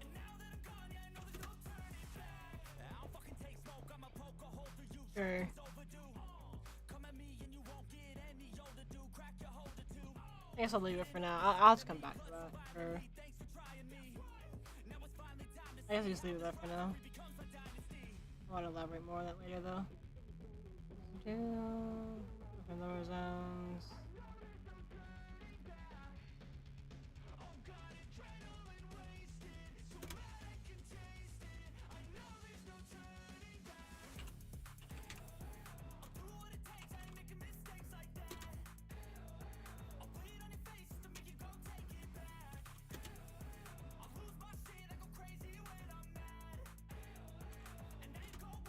And now that I'm gone, yeah, I know there's no turning back. I'll fucking take smoke, I'ma poke a hole through you. Sure. It's overdue. Come at me and you won't get any older, dude. Crack your holder too. I guess I'll leave it for now. I'll just come back to that. Sure. Thanks for trying me. Now it's finally time to I guess I'll just leave it there for now. I want to elaborate more on that later, though. Open lower zones.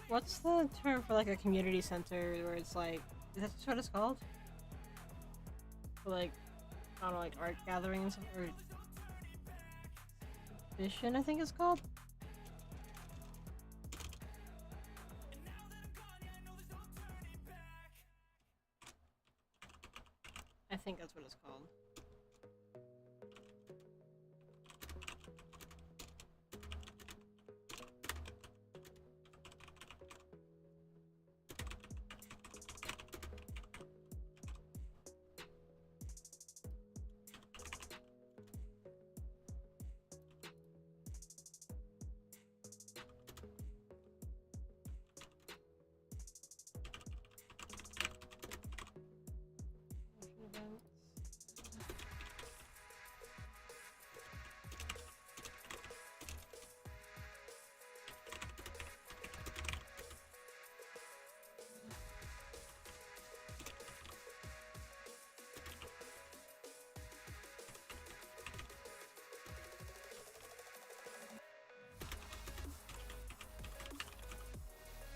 What's the term for like a community center where it's like, is that just what it's called? For like, I don't know, like art gatherings or vision, I think it's called. I think that's what it's called.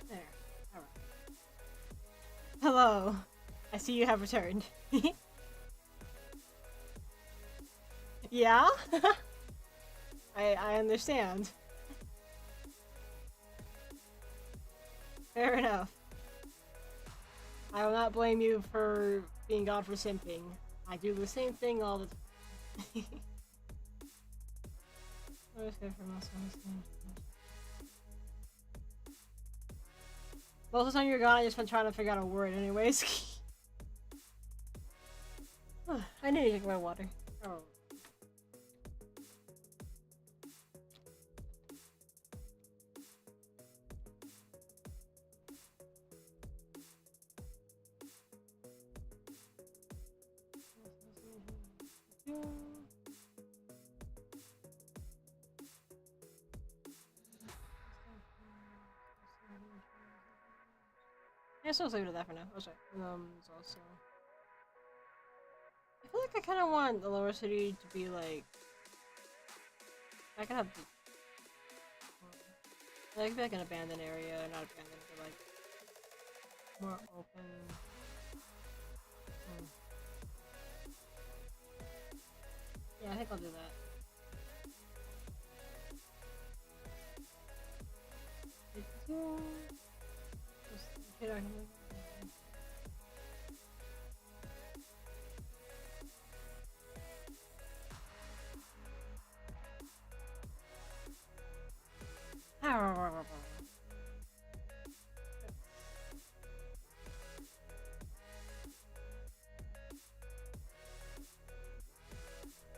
There. Alright. Hello. I see you have returned. Yeah? I understand. Fair enough. I will not blame you for being gone for simping. I do the same thing all the time. What is good for most of most of the time you're gone, I just been trying to figure out a word anyways. I need to drink my water. Oh. Yeah, so I'll leave it at that for now. Oh, sorry. It's also... I feel like I kind of want the lower city to be like... I could have the... Like, be like an abandoned area, not abandoned, but like... more open... Yeah, I think I'll do that.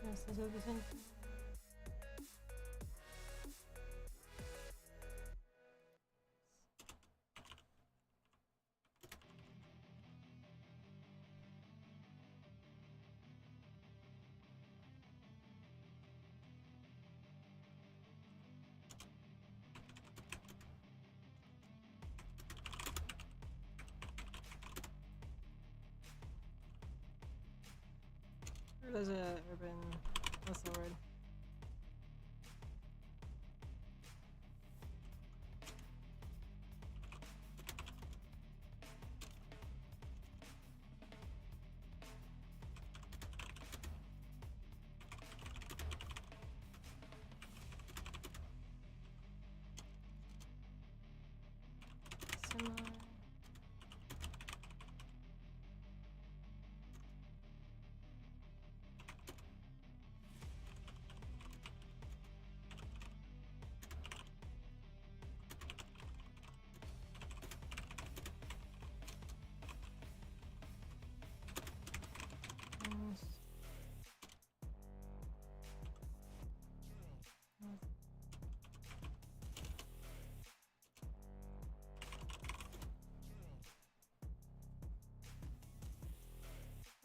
Yes, this is the thing. There's a urban... What's the word? Similar...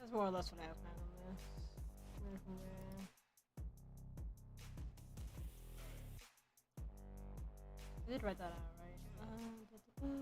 That's more or less what I have planned on this. And from there. I did write that out, right? Da, da, da.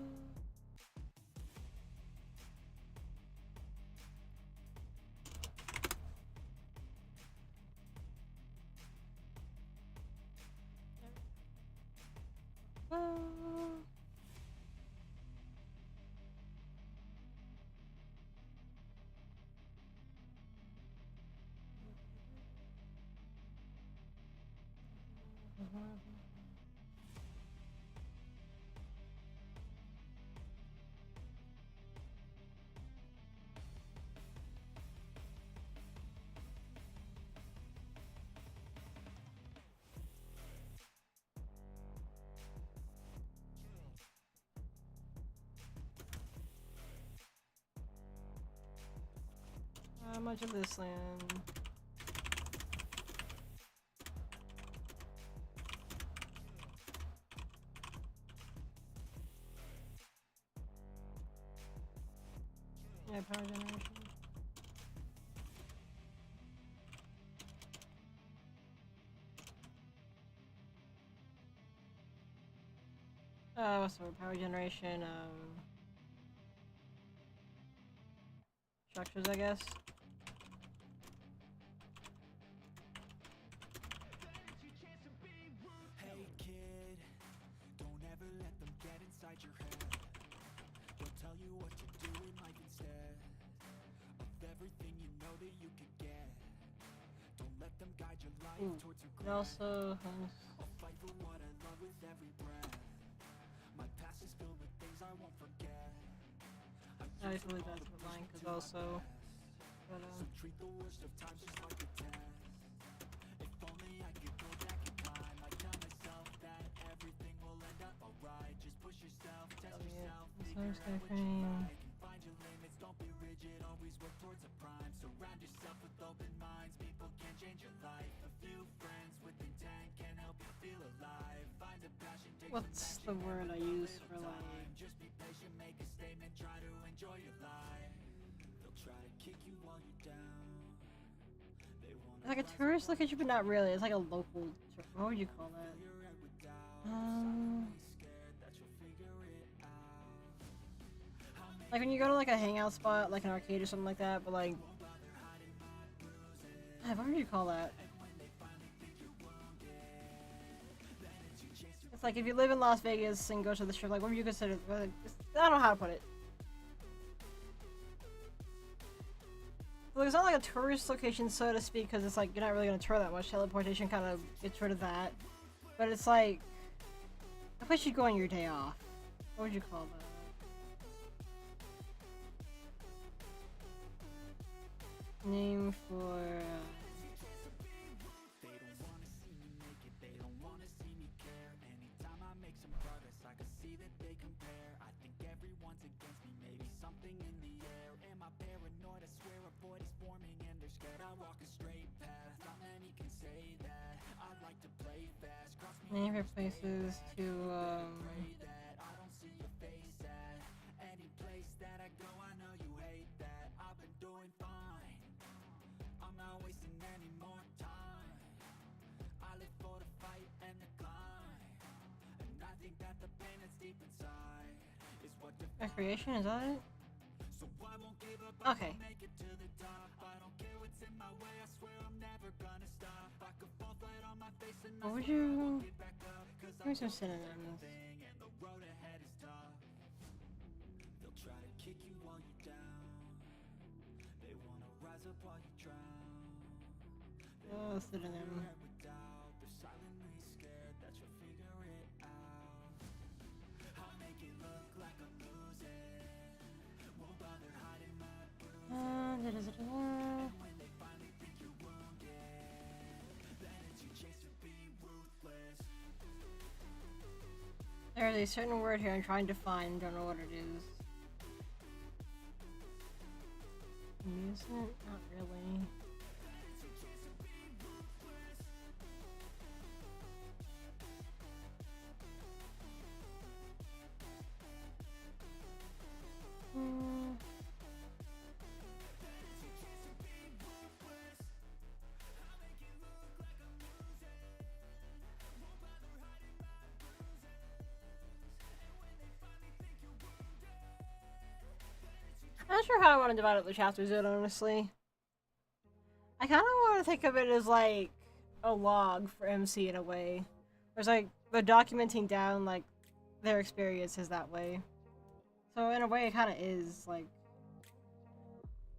How much of this land? Yeah, power generation. What's the word? Power generation, structures, I guess. Hey kid, don't ever let them get inside your head. They'll tell you what to do in life instead of everything you know that you could get. Don't let them guide your life towards It regret. also has... I'll fight for what I love with every breath. My past is filled with things I won't forget. I believe that's what mine, because also... But, So treat the worst of times just like a test. If only I could go back in time, I'd tell myself that everything will end up alright. Just push yourself, test yourself, figure out what you like, and find your limits. Don't be rigid, always work towards a prime. Surround yourself with open minds, people can change your life. A few friends with intent can help you feel alive. Find a passion, take what's the word I use for like... just be patient, make a statement, try to enjoy your life. They'll try to kick you while you're down. It's like a tourist location, but not really. It's like a local... What would you call that? Like when you go to like a hangout spot, like an arcade or something like that, but like... What would you call that? It's like if you live in Las Vegas and go to the strip, like what would you consider... I don't know how to put it. Like, it's not like a tourist location, so to speak, because it's like you're not really going to tour that much. Teleportation kind of gets rid of that. But it's like a place you'd go on your day off. What would you call that? Name for... They don't wanna see me make it, they don't wanna see me care. Anytime I make some progress, I can see that they compare. I think everyone's against me, maybe something in the air. Am I paranoid? I swear a void is forming and they're scared. I walk a straight path, not many can say that. I like to play fast, cross me. Name for places to, that I don't see your face at any place that I go. I know you hate that. I've been doing fine, I'm not wasting any more time. I live for the fight and the climb, and I think that the pain that's deep inside is what recreation, is that it? so I won't give up, I Okay. will make it to the top. I don't care what's in my way, I swear I'm never gonna stop. I could fall flat on my face and What I would swear I you... won't get back up, 'cause Give me some I know synonyms. everything and the road ahead is tough. They'll try to kick you while you're down. They wanna rise up while you drown. Oh, synonym. They're silently scared that you'll figure it out. I'll make it look like I'm losing. Won't bother hiding my bruises. When they finally think you're wounded, then it's your chance to be ruthless. There's a certain word here I'm trying to find, don't know what it is. Amusement? Not really. not sure how I want to divide up the chapters yet, honestly. I kind of want to think of it as like a log for MC in a way. Whereas like they're documenting down like their experiences that way. So in a way, it kind of is like.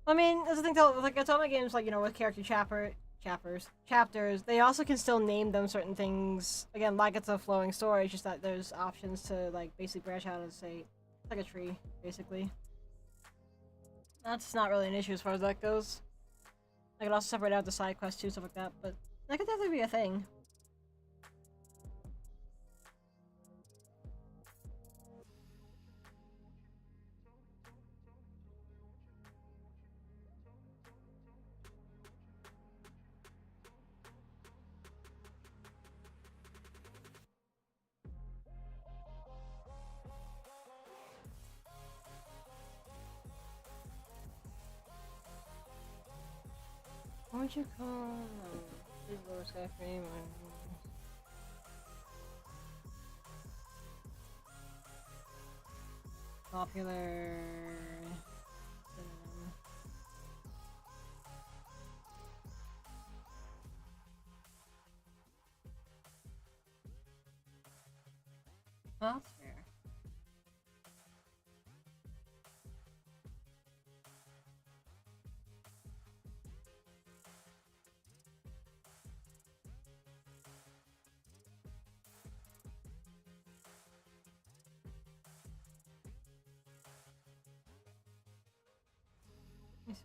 I mean, that's the thing though. Like it's all my games, like you know, with character chapters. They also can still name them certain things. Again, like it's a flowing story. It's just that there's options to like basically branch out and say, like a tree, basically. That's not really an issue as far as that goes. I could also separate out the side quests too, stuff like that. But that could definitely be a thing. What would you call this lower sky frame? Popular synonym. Oh, that's fair.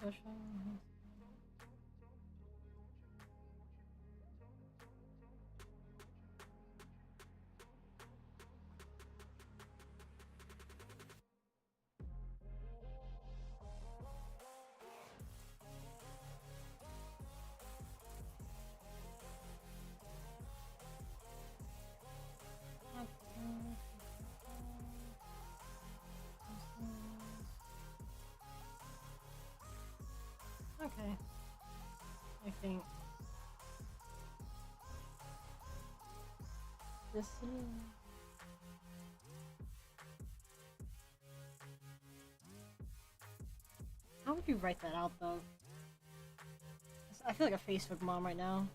Social. Okay. I think this is... How would you write that out though? I feel like a Facebook mom right now.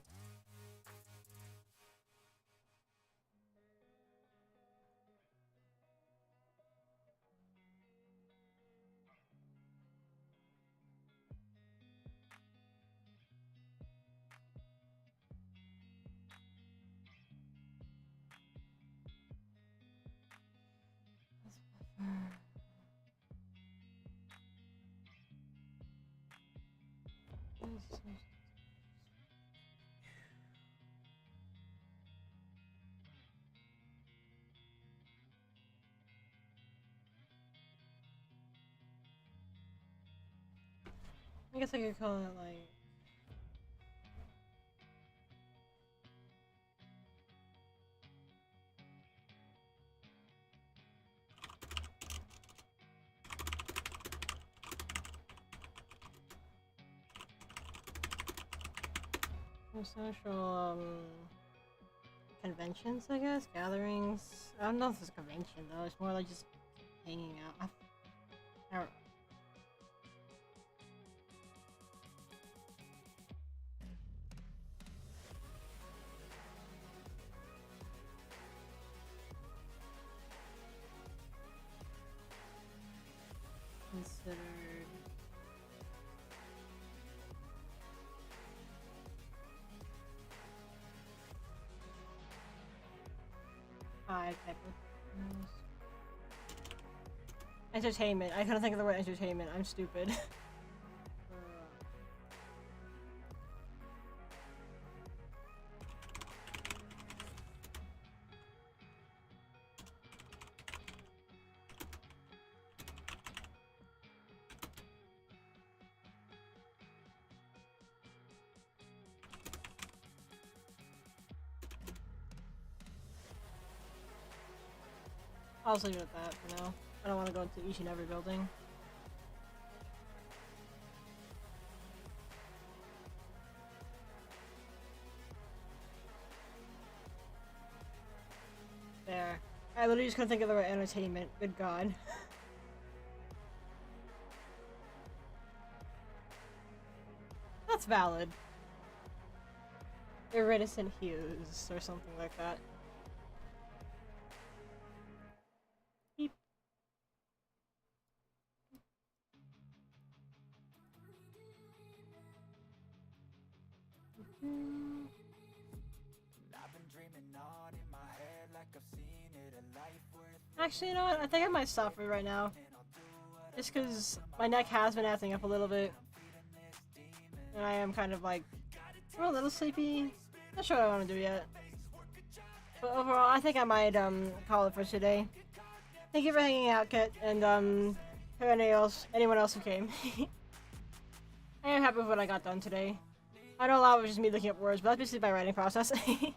I guess I could call it like... social, conventions, I guess? Gatherings? I don't know if it's a convention though, it's more like just hanging out. I don't... Considered... type of entertainment. I couldn't think of the word entertainment. I'm stupid. I'll just leave it at that for now. I don't want to go into each and every building. There. I literally just couldn't think of the word entertainment. Good god. That's valid. Iridescent hues or something like that. Beep. Actually, you know what? I think I might stop it right now. Just because my neck has been acting up a little bit. And I am kind of like, I'm a little sleepy. Not sure what I want to do yet. But overall, I think I might call it for today. Thank you for hanging out, Kit, and anyone else who came. I am happy with what I got done today. I know a lot was just me looking up words, but that's basically my writing process. I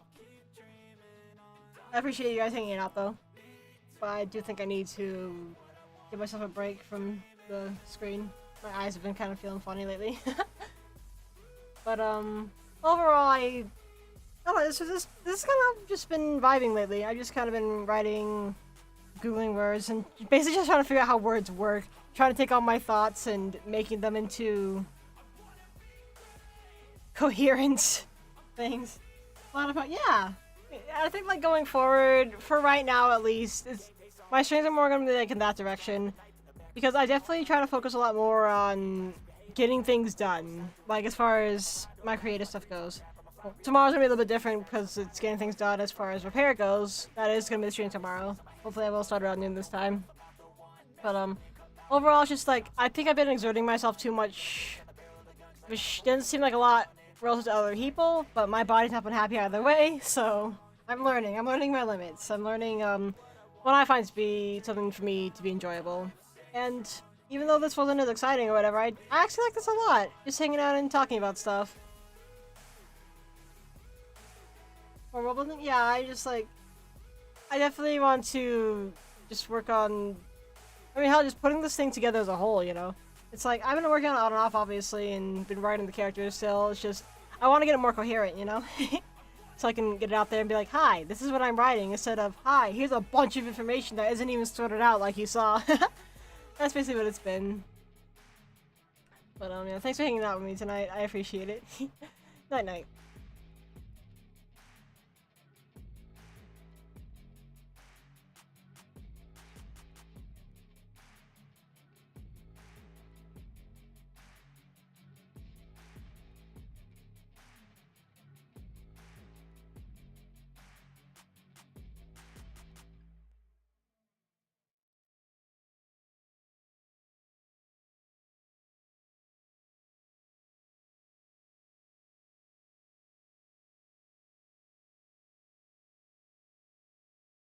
appreciate you guys hanging out though. But I do think I need to give myself a break from the screen. My eyes have been kind of feeling funny lately. But overall, I don't know, this kind of just been vibing lately. I've just kind of been writing, googling words, and basically just trying to figure out how words work. Trying to take all my thoughts and making them into coherent things. A lot of yeah. I think like going forward, for right now at least, my strengths are more going to be like in that direction. Because I definitely try to focus a lot more on getting things done. Like as far as my creative stuff goes. Well, tomorrow's going to be a little bit different because it's getting things done as far as repair goes. That is going to be the stream tomorrow. Hopefully I will start around noon this time. But overall it's just like, I think I've been exerting myself too much. Which doesn't seem like a lot relative to other people, but my body's not been happy either way, so I'm learning my limits. I'm learning what I find to be something for me to be enjoyable. And even though this wasn't as exciting or whatever, I actually like this a lot. Just hanging out and talking about stuff. Or what wasn't? Yeah, I definitely want to just work on, I mean hell, just putting this thing together as a whole, you know? It's like, I've been working on it on and off, obviously, and been writing the characters still. It's just, I want to get it more coherent, you know? So I can get it out there and be like, hi, this is what I'm writing, instead of, hi, here's a bunch of information that isn't even sorted out like you saw. That's basically what it's been. But, yeah, thanks for hanging out with me tonight. I appreciate it. Night-night.